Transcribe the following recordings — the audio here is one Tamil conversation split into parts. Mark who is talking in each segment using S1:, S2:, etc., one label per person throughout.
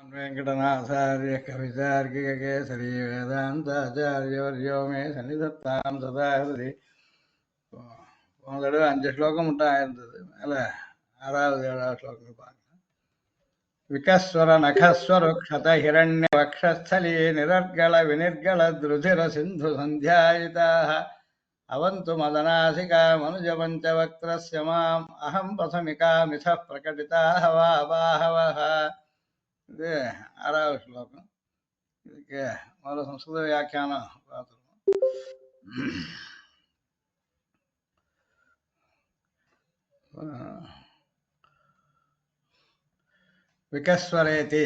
S1: वेङ्कटनाथार्य कवितार्किककेसरी वेदान्ताचार्यवर्यो मे सन्निधत्तां सदा हृदि. போன தடவை 5 ஸ்லோகம் மட்டும் ஆயிருந்தது. அதில் 6வது 7வது ஸ்லோகங்கள் பார்க்கலாம். விகஸ்வர நகஸ்வர க்ஷத ஹிரண்ய வக்ஷஸ்தலீ நிரர்கள வினிர்கள திருதிர சிந்து சந்தியாயிதாக அவது மதனாசிகா மனுஜ பஞ்சவக்திரஸ்ய மாம் அகம் பிரசமிகா மித பிரகடிதாக வா பாஹவஹ. இது 6வது ஸ்லோகம். இதுக்கு முதல்ல சம்ஸ்கிருத வியாக்கியானம் பார்த்துருவோம். விகஸ்வரேதி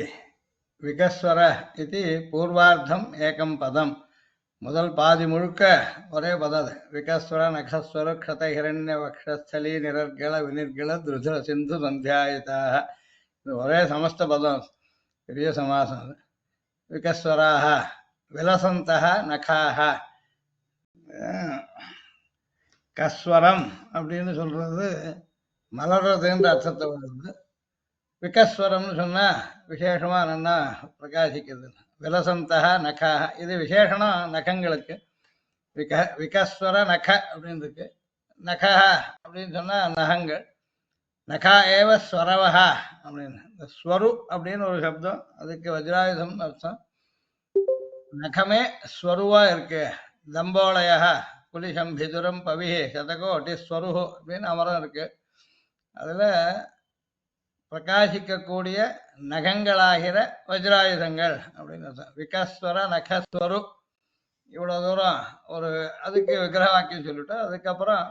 S1: விகஸ்வர இது பூர்வார்த்தம் ஏகம் பதம். முதல் பாதி முழுக்க ஒரே பதம். விகஸ்வர நகஸ்வர க்ஷத ஹிரண்ய வக்ஷஸ்தலி நிரர்கள வினிர்கள திருதிர சிந்து சந்தியாயிதாக. இது ஒரே சமஸ்த பதம், பெரிய சமாசம். அது விகஸ்வராக விலசந்தக நகாக. கஸ்வரம் அப்படின்னு சொல்றது மலர்றதுன்ற அர்த்தத்தை வருது. விகஸ்வரம்னு சொன்னா விசேஷமா நல்லா பிரகாசிக்கிறது. விலசந்தக நகாக இது விசேஷனம் நகங்களுக்கு. விகஸ்வர நக அப்படின்னு இருக்கு. நகா அப்படின்னு சொன்னா நகங்கள். நகா ஏவ ஸ்வரவஹா அப்படின்னு. இந்த ஸ்வரு அப்படின்னு ஒரு சப்தம், அதுக்கு வஜ்ராயுதம் அர்த்தம். நகமே ஸ்வருவா இருக்கு. தம்போலய புலிஷம் பிதுரம் பவிஹே சதகோட்டி ஸ்வரு அப்படின்னு அமரம் இருக்கு. அதுல பிரகாசிக்கக்கூடிய நகங்களாகிற வஜ்ராயுதங்கள் அப்படின்னு அர்த்தம். விகஸ்வர நகஸ்வரு இவ்வளவு தூரம் ஒரு அதுக்கு விக்கிரக வாக்கியம் சொல்லிட்டு, அதுக்கப்புறம்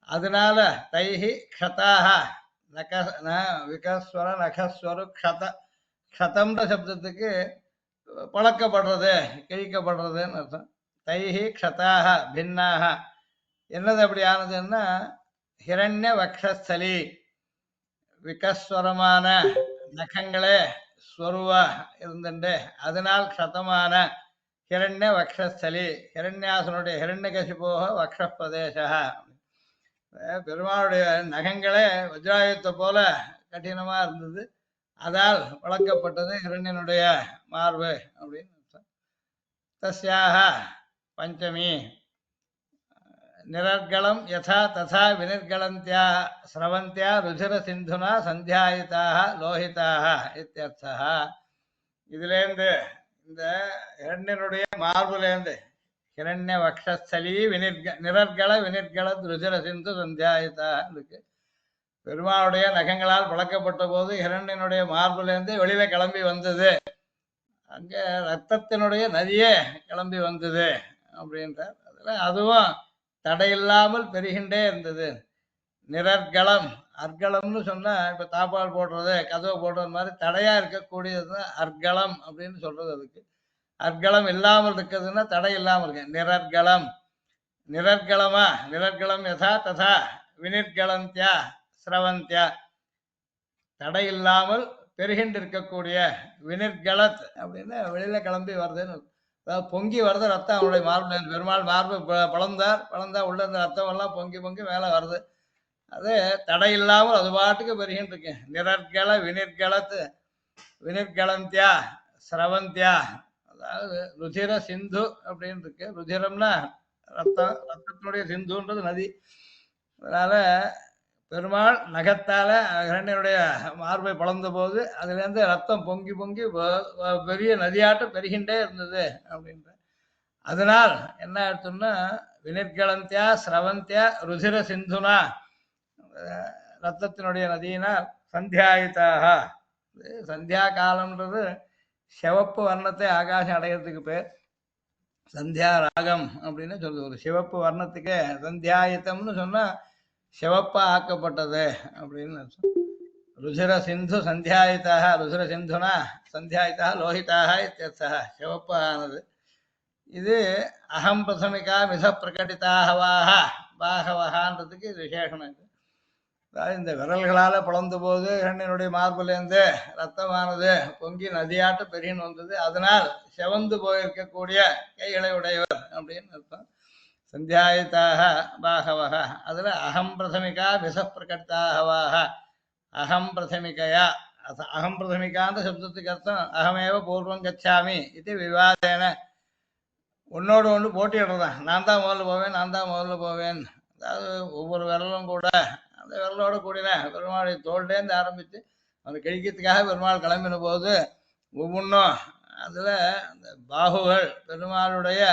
S1: அதனால தைஹி க்ஷதாக விகஸ்வர நகஸ்வரு க்ஷத. க்ஷதம்ன்ற சப்தத்துக்கு பழக்கப்படுறது, கிழிக்கப்படுறதுன்னு அர்த்தம். தைஹி க்ஷதாக பின்னாக. என்னது அப்படி ஆனதுன்னா ஹிரண்ய வக்ஷஸ்தலி விகஸ்வரமான நகங்களே ஸ்வருவா இருந்துட்டு அதனால் க்ஷதமான ஹிரண்ய வக்ஷஸ்தலி ஹிரண்யாசனுடைய ஹிரண்யகசிபோக வக்ஷ பிரதேச. பெருமாளுடைய நகங்களே வஜ்ராயுதத்தை போல கடினமா இருந்தது, அதால் வளர்க்கப்பட்டது ஹிரண்யனுடைய மார்பு அப்படின்னு அர்த்தம். தஸ்யாக பஞ்சமி நிரர்களம் யதா ததா வினிர்களந்தியா ஸ்ரவந்தியா ருதிர சிந்துனா சந்தியாயிதாக லோஹிதாக இத்தியர்த்தः. இதுலேருந்து இந்த ஹிரண்யனுடைய மார்புலேருந்து ஹிரண்ய வக்ஷஸ்தலி நிரர்கள வினிர்கள ருதிர சிந்து சந்தியாயிதாக இருக்கு. பெருமாளுடைய நகங்களால் பழக்கப்பட்ட போது ஹிரண்யனுடைய மார்புலேருந்து வெளியில கிளம்பி வந்தது. அங்க ரத்தத்தினுடைய நதியே கிளம்பி வந்தது அப்படின்றார். அதுல அதுவும் தடையில்லாமல் பெருகின்றே இருந்தது. நிரர்களம் அர்களம்னு சொன்னா இப்ப தாப்பால் போடுறது கதவை போடுறது மாதிரி தடையா இருக்கக்கூடியது அர்களம் அப்படின்னு சொல்றது. அதுக்கு அர்களம் இல்லாமல் இருக்கிறதுன்னா தடை இல்லாமல் இருக்கு. நிரர்களம் நிரர்களமா நிரர்களம் யதா ததா வினிர்களந்தியா ஸ்ரவந்தியா தடை இல்லாமல் பெருகின்று இருக்கக்கூடிய வினிர்களத் அப்படின்னு வெளியில கிளம்பி வருதுன்னு. அதாவது பொங்கி வருது ரத்தம் அவனுடைய மார்பு. பெருமாள் மார்பு பழந்தா உள்ள இந்த ரத்தம் எல்லாம் பொங்கி பொங்கி மேல வருது. அது தடை இல்லாமல் அது பாட்டுக்கு பெருகின்னு இருக்கு. நிரர்கள வினிர்களத் வினிர்களந்தியா ஸ்ரவந்தியா. அதாவது ருதிர சிந்து அப்படின்னு இருக்கு. ருதிரம்னா ரத்தம், ரத்தத்தினுடைய சிந்துன்றது நதி. அதனால பெருமாள் நகத்தால ஹிரண்யனுடைய மார்பை பழந்த போது அதுல இருந்து ரத்தம் பொங்கி பொங்கி பெரிய நதியாட்டம் பெருகின்றே இருந்தது அப்படின்ற. அதனால் என்ன அர்த்தம்னா வினிர்களந்தியா ஸ்ரவந்தியா ருதிர சிந்துனா ரத்தத்தினுடைய நதியினால் சந்தியாயிதாக. சந்தியா காலம்ன்றது சிவப்பு வர்ணத்தை ஆகாசம் அடையிறதுக்கு பேர். சந்தியா ராகம் அப்படின்னு சொல்லுது. ஒரு சிவப்பு வர்ணத்துக்கு சந்தியாயுத்தம்னு சொன்னா சிவப்பா ஆக்கப்பட்டது அப்படின்னு அர்த்தம். ருதிர சிந்து சந்தியாயிதாக ருதிர சிந்துனா சந்தியாயிதாக லோஹிதாக இத்தியர்த்தः. சிவப்பு ஆனது. இது அகம் பிரசமிகா மித பிரகடிதாகவாக பாகவகான்றதுக்கு இது விசேஷம். இது அதாவது இந்த விரல்களால பிளந்த போது ஹிரண்யனுடைய மார்பிலேருந்து ரத்தமானது பொங்கி நதியாட்டு பெரியன்னு வந்தது. அதனால் செவந்து போயிருக்கக்கூடிய கைகளை உடையவர் அப்படின்னு அர்த்தம். சந்தியாயிதாக பாகவக. அதுல அகம் பிரதமிகா விச பிரகட்டாகவாக. அகம் பிரதமிகையா அகம் பிரதமிகாந்த சப்தத்துக்கு அர்த்தம் அகமேவ பூர்வம் கச்சாமி இது விவாதேன ஒன்னோடு ஒன்று போட்டிடுறதான். நான் தான் முதல்ல போவேன், நான் தான் முதல்ல போவேன். அதாவது ஒவ்வொரு விரலும் கூட அந்த விரலோட கூடின பெருமாளுடைய தோல்லேருந்து ஆரம்பித்து அவனை கழிக்கிறதுக்காக பெருமாள் கிளம்பின போது ஒவ்வொன்றும் அதில் அந்த பாகுகள் பெருமாளுடைய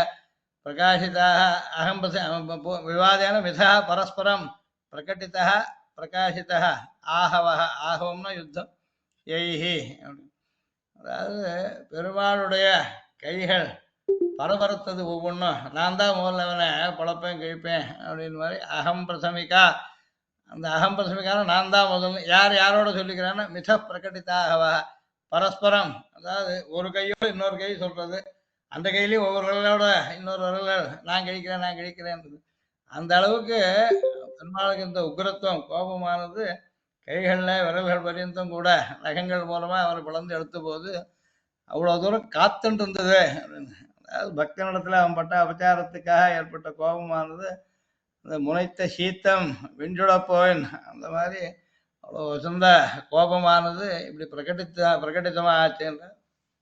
S1: பிரகாசிதாக விவாதேன மிதா பரஸ்பரம் பிரகட்டிதா பிரகாசிதா ஆகவ ஆகவம்னா யுத்தம் எய்ஹி. அதாவது பெருமாளுடைய கைகள் பரபரத்தது ஒவ்வொன்றும். நான் தான் முதல்ல அவனை பழப்பேன் கழிப்பேன் அப்படின்னு மாதிரி அகம் பிரசமிக்கா. அந்த அகம் பிரசமிக்கான நான் தான் முதல்ல யார் யாரோட சொல்லிக்கிறான்னு மித பிரகட்டிதாகவா பரஸ்பரம். அதாவது ஒரு கையோடு இன்னொரு கை சொல்றது, அந்த கையிலையும் ஒவ்வொரு விரலோட இன்னொரு விரல் நான் கழிக்கிறேன் நான் கழிக்கிறேன். அந்த அளவுக்கு பெருமாளுக்கு இந்த உக்ரத்துவம் கோபமானது கைகளில் விரல்கள் பரியந்தம் கூட நகங்கள் மூலமா அவரை பிளந்து எடுத்த போது அவ்வளோ தூரம் காத்துட்டு இருந்தது அப்படின்னு. அதாவது பக்தனிடத்துல அவன் பட்ட அபச்சாரத்துக்காக ஏற்பட்ட கோபமானது அந்த முனைத்த சீத்தம் விஞ்சுட போயின் அந்த மாதிரி அவ்வளோ வசந்த கோபமானது இப்படி பிரகடிதமாக ஆச்சுன்ற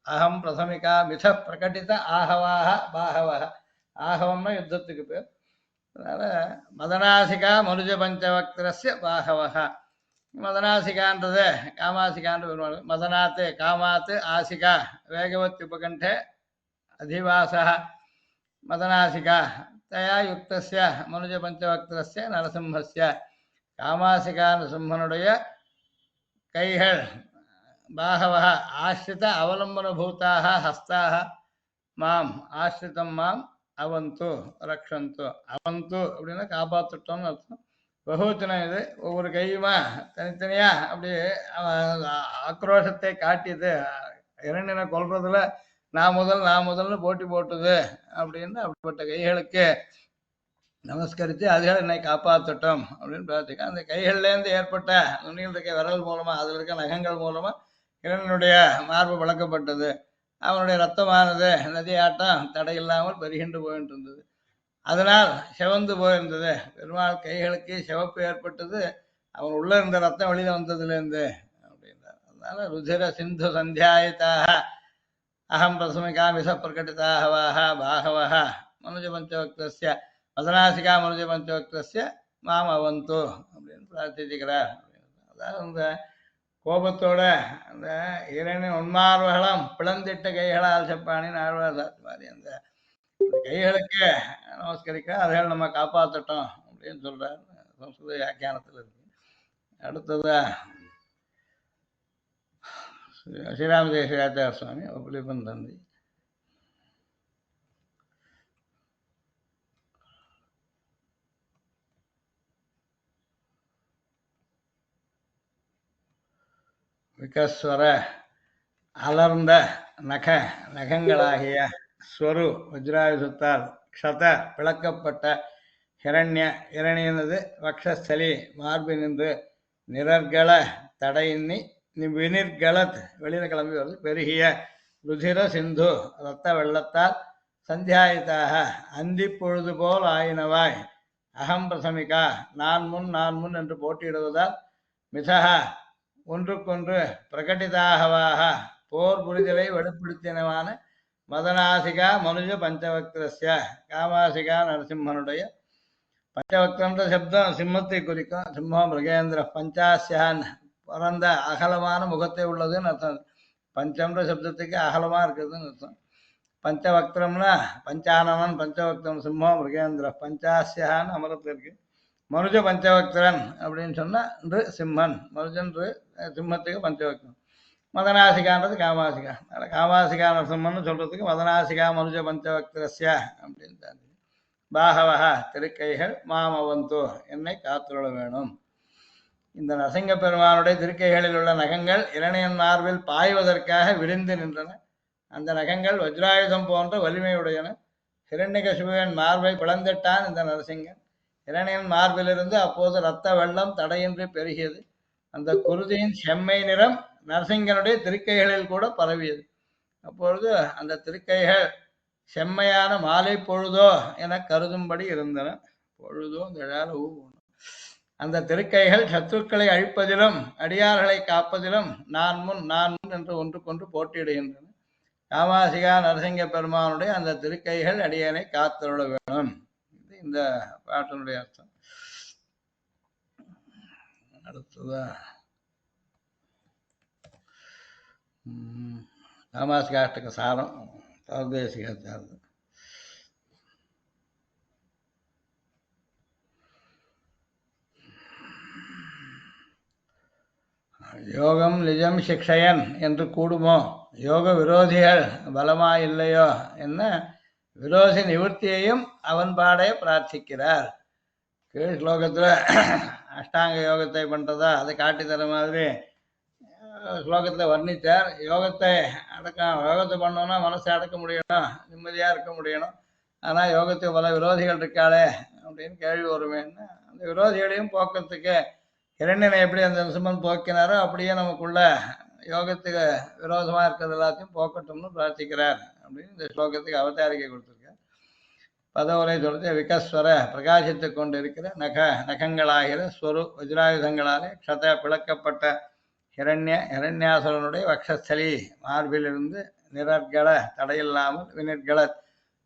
S1: அகம் பிரசமிகா மித பிரகட்டித ஆகவாக பாகவக. ஆகவம்னா யுத்தத்துக்கு பேர். அதனால மதனாசிகா மனுஜ பஞ்சவக்திரஸ்ய பாகவக. மதனாசிகான்றது காமாசிகான்ற வருவாங்க. மதனாத்து காமாத்து ஆசிகா வேகவத் உபகண்டே அதிவாசः மதனாசிகா தயா யுக்தஸ்ய மனுஜ பஞ்சவக்திரஸ்ய நரசிம்மஸ்ய. காமாசிகா நரசிம்மனுடைய கைகள் பாகவः ஆசிரித அவலம்பன பூதாக ஹஸ்தாக மாம் ஆசிரிதம் மாம் அவந்து ரக்ஷந்து. அவந்து அப்படின்னா காப்பாற்றட்டோம்னு அர்த்தம். பகுவச்சனம் இது. ஒவ்வொரு கையுமா தனித்தனியா அப்படி ஆக்ரோஷத்தை காட்டியது. இரண்டினை கொல்றதுல நான் முதல்னு போட்டி போட்டுது அப்படின்னு அப்படிப்பட்ட கைகளுக்கு நமஸ்கரித்து அதுகள் என்னை காப்பாற்றட்டும் அப்படின்னு பிரார்த்திக்க. அந்த கைகள்லேருந்து ஏற்பட்ட நுண்ணியில் இருக்க விரல் மூலமா அதில் இருக்க நகங்கள் மூலமா இளைஞனுடைய மார்பு வளர்க்கப்பட்டது. அவனுடைய ரத்தமானது நதியாட்டம் தடையில்லாமல் பெருகின்று போயிட்டு இருந்தது. அதனால் சிவந்து போயிருந்தது. பெருமாள் கைகளுக்கு சிவப்பு ஏற்பட்டது அவன் உள்ள இருந்த ரத்தம் வெளியில வந்ததுலேருந்து அப்படின்றார். அதனால ருதிர சிந்து சந்தியாயிதாக அகம் பிரசமிகா மிச பிரகட்டிதாகவாக பாகவக மனுஜ பஞ்சவக்திரஸ்ய மதனாசிகா மனுஜ பஞ்சவக்திரஸ்ய மாம் அவந்து அப்படின்னு பிரார்த்திச்சுக்கிறார். அதாவது அந்த கோபத்தோட அந்த இரண்டின் உன்மார்வகளும் பிளந்திட்ட கைகளால் செப்பானின்னு ஆழ்வார் மாதிரி அந்த கைகளுக்கு நமஸ்கரிக்க அதுகள் நம்ம காப்பாற்றட்டும் அப்படின்னு சொல்றார். சம்ஸ்கிருத வியாக்கியானத்தில் இருக்கு. அடுத்ததா ஸ்ரீராமதேசிகாச்சார சுவாமி புலிப்பன் தந்தி. விகஸ்வர அலர்ந்த நகங்களாகிய ஸ்வரு வஜ்ராயுதத்தால் க்ஷத பிளக்கப்பட்ட ஹிரண்ய இரணியனது வக்ஷஸ்தலி மார்பினின்று நிரர்கள தடையின்னி வினிர்களத் வெளியில கிளம்பி வருது பெருகிய ருதிர சிந்து இரத்த வெள்ளத்தால் சந்தியாயித்தாக அந்தி பொழுது போல் ஆயினவாய் அகம் பிரசமிகா நான் முன் என்று போட்டியிடுவதால் மிதகா ஒன்றுக்கொன்று பிரகட்டிதாகவாக போர் புரிதலை வெளிப்படுத்தினவான மதனாசிகா மனுஜ பஞ்சவக்திரஸ்ய காமாசிகா நரசிம்மனுடைய பஞ்சவக்திரன்ற சப்தம் சிம்மத்தை குறிக்கும். சிம்மம் மிருகேந்திர பஞ்சாசியான் பரந்த அகலமான முகத்தை உள்ளதுன்னு அர்த்தம். பஞ்சம்ன்ற சப்தத்துக்கு அகலமா இருக்குதுன்னு அர்த்தம். பஞ்சவக்திரம்னா பஞ்சானனன் பஞ்சவக்திரம் சிம்மம் மிருகேந்திர பஞ்சாசியான்னு அமரத்தில் இருக்கு. மனுஜ பஞ்சவக்திரன் அப்படின்னு சொன்னா சிம்மன் மனுஜன் சிம்மத்துக்கு பஞ்சவக்திரம். மதனாசிகான்றது காமாசிகா. காமாசிகா நரசிம்மன் சொல்றதுக்கு மதனாசிகா மனுஜ பஞ்சவக்திரஸ்ய அப்படின்னு பாகவகா திருக்கைகள் மாமவந்தோ என்னை காத்துள்ள வேணும். இந்த நரசிங்க பெருமானுடைய திருக்கைகளில் உள்ள நகங்கள் இரணியன் மார்பில் பாய்வதற்காக விரிந்து நின்றன. அந்த நகங்கள் வஜ்ராயுதம் போன்ற வலிமையுடையன. ஹிரண்யகசிபுவின் மார்பை பிளந்திட்டான் இந்த நரசிங்கன். இரணியன் மார்பிலிருந்து அப்போது இரத்த வெள்ளம் தடையின்றி பெருகியது. அந்த குருதியின் செம்மை நிறம் நரசிங்கனுடைய திருக்கைகளில் கூட பரவியது. அப்பொழுது அந்த திருக்கைகள் செம்மையான மாலை பொழுதோ என கருதும்படி இருந்தன. பொழுதோ இந்த ஊ அந்த திருக்கைகள் சத்துருக்களை அழிப்பதிலும் அடியார்களை காப்பதிலும் நான் முன் நான் முன் என்று ஒன்றுக்கொன்று போட்டியிடுகின்றன. காமாசிகா நரசிங்க பெருமானுடைய அந்த திருக்கைகள் அடியனை காத்தருள வேணும். இந்த பாட்டினுடைய அர்த்தம். அடுத்ததா காமாசிகாஷ்டக சாரம் தர்தேசிகாச்சாரம். யோகம் நிஜம் சிக்ஷயன் என்று கூடுமோ, யோக விரோதிகள் பலமாயில்லையோ என்ன விரோதி நிவர்த்தியையும் அவன் பாடே பிரார்த்திக்கிறார். கீழ் ஸ்லோகத்தில் அஷ்டாங்க யோகத்தை பண்ணுறதா அதை காட்டி தர மாதிரி ஸ்லோகத்தில் வர்ணித்தார். யோகத்தை யோகத்தை பண்ணோன்னா மனசை அடக்க முடியணும், நிம்மதியாக இருக்க முடியணும். ஆனால் யோகத்துக்கு பல விரோதிகள் இருக்காளே அப்படின்னு கேள்வி வருமேன்னு அந்த விரோதிகளையும் போக்கிறதுக்கு இரண்டனை எப்படி அந்த நிசமன் போக்கினாரோ அப்படியே நமக்குள்ள யோகத்துக்கு விரோதமாக இருக்கிறது எல்லாத்தையும் போக்கட்டும்னு பிரார்த்திக்கிறார் அப்படின்னு இந்த ஸ்லோகத்துக்கு அவதாரிக்கை கொடுத்துருக்கார். பதவுரை சொல்றது விகஸ்வர பிரகாசித்து கொண்டு இருக்கிற நகங்களாகிற ஸ்வரு வஜ்ராயுதங்களாலே க்ஷத பிளக்கப்பட்ட ஹிரண்யாசுரனுடைய வக்ஷஸ்தலி மார்பிலிருந்து நிரற்கள தடையில்லாமல் வினிற்கள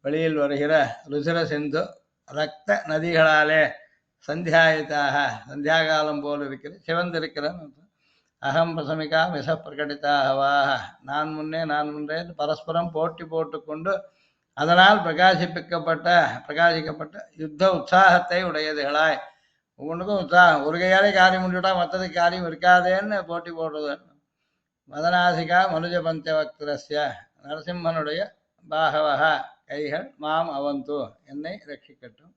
S1: வெளியில் வருகிற ருசிர சிந்து ரத்த நதிகளாலே சந்தியாயிதாக சந்தியாகாலம் போல் இருக்கிற சிவந்திருக்கிற அகம் பிரசமிகா மிச பிரகடித்தாகவாக நான் முன்னே பரஸ்பரம் போட்டி போட்டுக்கொண்டு அதனால் பிரகாசிக்கப்பட்ட யுத்த உற்சாகத்தை உடையதுகளாய் ஒவ்வொன்றுக்கும் உற்சாகம். ஒரு கையாலே காரியம் முடிவிட்டா மற்றதுக்கு காரியம் இருக்காதேன்னு போட்டி போடுறது. மதனாசிகா மனுஜ பஞ்சவக்திரஸ்ய நரசிம்மனுடைய பாகவகா கைகள் மாம் அவந்து என்னை ரட்சிக்கட்டும்.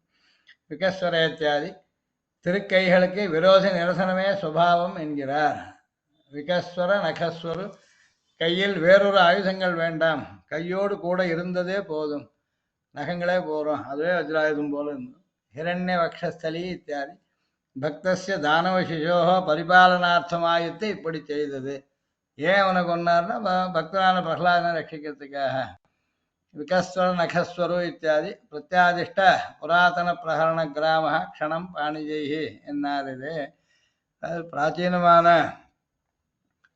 S1: விகஸ்வரேத்தியாதி திருக்கைகளுக்கு விரோத நிரசனமே சுபாவம் என்கிறார். விகஸ்வர நகஸ்வரு கையில் வேறொரு ஆயுதங்கள் வேண்டாம், கையோடு கூட இருந்ததே போதும், நகங்களே போகிறோம், அதுவே வஜ்ராயுதம் போல இருந்தோம். ஹிரண்ய வக்ஷஸ்தலி இத்தியாதி பக்தஸ்ய தானவ சிசோகோ பரிபாலனார்த்தமாயித்து இப்படி செய்தது. ஏன் அவனை கொண்டார்னா பக்தரான பிரகலாதனை ரட்சிக்கிறதுக்காக. விகஸ்வர நகஸ்வரு இத்தியாதி பிரத்யாதிஷ்ட புராதன பிரகரண கிராம க்ஷணம் பாணிஜெய்ஹி என்னார். இது பிராச்சீனமான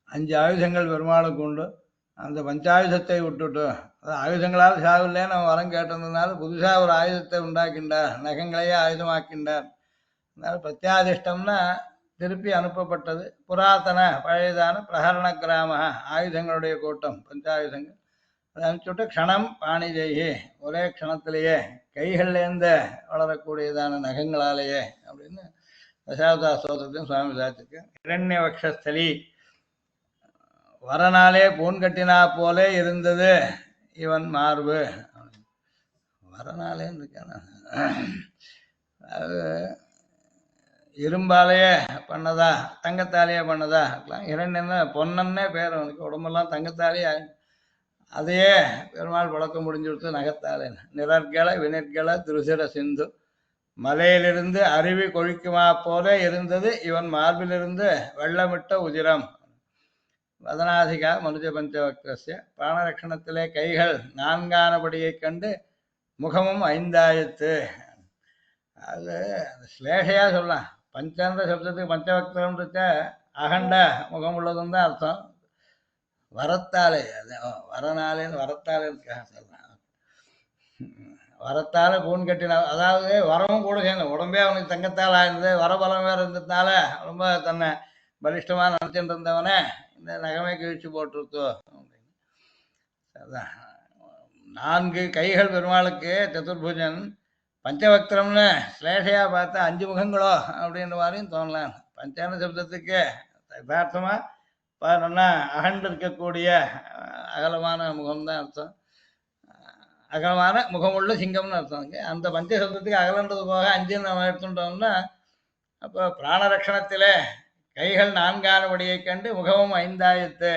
S1: 5 ஆயுதங்கள் பெருமாளுக்கு உண்டு. அந்த பஞ்சாயுதத்தை விட்டுட்டு அது ஆயுதங்களால் சாவில்லைன்னு அவன் வரம் கேட்டிருந்ததுனால புதுசாக ஒரு ஆயுதத்தை உண்டாக்கின்றார், நகங்களையே ஆயுதமாக்கின்றார். அதனால பிரத்யாதிஷ்டம்னா திருப்பி அனுப்பப்பட்டது. புராதன பழையதான பிரகரண கிராம ஆயுதங்களுடைய கூட்டம் பஞ்சாயுதங்கள். அதை அனுப்பிச்சுட்டு க்ஷணம் பாணிஜெய்ஹி ஒரே க்ஷணத்திலேயே கைகள்லேருந்து வளரக்கூடியதான நகங்களாலேயே அப்படின்னு தசாவதா ஸ்தோத்திரத்தையும் சுவாமி சாத்திருக்கு. இரண்ய வக்ஷஸ்தலி வரனாலே பூன் கட்டினா போலே இருந்தது இவன் மார்பு. வரனாலே இருக்கான அது இரும்பாலேயே பண்ணதா தங்கத்தாலேயே பண்ணதா இருக்கலாம். இரண்டென்ன பொன்னன்னே பேர் அவனுக்கு, உடம்பெல்லாம் தங்கத்தாலேயே. அதையே பெருமாள் பழக்க முடிஞ்சுடுத்து நகத்தாலே. நிரற்கள வினிற்கள திருசிர சிந்து மலையிலிருந்து அருவி கொழிக்குமா போல இருந்தது இவன் மார்பிலிருந்து வெள்ளமிட்ட உதிரம். வதனாசிகா மனுஜ பஞ்சவக்திரஸ்ய பிராணரட்சணத்திலே கைகள் 4ஆனபடியை கண்டு முகமும் 5ஆயித்து. அது ஸ்லேஷையா சொல்லலாம். பஞ்சன்ற சப்தத்துக்கு பஞ்சவக்திரம் அகண்ட முகம் உள்ளதுன்னு தான் அர்த்தம். வரத்தாலே அது வரனாலேன்னு வரத்தாலேன்னு சொல்லலாம். வரத்தால பூன் கட்டினா அதாவது வரமும் கூட சேர்ந்து உடம்பே அவனுக்கு தங்கத்தால் ஆயிருந்தது, வரபலம் வேறு இருந்ததுனால ரொம்ப தன்னை பலிஷ்டமாக நினச்சிட்டு இருந்தவனே இந்த நகமே கிழிச்சு போட்டிருத்தோ அப்படின்னு. அதான் 4 கைகள் பெருமாளுக்கு சதுர்புஜன். பஞ்சவக்திரம்னு ஸ்லேஷையா பார்த்தா 5 முகங்களோ அப்படின்ற மாதிரியும் தோணலாம். பஞ்சான சப்தத்துக்கு யதார்த்தமாக நல்லா அகண்டு இருக்கக்கூடிய அகலமான முகம்தான் அர்த்தம். அகலமான முகமுள்ள சிங்கம்னு அர்த்தம். அந்த பஞ்சசப்தத்துக்கு அகலன்றது போக 5 நம்ம எடுத்துட்டோம்னா அப்போ பிராணரட்சணத்திலே கைகள் 4ஆனபடியை கண்டு முகமும் 5ஆயித்து.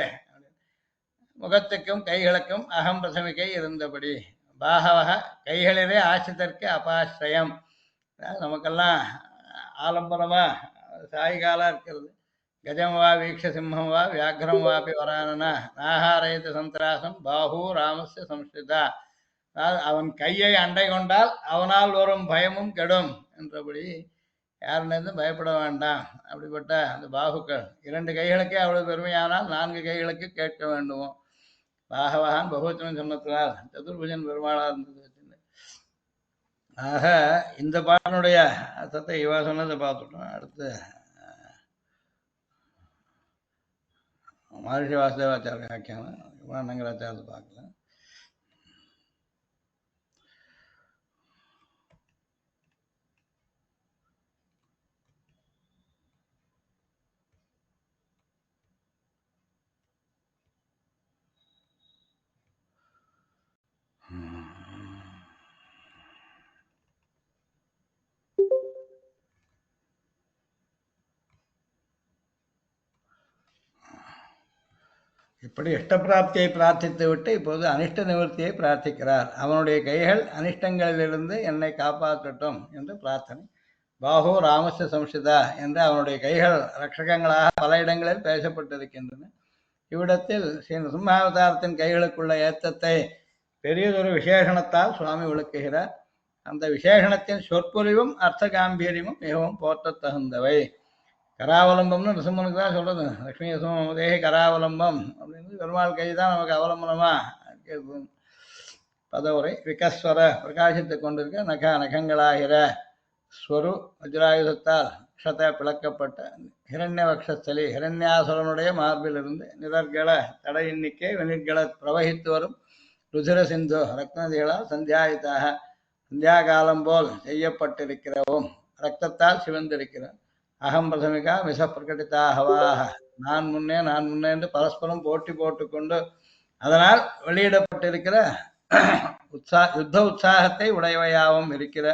S1: முகத்துக்கும் கைகளுக்கும் அகம் பிரசமிக்கை இருந்தபடி. பாகவக கைகளிலே ஆசிரியருக்கு அபாசிரயம். நமக்கெல்லாம் ஆலம்பரமா சாய்காலா இருக்கிறது. கஜம் வா வீக்ஷ சிம்மம் வா வியாக்கிரம் வாபி வரானனா நாகாரயத்து சந்திராசம் பாஹூ ராமஸ்ய சம்ஸ்கிருதா. அவன் கையை அண்டை கொண்டால் அவனால் வரும் பயமும் கெடும் என்றபடி யாருன்னு பயப்பட வேண்டாம். அப்படிப்பட்ட அந்த பாகுக்கள் 2 கைகளுக்கே அவ்வளவு பெருமையானால் 4 கைகளுக்கு கேட்க வேண்டுமோ? பாகவகான் பகவச்சனம் சொன்னத்தினால் சதுர்புஜன் பெருமாளா இருந்தது. ஆக இந்த பாடனுடைய அர்த்தத்தை இவா சொன்னதை பார்த்துட்டோம். அடுத்து மகர்ஷி வாசுதேவாச்சாரிய வியாக்கியானம் நங்கராச்சாரத்தை பார்க்கலாம். இப்படி இஷ்டப்பிராப்தியை பிரார்த்தித்து விட்டு இப்போது அனிஷ்ட நிவர்த்தியை பிரார்த்திக்கிறார். அவனுடைய கைகள் அனிஷ்டங்களிலிருந்து என்னை காப்பாற்றட்டும் என்று பிரார்த்தனை. பாஹோ ராமஸ்ய சம்சிதா என்று அவனுடைய கைகள் ரட்சகங்களாக பல இடங்களில் பேசப்பட்டிருக்கின்றன. இவ்விடத்தில் ஸ்ரீ நரசிம்மாவதாரத்தின் கைகளுக்குள்ள ஏத்தத்தை பெரியதொரு விசேஷணத்தால் சுவாமி விளக்குகிறார். அந்த விசேஷணத்தின் சொற்பொழிவும் அர்த்த காம்பீரியமும் மிகவும் போற்றத் தகுந்தவை. கராவலம்பம்னு நரசிம்மனுக்கு தான் சொல்றது. லட்சுமி நரசிம்மதே கராவலம்பம் அப்படின்னு பெருமாள் கை தான் நமக்கு அவலம்பனமா பதவுரை. விகஸ்வர பிரகாசித்துக் கொண்டிருக்க நகங்களாகிற ஸ்வரு வஜ்ராயுதத்தால் க்ஷத பிளக்கப்பட்ட ஹிரண்யவக்ஷஸ்தலி ஹிரண்யாசுரனுடைய மார்பிலிருந்து நிரர்கள தட எண்ணிக்கை வெணிர்கள பிரவகித்து வரும் ருதிர சிந்து ரத்னதிகளால் சந்தியாயித்தாக சந்தியா காலம் போல் செய்யப்பட்டிருக்கிறவும் ரத்தத்தால் சிவந்திருக்கிறார். அகம் பிரதமிகா மிச பிரகடித்தாகவாக நான் முன்னே என்று பரஸ்பரம் போட்டி போட்டுக்கொண்டு அதனால் வெளியிடப்பட்டிருக்கிற யுத்த உற்சாகத்தை உடையவையாகவும் இருக்கிற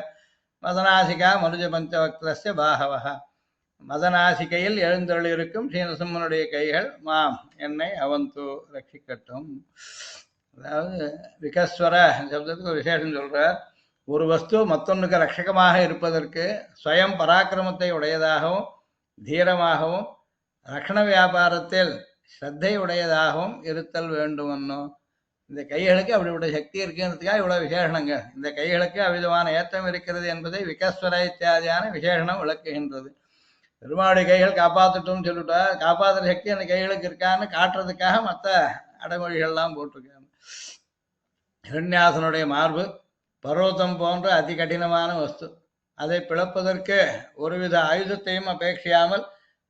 S1: மதநாசிகா மனுஜ பஞ்சவக்திரஸ்ய பாகவகா மதநாசிகையில் எழுந்தருளிருக்கும் ஸ்ரீ நரசிம்மனுடைய கைகள் மாம் என்னை அவந்து ரட்சிக்கட்டும். அதாவது விகஸ்வர சப்தத்துக்கு ஒரு விசேஷம் சொல்றார். ஒரு வஸ்து மற்றொன்றுக்கு ரட்சகமாக இருப்பதற்கு ஸ்வயம் பராக்கிரமத்தை உடையதாகவும் தீரமாகவும் ரக்ஷண வியாபாரத்தில் ஸ்ரத்தை உடையதாகவும் இருத்தல் வேண்டுமன்னோ. இந்த கைகளுக்கு அப்படிப்பட்ட சக்தி இருக்குன்றதுக்காக இவ்வளவு விசேஷணங்க. இந்த கைகளுக்கு அவ்விதமான ஏற்றம் இருக்கிறது என்பதை விகஸ்வர இத்தியாதியான விசேஷணம் விளக்குகின்றது. பெருமாளுடைய கைகள் காப்பாற்றட்டும் சொல்லிட்டா காப்பாற்றுற சக்தி அந்த கைகளுக்கு இருக்கான்னு காட்டுறதுக்காக மற்ற அடைமொழிகள்லாம் போட்டிருக்காங்க. ஹிரண்யாசனுடைய மார்பு பர்வதம் போன்ற அதி கடினமான வஸ்து. அதை பிளப்பதற்கு ஒருவித ஆயுதத்தையும் அபேட்சியாமல்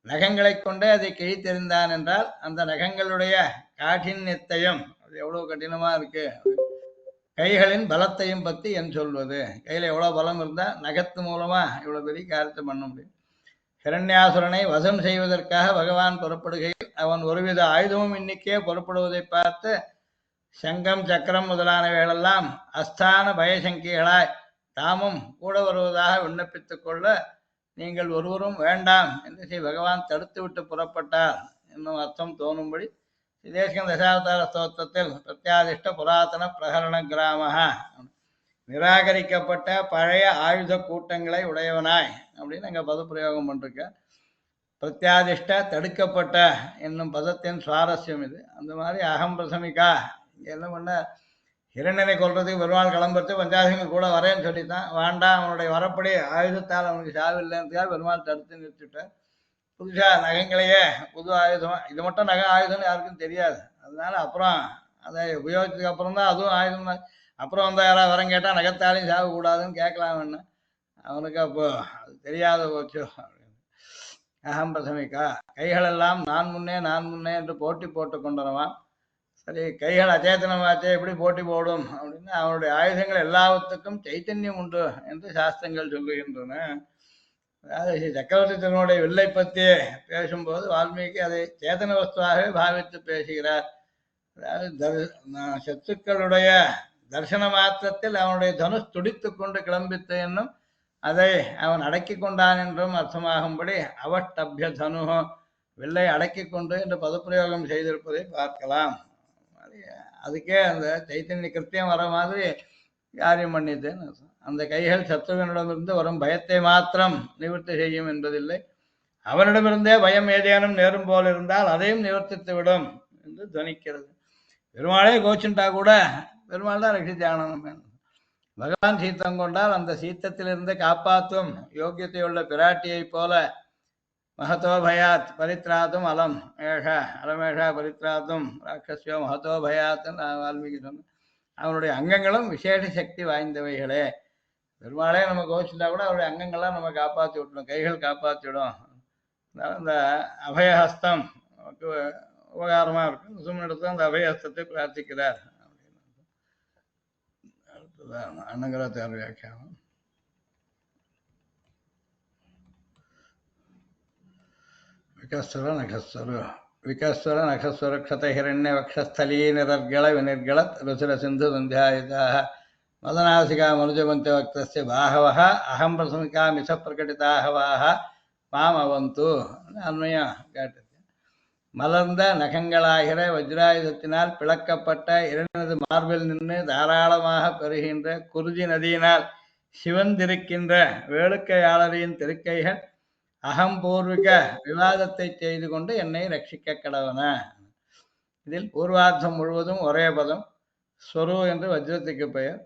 S1: நகங்களை கொண்டே அதை கிழித்தெறிந்தான் என்றால் அந்த நகங்களுடைய காഠின்யத்தையும் அது எவ்வளவு கடினமா இருக்கு கைகளின் பலத்தையும் பத்தி என் சொல்வது. கையில எவ்வளவு பலம் இருந்தா நகத்து மூலமா இவ்வளவு பெரிய காரியத்தை பண்ண முடியும். ஹிரண்யாசுரனை வசம் செய்வதற்காக பகவான் புறப்படுகையில் அவன் ஒருவித ஆயுதமும் இன்னிக்கே புறப்படுவதை பார்த்து சங்கம் சக்கரம் முதலானவைகளெல்லாம் அஸ்தான பயசங்கிகளாய் தாமும் கூட வருவதாக விண்ணப்பித்துக் கொள்ள நீங்கள் ஒருவரும் வேண்டாம் என்று ஸ்ரீ பகவான் தடுத்து விட்டு புறப்பட்டார் என்னும் அர்த்தம் தோணும்படி ஸ்ரீதேசிகன் தசாவதார ஸ்தோத்திரத்தில் பிரத்யாதிஷ்ட புராதன பிரகரண கிராம நிராகரிக்கப்பட்ட பழைய ஆயுத கூட்டங்களை உடையவனாய் அப்படின்னு அங்கே பதப்பிரயோகம் பண்ணிருக்க. பிரத்யாதிஷ்ட தடுக்கப்பட்ட என்னும் பதத்தின் சுவாரஸ்யம் இது. அந்த மாதிரி அகம் பிரசமிகா என்ன பண்ண ஹிரண்யனை கொல்றதுக்கு பெருமாள் கிளம்புறது பஞ்சாசிகள் கூட வரேன்னு சொல்லித்தான் வேண்டாம் அவனுடைய வரப்படி ஆயுதத்தால் அவனுக்கு சாவில்லைன்றதுக்காக பெருமாள் தடுத்து நிறுத்திட்டார். புதுசா நகைங்களையே புது ஆயுதம் இது மட்டும் நகை ஆயுதம்னு யாருக்கும் தெரியாது. அதனால அப்புறம் அதை உபயோகிச்சதுக்கு அப்புறம் தான் அதுவும் ஆயுதம். அப்புறம் வந்தா யாராவது வரம் கேட்டா நகத்தாலையும் சாக கூடாதுன்னு கேட்கலாம்னு அவனுக்கு அப்போ அது தெரியாத போச்சு. அகம் பிரசமிக்கா கைகளெல்லாம் நான் முன்னே என்று போட்டி போட்டு கொண்டனவான். சரி கைகள் அச்சேதனமாச்சே எப்படி போட்டி போடும் அப்படின்னு அவனுடைய ஆயுதங்கள் எல்லாவற்றுக்கும் சைத்தன்யம் உண்டு என்று சாஸ்திரங்கள் சொல்லுகின்றன. அதாவது சக்கரவர்த்தி தன்னுடைய வில்லை பற்றி பேசும்போது வால்மீகி அதை சேதன வஸ்துவாகவே பாவித்து பேசுகிறார். அதாவது சத்துக்களுடைய தர்சன மாத்திரத்தில் அவனுடைய தனுஷ் துடித்து கொண்டு கிளம்பித்து என்னும் அதை அவன் அடக்கி கொண்டான் என்றும் அர்த்தமாகும்படி அவட்டபிய தனு வில்லை அடக்கி கொண்டு என்று பதப்பிரயோகம் செய்திருப்பதை பார்க்கலாம். அதுக்கே அந்த சைத்தன்ய கிருத்தியம் வர மாதிரி காரியம் பண்ணிட்டேன்னு அந்த கைகள் சத்துருவனிடமிருந்து வரும் பயத்தை மாத்திரம் நிவர்த்தி செய்யும் என்பதில்லை. அவனிடமிருந்தே பயம் ஏதேனும் நேரும் போல் இருந்தால் அதையும் நிவர்த்தித்து விடும் என்று துவனிக்கிறது. பெருமாளே கோச்சுண்டா கூட பெருமாள் தான் ரட்சித்தாகணும். பகவான் சீத்தம் கொண்டால் அந்த சீத்தத்திலிருந்து காப்பாற்றும் யோக்கியத்தையுள்ள பிராட்டியைப் போல மகதோ பயாத் பரித்ராத்தும் அலம் ஏஷ அலமேஷா பரித்ராத்தும் ராட்சஸ்யோ மகதோ பயாத் வால்மீகி சொன்ன அவனுடைய அங்கங்களும் விசேஷ சக்தி வாய்ந்தவைகளே. பெருமாளே நம்ம கோச்சிட்டா கூட அவருடைய அங்கங்கள்லாம் நம்ம காப்பாற்றி விட்டணும், கைகள் காப்பாற்றிவிடும். அந்த அபயஹஸ்தம் நமக்கு உபகாரமா இருக்கும். நரசிம்மனிடத்தில் அந்த அபயஹஸ்தத்தை பிரார்த்திக்கிறார். அடுத்ததான் அன்னங்கர தேர் வியாக்கியானம். விகஸ்வர நகஸ்வர விகஸ்வர நகஸ்வர க்ஷத ஹிரண்ய வக்ஷஸ்தலீ நிரர்கள வினிர்களத் ருசிர சிந்து சந்தியாயுதாக மதநாசிகா மனுஜபந்த வக்தஸ்ய பாகவஹ அகம் பிரசமிகா மிச பிரகடிதாகவாக மாம் அವಂತು அன்மையம் கேட்டு. மலர்ந்த நகங்களாகிற வஜ்ராயுதத்தினால் பிளக்கப்பட்ட இரண்டு மார்பில் நின்று தாராளமாக பெறுகின்ற குருதி நதியினால் சிவந்திருக்கின்ற வேளுக்கையாளரின் திருக்கைகள் அகம்பூர்விக விவாதத்தை செய்து கொண்டு என்னை ரட்சிக்க கடவன. இதில் பூர்வார்த்தம் முழுவதும் ஒரே பதம். ஸ்வரு என்று வஜ்ரத்துக்கு பெயர்.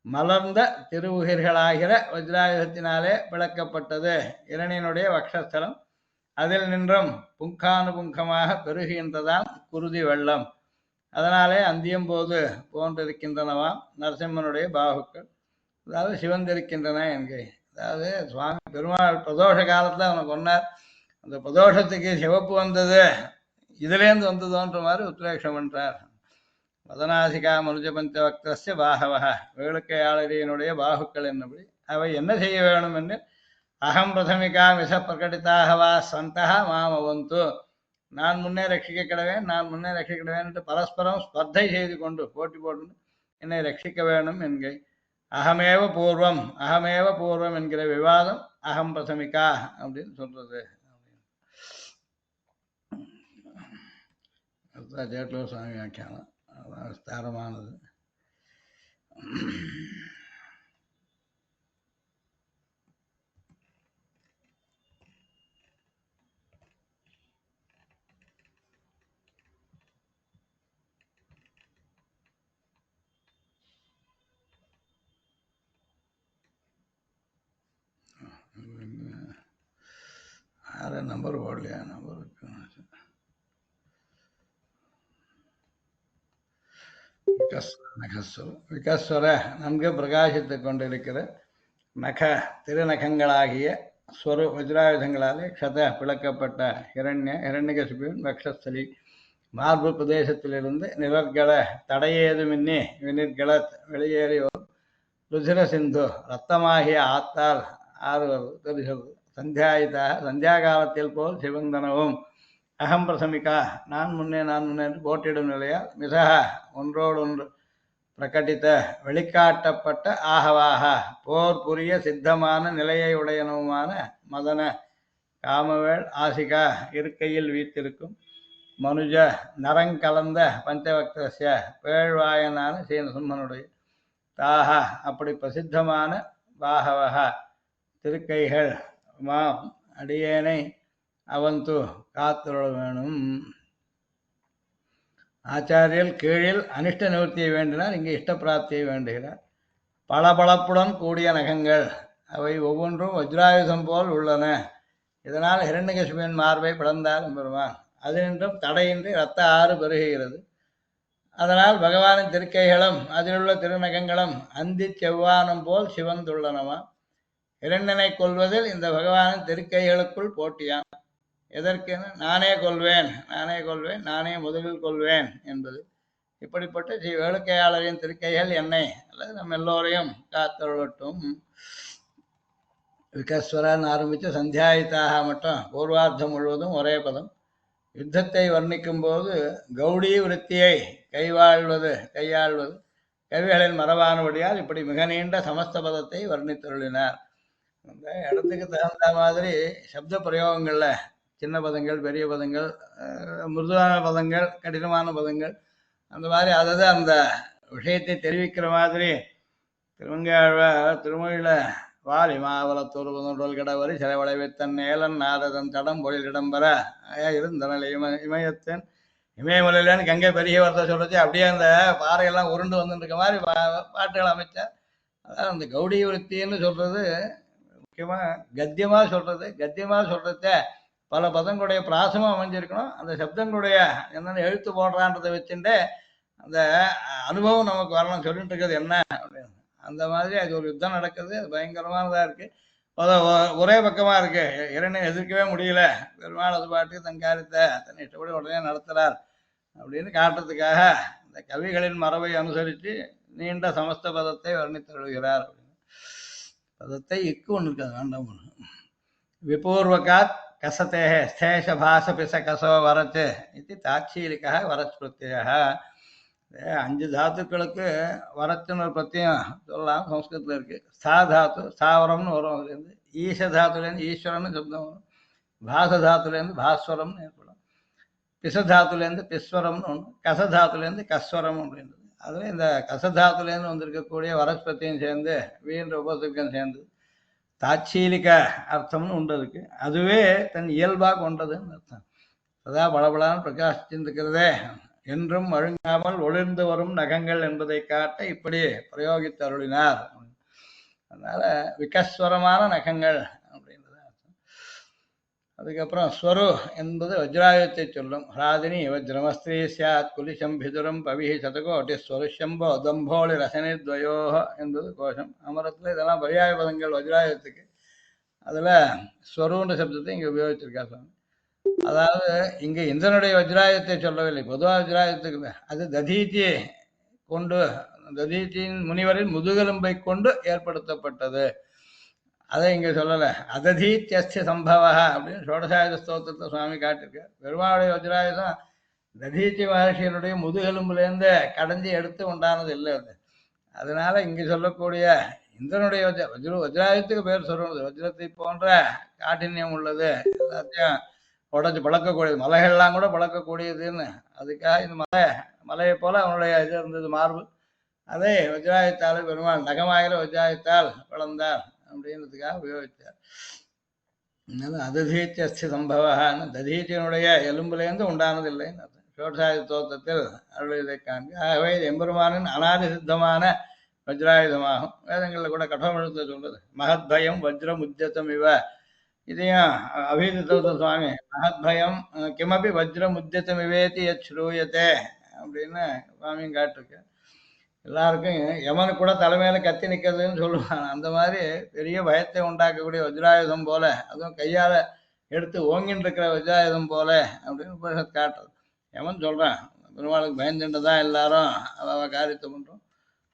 S1: மலர்ந்த திருவுகிர்களாகிற வஜ்ராயுதத்தினாலே பிளக்கப்பட்டது இரணியனுடைய வக்ஷஸ்தலம். அதில் நின்றும் புங்கானுபுங்கமாக பெருகின்றதாம் குருதி வெள்ளம். அதனாலே அந்தியம் போது போன்றிருக்கின்றனவாம் நரசிம்மனுடைய பாகுக்கள், அதாவது சிவந்திருக்கின்றன என்கை. அதாவது சுவாமி பெருமாள் பிரதோஷ காலத்தில் அவனை கொண்டார். அந்த பிரதோஷத்துக்கு சிவப்பு வந்தது இதுலேருந்து வந்ததோன்ற மாதிரி உத்ரேஷம் பண்றார். மதநாசிகா மனுஜபஞ்ச வக்தஸ்ய பாகவக வேளுக்கையாளரியினுடைய பாகுக்கள் என்னபடி அவை என்ன செய்ய வேணும் என்று அகம் பிரதமிகா மிச பிரகடிதாகவா சந்தா மாம் அವಂತು நான் முன்னே ரட்சிக்க கிடவேன், நான் முன்னே ரட்சிக்க கிடவேன் என்று பரஸ்பரம் ஸ்பர்தை செய்து கொண்டு போட்டி போட்டு என்னை ரட்சிக்க வேணும் என்கை. அகமேவ பூர்வம் என்கிற விவாதம் அகம் பிரதமிகா அப்படின்னு சொல்றது. ஜேட்லூர் சுவாமி வியாக்கியானம் விஸ்தாரமானது. யார நம்பர் போடலையா? நம்பர் விகஸ்வர நன்கு பிரகாசித்துக் கொண்டிருக்கிற நக திருநகங்களாகிய ஸ்வரு வஜ்ராயுதங்களாலே க்ஷத பிளக்கப்பட்ட ஹிரண்யகசிபின் வக்ஷஸ்தலி மார்பு பிரதேசத்திலிருந்து நிழற்கள தடையேதுமின்னி வினிர்களத் வெளியேறி ருசிர சிந்து ரத்தமாகிய ஆத்தால் ஆறுவது தெரிகிறது. சந்தியாயுதாக சந்தியா காலத்தில் போல் சிவந்தனவும் அகம் பிரசமிகா நான் முன்னே என்று போட்டியிடும் நிலையால் மிசக ஒன்றோடொன்று பிரகட்டித்த வெளிக்காட்டப்பட்ட ஆகவாக போர் புரிய சித்தமான நிலையை உடையனவுமான மதன காமவேள் ஆசிகா இருக்கையில் வீத்திருக்கும் மனுஜ நரங்கலந்த பஞ்சவக்தஸ்ய பேழ்வாயனான சீனசிம்மனுடைய தாக அப்படி பிரசித்தமான பாகவக திருக்கைகள் மாம் அடியேனை அವಂತು காத்துருள வேணும். ஆச்சாரியல் கீழில் அனிஷ்ட நிவர்த்தியை வேண்டினார், இங்கே இஷ்ட பிராப்தியை வேண்டுகிறார். பளபளப்புடன் கூடிய நகங்கள் அவை ஒவ்வொன்றும் வஜ்ராயுதம் போல் உள்ளன. இதனால் ஹிரண்யகசிபின் மார்பை பிளந்தாலும் பெறுவான். அதனின்றும் தடையின்றி இரத்த ஆறு பெருகுகிறது. அதனால் பகவானின் திருக்கைகளும் அதிலுள்ள திருநகங்களும் அந்தி செவ்வானம் போல் சிவந்துள்ளனவா. இரண்டனை கொள்வதில் இந்த பகவானின் திருக்கைகளுக்குள் போட்டியான். எதற்கென நானே கொள்வேன் நானே முதலில் கொள்வேன் என்பது. இப்படிப்பட்ட ஸ்ரீ வேளுக்கையாளரின் திருக்கைகள் என்னை அல்லது நம்ம எல்லோரையும் காத்தருளட்டும். விகஸ்வரன் ஆரம்பித்து சந்தியாயித்தாக மட்டும் பூர்வார்த்தம் முழுவதும் ஒரே பதம். யுத்தத்தை வர்ணிக்கும் போது கௌடி விருத்தியை கையாள்வது கவிகளின் மரபானபடியால் இப்படி மிக நீண்ட சமஸ்த பதத்தை வர்ணித்தருளினார். அந்த இடத்துக்கு தகுந்த மாதிரி சப்த பிரயோகங்கள்ல சின்ன பதங்கள், பெரிய பதங்கள், மிருதுவான பதங்கள், கடினமான பதங்கள், அந்த மாதிரி அதாவது அந்த விஷயத்தை தெரிவிக்கிற மாதிரி திருமொழியில வாலி மாவலத்தூர் முதல் கடவரி சிறைவளை வைத்தன் நேலன் நாததன் தடம் பொழில் இடம்பெற இருந்தனல் இமயத்தன் இமயமலையிலன்னு கங்கை பெரிய வார்த்தை சொல்றது. அப்படியே அந்த பாறையெல்லாம் உருண்டு வந்துட்டு இருக்க மாதிரி பாட்டுகள் அமைச்சார். அதாவது அந்த கௌடி விருத்தின்னு சொல்றது முக்கியமா கத்தியமா சொல்றது. கத்தியமா சொல்றத பல பதங்களுடைய பிராசமும் அமைஞ்சிருக்கணும். அந்த சப்தங்களுடைய என்னென்ன எழுத்து போடுறான்றதை வச்சுட்டு அந்த அனுபவம் நமக்கு வரணும். சொல்லிட்டு இருக்கிறது என்ன அப்படின்னு. அந்த மாதிரி அது ஒரு யுத்தம் நடக்குது. அது பயங்கரமானதா இருக்கு. ஒரே பக்கமா இருக்கு. இரண்டையும் எதிர்க்கவே முடியல. பெருமாள் அது பாட்டுக்கு தன் காரியத்தை தன் இஷ்டப்படி உடனே நடத்துறார் அப்படின்னு காட்டுறதுக்காக இந்த கவிகளின் மரபை அனுசரித்து நீண்ட சமஸ்த பதத்தை வர்ணித்தருகிறார். பதத்தை இக்கு ஒன்று இருக்காது, வேண்டாம். விபூர்வகாத் கசத்தே ஸ்தேஷ பாச பிச கசோ வரச்சு இது தாட்சீலிக்கா வரச் பிரத்யேக. 5 தாத்துக்களுக்கு வரச்சுன்னு ஒரு பிரத்தியம் சொல்லலாம். சம்ஸ்கிருதத்தில் இருக்கு. சா தாத்து சாவரம்னு வரும். அதுலேருந்து ஈச தாத்துலேருந்து ஈஸ்வரம்னு சப்தம் வரும். பாச தாத்துலேருந்து பாஸ்வரம்னு ஏற்படும். பிசதாத்துலேருந்து பிஸ்வரம்னு ஒன்று, கசதாத்துலேருந்து கஸ்வரம் அப்படின்றது. அதுவும் இந்த கசதாத்துலேருந்து வந்திருக்கக்கூடிய வரஸ்பத்தியும் சேர்ந்து வீண்ட உபசர்க்கம் சேர்ந்து தாட்சீலிக அர்த்தம்னு உண்டு இருக்கு. அதுவே தன் இயல்பாக கொண்டதுன்னு அர்த்தம். சதா பளபளான்னு பிரகாசிச்சிருக்கிறதே என்றும் அழுங்காமல் ஒளிர்ந்து வரும் நகங்கள் என்பதை காட்ட இப்படி பிரயோகித்து அருளினார். அதனால விகஸ்வரமான நகங்கள் அப்படின்றது அர்த்தம். அதுக்கப்புறம் ஸ்வரு என்பது வஜ்ராயுதத்தை சொல்லும். ஹராதினி வஜ்ரமஸ்திரீ சியாத் குலிஷம் பிதுரம் பவிஹி சதகோட்டி ஸ்வருஷம்போ தம்போலி ரசனித்வயோ என்பது கோஷம். அமரத்தில் இதெல்லாம் பரியாய பதங்கள் வஜ்ராயுதத்துக்கு. அதில் ஸ்வருன்ற சப்தத்தை இங்கே உபயோகிச்சிருக்கா சுவாமி. அதாவது இங்கே இந்திரனுடைய வஜ்ராயுதத்தை சொல்லவில்லை. பொதுவாக வஜ்ராயுதத்துக்கு அது ததீச்சி கொண்டு, ததீச்சியின் முனிவரின் முதுகெலும்பை கொண்டு ஏற்படுத்தப்பட்டது. அதை இங்கே சொல்லலை. அததீத்தியஸ்ய சம்பவா அப்படின்னு ஷோடசாயுத ஸ்தோத்திரத்தை சுவாமி காட்டியிருக்கார். பெருமாளுடைய வஜ்ராயுதம் ததீச்சி மகர்ஷியனுடைய முதுகெலும்புலேருந்து கடைஞ்சி எடுத்து உண்டானது இல்லை அது. அதனால இங்கே சொல்லக்கூடிய இந்திரனுடைய வஜ்ராயுதத்துக்கு பேர் சொல்றது. வஜ்ரத்தை போன்ற காഠின்யம் உள்ளது, எல்லாத்தையும் உடச்சி பழக்கக்கூடியது, மலைகள்லாம் கூட பழக்கக்கூடியதுன்னு. அதுக்காக இந்த மலையை போல அவனுடைய இது இருந்தது, மார்பு. அதை வஜ்ராயுத்தால் பெருமாள் நகமாகிற வஜ்ராயுத்தால் வளர்ந்தார் அப்படின்றதுக்காக உபயோகித்தார். அததீத்தி அஸ்தி சம்பவன்னு ததீத்தியனுடைய எலும்புலேருந்து உண்டானதில்லைன்னு ஷோடசாயுத தோற்றத்தில் அருளியதை காண்க. ஆகவே இது எம்பெருமானின் அனாதி சித்தமான வஜ்ராயுதமாகும். வேதங்களில் கூட கட்டமெழுத்த சொல்றது மகத் பயம் வஜ்ரம் உத்தியத்தம் இவ. இதையும் அபிதத்தோத்த சுவாமி மகத் பயம் கிமபி வஜ்ரம் உத்தியத்தம் இவேத்தி எச் ஸ்ரூயத்தே அப்படின்னு சுவாமியும் காட்டிருக்கு. எல்லாருக்கும் யமனுக்கு கூட தலைமையில கத்தி நிற்கிறதுன்னு சொல்லுவாங்க. அந்த மாதிரி பெரிய பயத்தை உண்டாக்கக்கூடிய வஜ்ராயுதம் போல, அதுவும் கையால எடுத்து ஓங்கின்னு இருக்கிற வஜ்ராயுதம் போல அப்படின்னு உபனிஷத் காட்டுறது. யமன் சொல்றான், பெருமாளுக்கு பயந்துட்டு தான் எல்லாரும் அவ காரியத்தை பண்றோம்.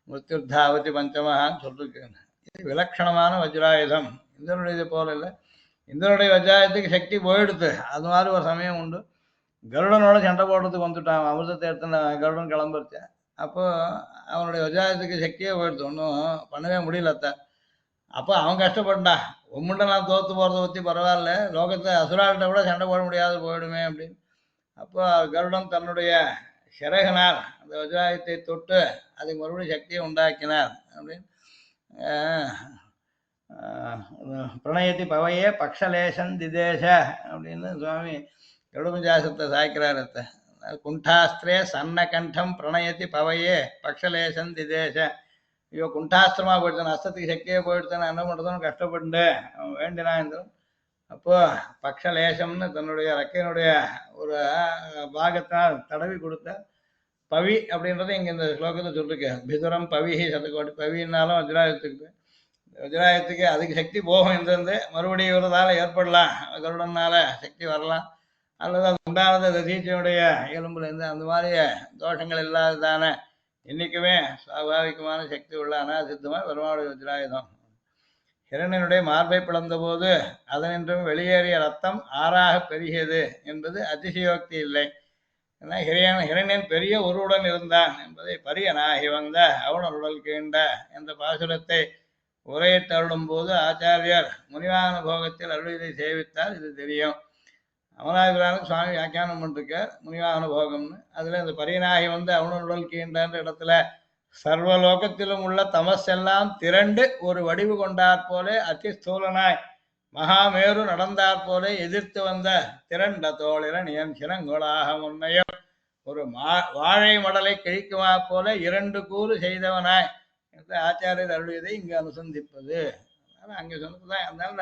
S1: மிருத்யுர்தாவதி பஞ்சமகான்னு சொல்லிருக்கேன். இது விலட்சணமான வஜ்ராயுதம். இந்திரனுடைய போல இல்லை. இந்திரனுடைய வஜ்ராயுதத்துக்கு சக்தி போயிடுது. அது மாதிரி ஒரு சமயம் உண்டு. கருடனோட சண்டை போடுறதுக்கு வந்துட்டான். அமிர்தத்தை எடுத்து கருடன் கிளம்பிருச்சேன். அப்போ அவனுடைய வஜ்ராயுதத்துக்கு சக்தியே போயிடுது. ஒன்றும் பண்ணவே முடியலத்த. அப்போ அவன் கஷ்டப்பட்டான். உம்முண்ட நான் தோத்து போகிறத பற்றி பரவாயில்ல, லோகத்தை அசுரால்கிட்ட கூட சண்டை போட முடியாது போயிடுமே அப்படின்னு. அப்போ கருடன் தன்னுடைய சிறகனார் அந்த வஜ்ராயுதத்தை தொட்டு அதுக்கு மறுபடியும் சக்தியை உண்டாக்கினார் அப்படின்னு. பிரணயத்தி பவையே பக்ஷலேசன் திதேச அப்படின்னு சுவாமி கருடபஞ்சாசத்தை சாய்க்கிறார். குண்டாஸ்திரே சன்னகண்டம் பிரணயத்தி பவையே பக்ஷலேசன் திதேச. ஐயோ குண்டாஸ்திரமா போயிடுத்தான், அஸ்தத்துக்கு சக்தியே போயிடுத்தான், என்ன பண்ணுறதுன்னு கஷ்டப்பட்டு அவன் வேண்டினான் இந்திரன். அப்போ பக்ஷலேசம்னு தன்னுடைய ரக்கையினுடைய ஒரு பாகத்தினால் தடவி கொடுத்த பவி அப்படின்றத இங்கே இந்த ஸ்லோகத்தை சொல்லிருக்கேன். பிதுரம் பவிஹி சதகோட்டி. பவின்னாலும் வஜ்ராயுதத்துக்கு, வஜ்ராயுதத்துக்கு அதுக்கு சக்தி போகும் இருந்து மறுபடியும் இவரதால ஏற்படலாம், கருடனால சக்தி வரலாம், அல்லது அது உண்டானது ததீச்சியுடைய எலும்புலேருந்து. அந்த மாதிரி தோஷங்கள் இல்லாததான என்றைக்குமே சுவாபாவிகமான சக்தி உள்ள அனாசித்தமாக பெருமாளுடைய வஜ்ராயுதம். ஹிரண்யனுடைய மார்பை பிளந்த போது அதனின்றும் வெளியேறிய ரத்தம் ஆறாக பெருகியது என்பது அதிசயோக்தி இல்லை. ஏன்னா ஹிரண்யன் பெரிய உருவுடன் இருந்தான் என்பதை பரியனாகி வந்த அவனுடல் கீண்ட என்ற பாசுரத்தை உரையிட்டு அருளும் போது ஆச்சாரியர் முனிவானுபோகத்தில் அருளிதை சேவித்தால் இது தெரியும். அமலாபிரானுக்கு சுவாமி வியாக்கியானம் பண்ணிருக்கார் முனிவானுபோகம்னு. அதுல இந்த பரியனாகி வந்து அவனுடல் கீண்டன்ற இடத்துல சர்வலோகத்திலும் உள்ள தமசெல்லாம் திரண்டு ஒரு வடிவு கொண்டாற் போலே அதிஸ்தூலனாய் மகாமேரு நடந்தாற் போலே எதிர்த்து வந்த திரண்ட தோழிரன் என் சிறங்கோளாக முன்னையும் ஒரு வாழை மடலை கிழிக்குமா போல 2 கூறு செய்தவனாய் என்று ஆச்சாரியர் அருளியதை இங்கு அனுசந்திப்பது. அதனால அங்கே சொன்னதுதான். அதனால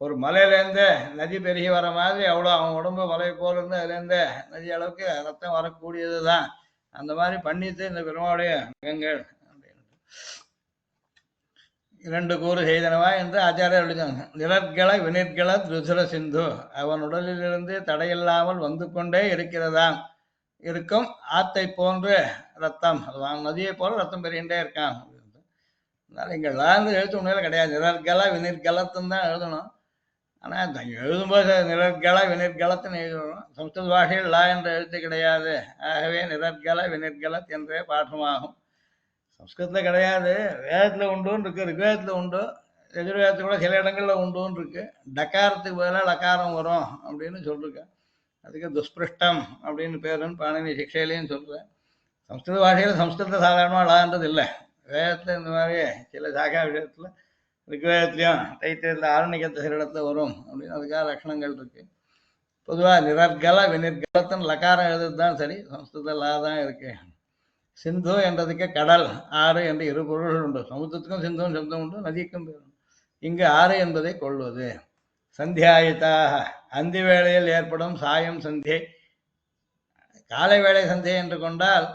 S1: ஒரு மலையிலேருந்து நதி பெருகி வர மாதிரி அவ்வளோ அவன் உடம்பு மலை போல இருந்து அதுலேருந்து நதி அளவுக்கு ரத்தம் வரக்கூடியது தான். அந்த மாதிரி பண்ணிட்டு இந்த பெருமாளுடைய நகங்கள் அப்படின்னு 2 கூறு செய்தனவா என்று ஆச்சாரியர் எழுதினாங்க. நிரற்கள வினிற்கள ருசுர சிந்து, அவன் உடலிலிருந்து தடையில்லாமல் வந்து கொண்டே இருக்கிறதாம். இருக்கும் ஆத்தை போன்று ரத்தம், அதுதான் நதியை போல ரத்தம் பெருகின்றே இருக்கான். அதனால இங்க லாந்து எழுத்து உண்மையில கிடையாது, நிரற்கள வினிற்களத்துன்னு தான் எழுதணும். ஆனால் எழுதும்போது நிரற்கள வினிற்களத்துன்னு எழுதணும். சம்ஸ்கிருத பாஷையில் லா என்ற எழுத்து கிடையாது. ஆகவே நிரற்கள வினிற்களத் என்றே பாடமாகும். சம்ஸ்கிருதத்தில் கிடையாது, வேதத்தில் உண்டுன்னு இருக்கு, ரிக்வேதத்தில் உண்டு, எதிர்வேதத்தில் கூட சில இடங்களில் உண்டுன்னு இருக்கு. டக்காரத்துக்கு பதிலாக லக்காரம் வரும் அப்படின்னு சொல்லிருக்கேன். அதுக்கு துஷ்பிருஷ்டம் அப்படின்னு பேருன்னு பாணினி சிக்ஷையிலையும் சொல்கிறேன். சம்ஸ்கிருத பாஷையில் சம்ஸ்கிருத சாதாரணமாக லான்றது இல்லை. வேதத்தில் இந்த மாதிரி சில சாகா விஷயத்தில் ரிக்வேதத்துலையும் தைத்தியத்தில் ஆரணிக்கத்தை சில இடத்துல வரும் அப்படின்னு அதுக்காக லட்சணங்கள் இருக்கு. பொதுவாக நிரற்கள வினிற்களத்தின் லக்காரம் எழுதுறது தான் சரி, சம்ஸ்கிருத லா தான் இருக்கு. சிந்து என்றதுக்கு கடல், ஆறு என்று 2 பொருள்கள் உண்டு. சமுத்திரத்துக்கும் சிந்துவும் சப்தம் உண்டு, நதிக்கும் பேரும். இங்கு ஆறு என்பதை கொள்வது. சந்தியாயிதாக, அந்தி வேளையில் ஏற்படும் சாயம் சந்தியை. காலை வேளை சந்தியை என்று கொண்டால்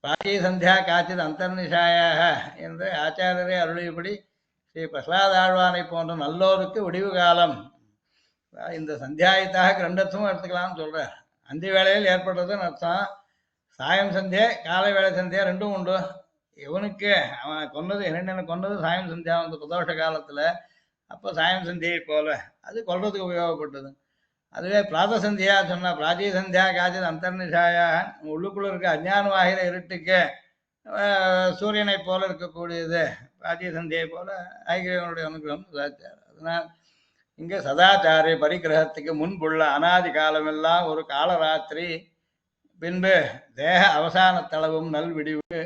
S1: பிராச்சி சந்தியா காய்ச்சல் அந்தர்நிஷாயாக என்று ஆச்சாரியரை அருளியபடி ஸ்ரீ பிரசாத ஆழ்வானை போன்ற நல்லோருக்கு விடிவு காலம். இந்த சந்தியாயித்தாக 2 அர்த்தமும் எடுத்துக்கலாம்னு சொல்றார். அந்தி வேளையில் ஏற்படுறதுன்னு அர்த்தம். சாயம் சந்தியா காலை வேலை சந்தியா 2ம் உண்டு. இவனுக்கு அவன் கொன்னது இரண்டனை கொன்னது சாயம் சந்தியா வந்து பிரதோஷ காலத்துல. அப்போ சாயம் சந்தியை போல அது கொல்றதுக்கு உபயோகப்பட்டது. அதுவே பிராத சந்தியா சொன்னா பிராச்சி சந்தியா காய்ச்சல் அந்தர்நிஷாயா, உள்ளுக்குள்ள இருக்க அஜ்ஞானமாகிற இருட்டுக்கு சூரியனை போல இருக்கக்கூடியது. பிராச்சி சந்தியை போல ஐக்கியனுடைய அனுகிரகம் சதாச்சாரம். அதனால் இங்கே சதாச்சாரிய பரிகிரகத்துக்கு முன்புள்ள அனாதி காலமெல்லாம் ஒரு காலராத்திரி, பின்பு தேக அவசான தளவும் நல்விடிவு,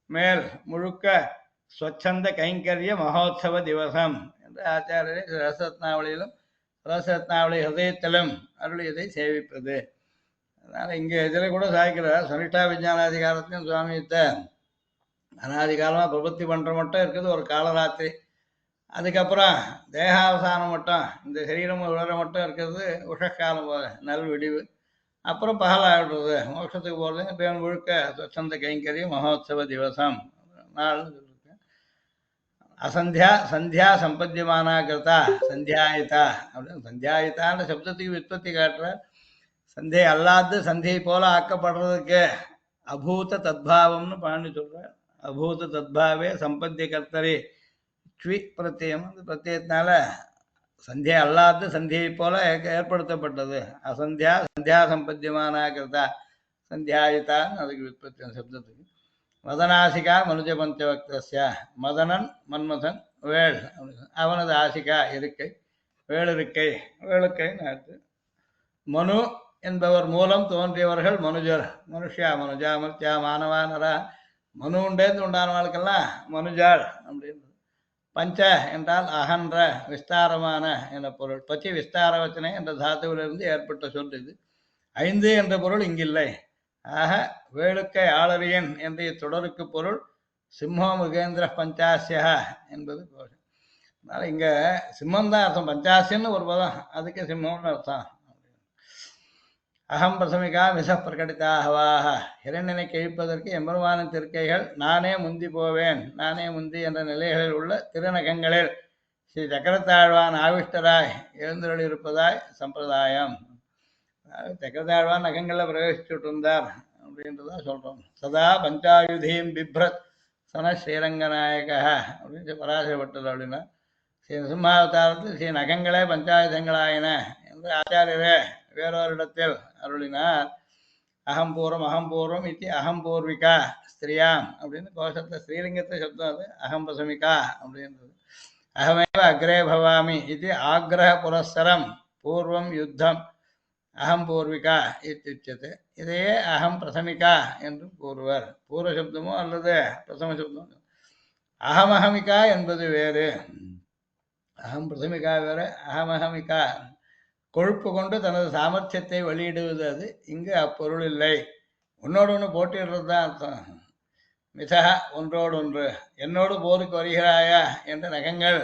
S1: மேல் முழுக்க ஸ்வச்சந்த கைங்கரிய மகோத்சவ திவசம் என்று ஆச்சாரியரை ரசரத்னாவளியிலும் ரசரத்னாவளி ஹதயத்திலும் அருளியதை சேவிப்பது. அதனால் இங்கே இதில் கூட சாய்க்கிறார். சனிஷ்டா விஜயானாதிகாரத்தையும் சுவாமித்த அனாதிகாலமாக பிரபத்தி பண்ணுற மட்டும் இருக்குது ஒரு காலராத்திரி. அதுக்கப்புறம் தேகாவசானம் மட்டும் இந்த சரீரம் உலர மட்டும் இருக்கிறது உஷக்காலம் போல நல்விடிவு. அப்புறம் பகலாகிடுறது, மோட்சத்துக்கு போகிறது பேன் முழுக்க சொச்சந்த கைங்கரிய மகோத்சவ திவசம் நாள்னு சொல்லியிருக்கேன். அசந்தியா சந்தியா சம்பத்தியமானா கிருத்தா சந்தியாயிதா அப்படின்னு சந்தியாயிதான்ற சப்தத்துக்கு விற்பத்தி காட்டுற. சந்தியை அல்லாது சந்தியை போல ஆக்கப்படுறதுக்கு அபூத தத்பாவம்னு பாண்டி சொல்ற. அபூத தத்பாவே சம்பத்திய கர்த்தரி ஸ்வி பிரத்யம், அந்த பிரத்யத்தினால சந்தியா அல்லாது சந்தியை போல ஏற்படுத்தப்பட்டது. அசந்தியா சந்தியா சம்பத்தியமான கிருதா சந்தியாயிதான் அதுக்கு விற்பத்தி சப்தத்துக்கு. மதனாசிகா மனுஜ பஞ்சவக்திய, மதனன் மன்மதன் வேள், அவனது ஆசிகா இருக்கை, வேளிருக்கை, வேளுக்கை நாட்டு. மனு என்பவர் மூலம் தோன்றியவர்கள் மனுஜர். மனுஷியா மனுஜா மர்த்தியா மானவானரா, மனு உண்டேந்து உண்டானவாளுக்கெல்லாம் மனுஜாள் அப்படின்னு. பஞ்ச என்றால் அகன்ற விஸ்தாரமான என்ற பொருள். பச்சி விஸ்தார வச்சனை என்ற தாத்துவிலிருந்து ஏற்பட்ட சொல் இது. 5 என்ற பொருள் இங்கில்லை. ஆக வேளுக்கை ஆளரியன் என்ற இத்தொடருக்கு பொருள் சிம்மோ முகேந்திர பஞ்சாசியா என்பது பொருள். அதனால இங்க சிம்மம் தான் அர்த்தம், பஞ்சாசியன்னு ஒரு பதம், அதுக்கு சிம்மம்னு அர்த்தம். அகம் பிரசமிகா மிச பிரகடிதாகவாக, இரண்டனை கிழிப்பதற்கு எம்பெருமானின் திருக்கைகள் நானே முந்தி போவேன், நானே முந்தி என்ற நிலைகளில் உள்ள திருநகங்களில் ஸ்ரீ சக்கரத்தாழ்வான் ஆவிஷ்டராய் எழுந்தருளியிருப்பதாய் சம்பிரதாயம். சக்கரத்தாழ்வான் நகங்களில் பிரவேசிச்சுட்டு இருந்தார் அப்படின்றதா சொல்றோம். சதா பஞ்சாயுதீம் பிப்ரத் சன ஸ்ரீரங்கநாயக அப்படின்னு பராசரப்பட்டது. அப்படின்னா ஸ்ரீ நரசிம்மாவதாரத்தில் ஸ்ரீ நகங்களே பஞ்சாயுதங்களாயின என்று ஆச்சாரியரே வேறொரிடத்தில் அருளினார். அகம்பூர்வம் இது அகம்பூர்விகா ஸ்திரியாம் அப்படின்னு கோஷத்தில் ஸ்ரீலிங்கத்தை சப்தம் அது. அகம்பிரசமிகா அப்படின்றது. அகமேவ அக்ரே பவாமி இது ஆக்ரஹ புரஸ்சரம் பூர்வம் யுத்தம் அகம்பூர்விகா இத்தியுச்சது. இதையே அகம் பிரசமிகா என்று கூறுவர். பூர்வ சப்தமோ அல்லது பிரசம சப்தமோ. அகமஹமிகா என்பது வேறு, அகம் பிரசமிகா வேறு, அகமஹமிகா கொழுப்பு கொண்டு தனது சாமர்த்தியத்தை வெளியிடுவது. அது இங்கு அப்பொருள் இல்லை. ஒன்னோடு ஒன்று போட்டிடுறது தான் அர்த்தம். மிதக ஒன்றோடொன்று என்னோடு போருக்கு வருகிறாயா என்ற நகங்கள்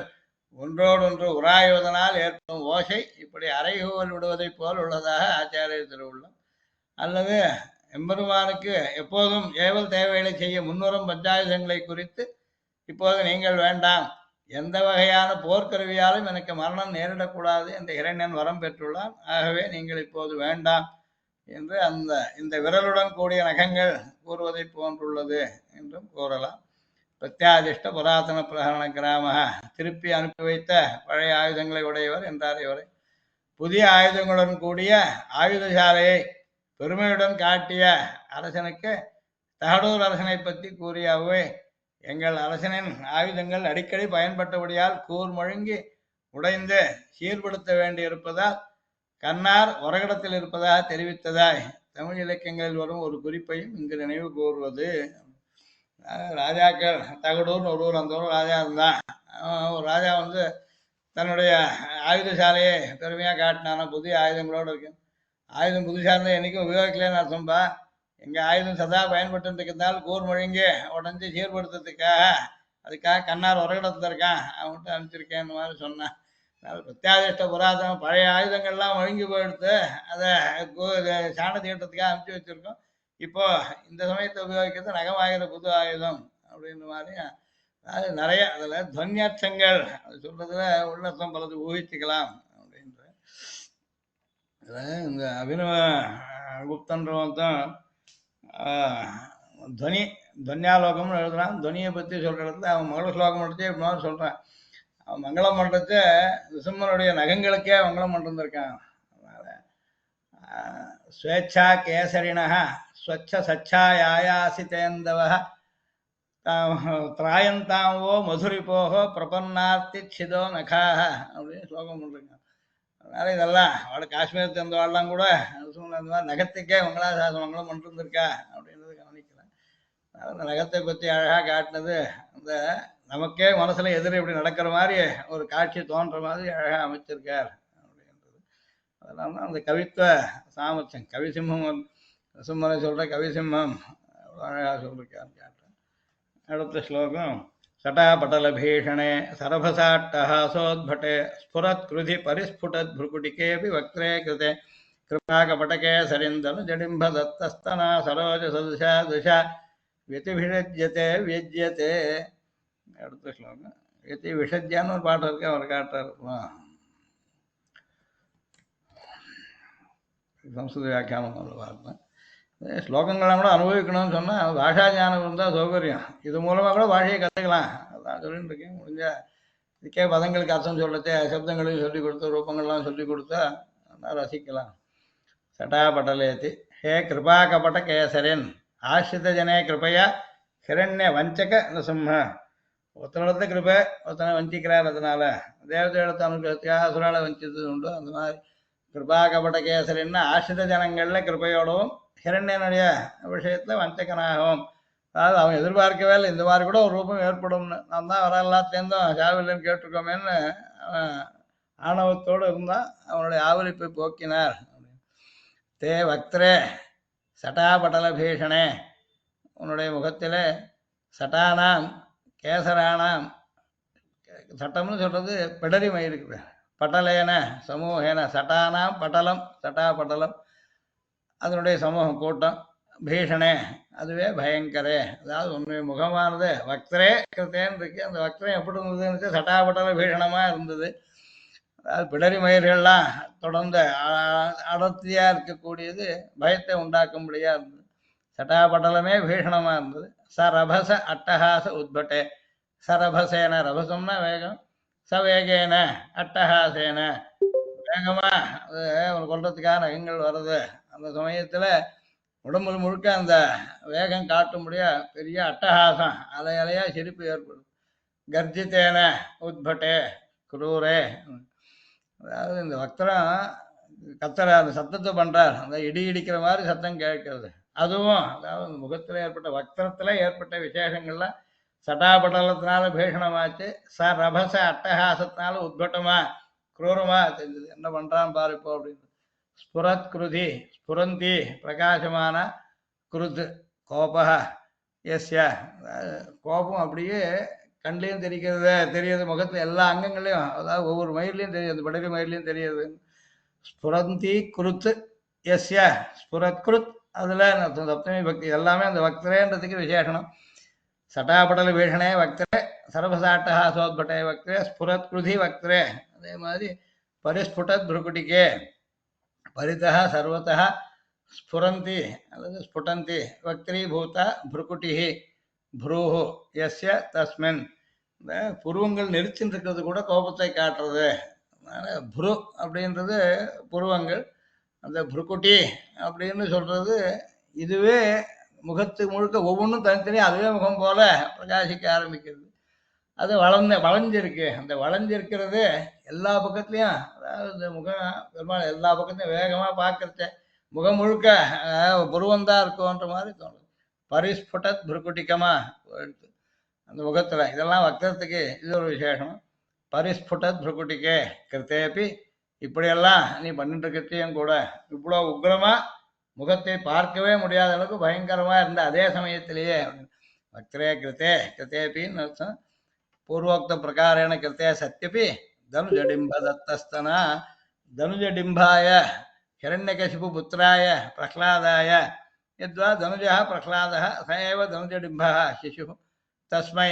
S1: ஒன்றோடொன்று உராய்வதனால் ஏற்படும் ஓசை இப்படி அறைகூவல் விடுவதைப் போல் உள்ளதாக ஆச்சாரிய திருவுள்ளம். அல்லது எம்பெருமானுக்கு எப்போதும் ஏவல் தேவைகளை செய்ய முன்வரும் பஞ்சாயுதங்களை குறித்து இப்போது நீங்கள் வேண்டாம், எந்த வகையான போர்க்கருவியாலும் எனக்கு மரணம் நேரிடக்கூடாது என்ற இரண்யன் வரம் பெற்றுள்ளான், ஆகவே நீங்கள் இப்போது வேண்டாம் என்று இந்த விரலுடன் கூடிய நகங்கள் கூறுவதை போன்றுள்ளது என்றும் கூறலாம். பிரத்யாதிஷ்ட புராதன பிரகரண கிராம திருப்பி அனுப்பி வைத்த பழைய ஆயுதங்களை உடையவர் என்றார் இவரை. புதிய ஆயுதங்களுடன் கூடிய ஆயுதசாலையை பெருமையுடன் காட்டிய அரசனுக்கு தகடூர் அரசனை பற்றி கூறிய அவ்வை, எங்கள் அரசனின் ஆயுதங்கள் அடிக்கடி பயன்பட்டபடியால் கூர் முழங்கி உடைந்து சீர்படுத்த வேண்டியிருப்பதால் கண்ணார் ஒரகடத்தில் இருப்பதாக தெரிவித்ததாய் தமிழ் இலக்கியங்களில் வரும் ஒரு குறிப்பையும் இங்கு நினைவு கூறுவது. ராஜாக்கள் தகடூர்னு ஒரு ஊர், அந்த ஊர் ராஜா இருந்தான். ஒரு ராஜா தன்னுடைய ஆயுதசாலையை பெருமையாக காட்டினானா, புதிய ஆயுதங்களோடு இருக்கு. ஆயுதம் புதுசாக இருந்தால் என்றைக்கும் உபயோகிக்கலன்னு அர்த்தம்பா. எங்கள் ஆயுதம் சதா பயன்பட்டு இருக்கிறதால் கூர் முழங்கி உடஞ்சி சீர்படுத்துறதுக்காக அதுக்காக கண்ணார் உரகிடத்தில் இருக்கான், அவன்கிட்ட அனுப்பிச்சிருக்கேன்னு மாதிரி சொன்னான். பிரத்யாதிஷ்ட புராதனம் பழைய ஆயுதங்கள்லாம் ஒழுங்கி போயிடுத்து, அதை சாண தீட்டத்துக்காக அனுப்பிச்சி வச்சிருக்கோம். இப்போ இந்த சமயத்தை உபயோகிக்கிறது நகமாகிற புது ஆயுதம் அப்படின்ற மாதிரி அது நிறைய அதில் துவன்யார்த்தங்கள் அது சொல்றதுல உள்ளர்த்தம் பலது ஊகிச்சுக்கலாம் அப்படின்ற. இந்த அபினவ குப்தன்றவன் தான் துவனி துவன்யாலோகம்னு எழுதுறான். துவனியை பற்றி சொல்ற இடத்துல அவன் மங்கள ஸ்லோகம் எடுத்து இப்படி சொல்றான். அவன் மங்களம் பண்றது நிருசிம்மனுடைய நகங்களுக்கே மங்களம் பண்ணிருந்திருக்கான். அதனால ஸ்வேச்சா கேசரிணா ஸ்வச்ச சச்சாயாசிதேந்தவ திராயந்தாவோ மதுரிப்போகோ பிரபன்னார்த்தி சிதோ நகாக அப்படின்னு ஸ்லோகம் பண்ணிருக்கான். அதனால இதெல்லாம் அவளை காஷ்மீர் சேர்ந்தவாள்லாம் கூட அந்த மாதிரி நகத்துக்கே மங்களாசாசனம் பண்ணிருந்திருக்கா அப்படின்றது கவனிக்கிறேன். அந்த நகத்தை பற்றி அழகாக காட்டினது அந்த நமக்கே மனசுல எதிர இப்படி நடக்கிற மாதிரி ஒரு காட்சி தோன்ற மாதிரி அழகாக அமைச்சிருக்கார் அப்படின்றது. அதனால தான் அந்த கவித்துவ சாமர்த்தியம் கவிசிம்மம் சும்மனை சொல்ற கவிசிம்மம் அழகாக சொல்லிருக்காரு காட்டுறேன். அடுத்த ஸ்லோகம் சட்டாபட்டலபீஷணே சரபசாட்டஹாசோத்பட்டே ஸ்புரத் கிருதி பரிஸ்புடத் भ्रुकुटिकेऽपि वक्त्रे कृते कृपाकपटके सरिन्दनु जडिम्ब दत्तस्तना सरोज सदृशा दृशा व्यतिभिषज्यते व्यज्यते. அடுத்த ஸ்லோகம் எத்தி விஷஜ்யான்னு ஒரு பாட்டு இருக்கு, அவர் காட்டார். சம்ஸ்கிருத வியாக்கியானம் ஒரு வார்த்தை. ஸ்லோகங்கள்லாம் கூட அனுபவிக்கணும்னு சொன்னால் பாஷா ஞானம் இருந்தால் சௌகரியம். இது மூலமாக கூட பாஷையை கற்றுக்கலாம். அதான் சொல்லிட்டு இருக்கேன். முடிஞ்சா இதுக்கே பதங்களுக்கு அர்த்தம் சொல்லத்தே சப்தங்களையும் சொல்லிக் கொடுத்து ரூபங்கள்லாம் சொல்லிக் கொடுத்தா நல்லா ரசிக்கலாம். சட்டாபட்டலேத்தி ஹே கிருபா கபட கேசரன் ஆசிரித ஜனே கிருபையா ஹிரண்ய வஞ்சக நரசிம்ம. ஒருத்தனிடத்த கிருபை ஒருத்தனை வஞ்சிக்கிறார், அதனால தேவதை இடத்த அனுகிரகத்துக்காக அசுரால வஞ்சித்தது உண்டு. அந்த மாதிரி கிருபா கபட கேசரின்னா ஆசிரித ஜனங்கள்ல கிருபையோடவும் ஹிரண்யனுடைய விஷயத்துல வஞ்சகனாகவும். அதாவது அவன் எதிர்பார்க்கவே இல்லை இந்த மாதிரி கூட ஒரு ரூபம் ஏற்படும்னு. நான் தான் வர எல்லாத்தேருந்தும் சாவில்லைன்னு கேட்டிருக்கோமேன்னு ஆணவத்தோடு இருந்தால் அவனுடைய ஆவலிப்பை போக்கினார். தே வக்திரே சட்டாபட்டல பீஷணே, உன்னுடைய முகத்திலே சட்டானாம் கேசரானாம், சட்டம்னு சொல்றது பிடரி மயிருக்குது, பட்டலேன சமூகேன சட்டானாம் பட்டலம் சட்டா பட்டலம் அதனுடைய சமூகம் கூட்டம், பீஷணே அதுவே பயங்கரே. அதாவது உன்னுடைய முகமானது வக்திரே கிருத்தேன்னு இருக்கு. அந்த வக்திரம் எப்படி இருந்ததுன்னு சட்டாபட்டல பீஷணமா இருந்தது. அதாவது பிடரி மயிர்கள்லாம் தொடர்ந்து அடர்த்தியா இருக்கக்கூடியது பயத்தை உண்டாக்கும்படியா இருந்தது. சட்டாபட்டலமே பீஷணமா இருந்தது. சரபச அட்டஹாச உத்பட்டே, சரபசேன ரபசம்னா வேகம், சவேகேன அட்டஹாசேன வேகமா அது அவன் கொள்றதுக்காக நகங்கள் வருது. அந்த சமயத்துல உடம்பு முழுக்க அந்த வேகம் காட்டும்படியா பெரிய அட்டஹாசம் அலை அலையா சிரிப்பு ஏற்படும். கர்ஜித்தேன உத்பட்டே குரூரே, அதாவது இந்த வக்திரம் கத்துற அந்த சத்தத்தை பண்றார், அந்த இடி இடிக்கிற மாதிரி சத்தம் கேட்கிறது. அதுவும் அதாவது அந்த முகத்துல ஏற்பட்ட வக்திரத்துல ஏற்பட்ட விசேஷங்கள்லாம் சட்டாபட்டலத்தினால பீஷணமாச்சு, ரபச அட்டஹாசத்தினால உத்பட்டமா குரூரமா தெரிஞ்சது. என்ன பண்றான் பாரு இப்போ அப்படின்னு. ஸ்புரத் குருதி ஸ்புரந்தி பிரகாசமான குருத் கோபா எஸ்யா கோபம் அப்படியே கண்லேயும் தெரிகிறது, தெரியுது முகத்துல எல்லா அங்கங்களையும், அதாவது ஒவ்வொரு மயிர்லையும் தெரியுது, அந்த படகு மயிர்லையும் தெரியுது. ஸ்புரந்தி குருத்து எஸ்ய ஸ்புரத் குருத், அதுல சப்தமி பக்தி எல்லாமே அந்த வக்திரேன்றதுக்கு விசேஷனம். சட்டாபடல வீஷணே வக்திரே சர்வசாட்டா சோத்பட்டே வக்திரே ஸ்புரத் குருதி வக்திரே. அதே மாதிரி பரிஸ்புடத் புருக்குட்டிக்கே பரிதா சர்வத்தா ஸ்புரந்தி அல்லது ஸ்புடந்தி வக்திரீபூதா புருக்குட்டி புரூஹு எஸ்ய தஸ்மின். இந்த புருவங்கள் நெரிச்சுன்னு இருக்கிறது கூட கோபத்தை காட்டுறது. அதனால புரு அப்படின்றது புருவங்கள், அந்த புருக்குட்டி அப்படின்னு சொல்றது இதுவே முகத்து முழுக்க ஒவ்வொன்றும் தனித்தனியாக அதுவே முகம் போல பிரகாசிக்க ஆரம்பிக்கிறது. அது வளைஞ்சிருக்கு. அந்த வளைஞ்சிருக்கிறது எல்லா பக்கத்துலையும், அதாவது இந்த முகம் பெருமாள் எல்லா பக்கத்தையும் வேகமாக பார்க்கறது முகம் முழுக்க புருவந்தான் இருக்கும்ன்ற மாதிரி தோணுது. பரிஸ்புடத் புருக்குட்டிக்கமா எடுத்து அந்த முகத்துல இதெல்லாம் வக்ரத்துக்கு இது ஒரு விசேஷம். பரிஸ்புடத் புருக்குட்டிக்கே கிருத்தேபி, இப்படியெல்லாம் நீ பண்ணிட்டு இருக்கிறதையும் கூட இவ்வளோ உக்ரமா முகத்தை பார்க்கவே முடியாத அளவுக்கு பயங்கரமா இருந்த அதே சமயத்திலேயே வக்ரே கிருத்தே கிருத்தேபின்னு அர்த்தம். பூர்வோக்த பிரகாரேண கிருத்தே சத்யபி தனுஜடிம்ப தத்தஸ்தனா தனுஜடிம்பாய हिरण्यकशिपु पुत्राय प्रह्लादाय यद्वा धनुजः प्रह्लादः स एव धनुजडिम्बः शिशुः तस्मै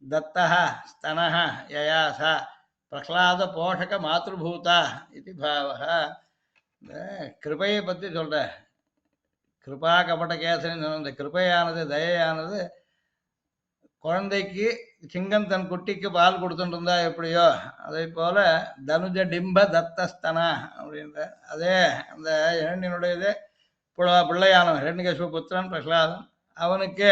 S1: दत्तः स्तनः यया सा प्रह्लादपोषकमातृभूता इति भावः. கிருபையை பற்றி சொல்ற கிருபா கபட கேசரின்னு இந்த கிருபையானது தயையானது குழந்தைக்கு சிங்கம் தன் குட்டிக்கு பால் கொடுத்துட்டு இருந்தா எப்படியோ அதே போல தனுஜ டிம்ப தத்தஸ்தனா அப்படின்ற அதே அந்த இரண்டினுடையது பிள்ளையானவன் இரண்யகசிபு புத்திரன் பிரகலாதன், அவனுக்கு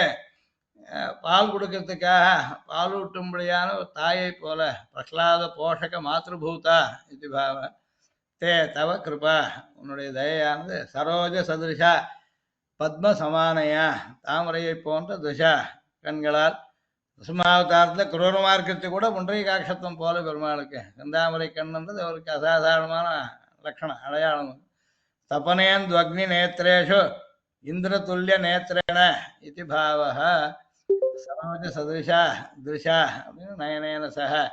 S1: பால் கொடுக்கறதுக்காக பால் ஊட்டும்படியான ஒரு தாயை போல பிரகலாத போஷக மாத்ருபூதா இது பாவ தே தவ கிருபா, உன்னுடைய தயையானது சரோஜ சதிருஷா பத்ம சமானையா தாமரையை போன்ற துஷா கண்களால் சுமாவதாரத்தில் குரூரமா இருக்கிறது கூட புண்டரீகாட்சத்துவம் போல பெருமாளுக்கு செந்தாமரை கண்ணன்றது அவருக்கு அசாதாரணமான லட்சணம் அடையாளம். தபனேன் துவக்னி நேத்திரேஷு இந்திரதுல்ய நேத்திரேன இது பாவः சரோஜ சதிருஷா திருஷா அப்படின்னு நயனேன சக.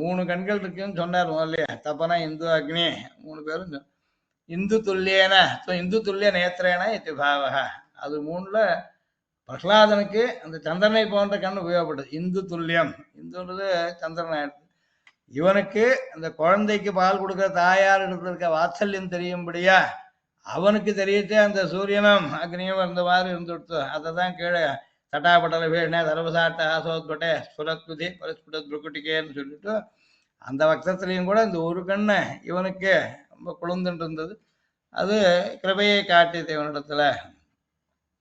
S1: மூணு கண்கள் இருக்குன்னு சொன்னார் முதல்ல. தபன இந்து அக்னி மூணு பேரும் இந்து துல்லியன இந்து துல்லிய நேத்திரேன இது பாவः. அது மூணுல பிரகலாதனுக்கு அந்த சந்திரனை போன்ற கண் உபயோகப்பட்டது. இந்து துல்லியம், இந்துன்றது சந்திரனை எடுத்து இவனுக்கு அந்த குழந்தைக்கு பால் கொடுக்குற தாயார் இருக்க வாத்சல்யம் தெரியும்படியா அவனுக்கு தெரியத்தே அந்த சூரியனும் அக்னியும் இருந்த மாதிரி இருந்துடுத்து. அதை தான் கீழே சட்டாபட்டல வீணே தர்வசாட்ட ஆசோத்பட்டே சுரத்குதி பரஸ்புடத் புருக்குட்டிக்கேன்னு சொல்லிட்டு அந்த வக்தத்திலையும் கூட இந்த ஒரு கண்ணை இவனுக்கு ரொம்ப குளிர்ந்துட்டு இருந்தது. அது கிருபையை காட்டியது இவனிடத்துல.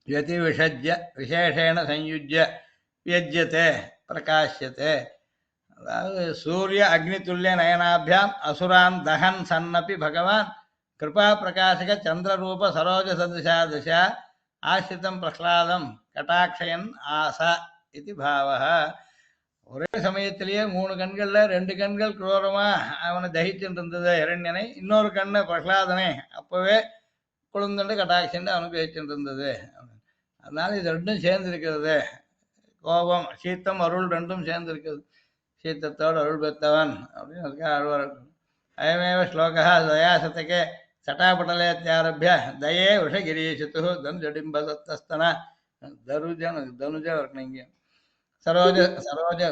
S1: யதி விஷஜ்ய விசேஷேன சயுஜ்ய வியஜ்யத்தே பிரகாஷ்யத்தே. அதாவது சூரிய அக்னிதுல்லிய நயனாபியாம் அசுரான் தகன் சன்னப்பி பகவான் கிருபா பிரகாசக சந்திரரூப சரோஜ சதிருஷா திஷா ஆசிரிதம் பிரஹ்லாதம் கட்டாட்சயன் ஆசா இது பாவः. ஒரே சமயத்திலேயே மூணு கண்கள்ல ரெண்டு கண்கள் குரூரமா அவனை தகிச்சுட்டு இருந்தது இரண்யனை, இன்னொரு கண்ணு பிரஹ்லாதனை அப்பவே குழுந்துண்டு கட்டாட்சண்டு அவனுக்கு வச்சுட்டு இருந்தது. அதனால இது ரெண்டும் சேர்ந்து இருக்கிறது. கோபம் சீத்தம் அருள் ரெண்டும் சேர்ந்து இருக்குது. சீத்தத்தோடு அருள் பெற்றவன் அப்படின்னு அதுக்காக அழுவார். அயமேவ ஸ்லோகா தயாசத்தகே சட்டாபட்டலேத்தியாரபிய தயே விஷகிரீஷித்து தனுஜடிம்ப தத்தஸ்தன தனுஜ இங்க சரோஜ சரோஜ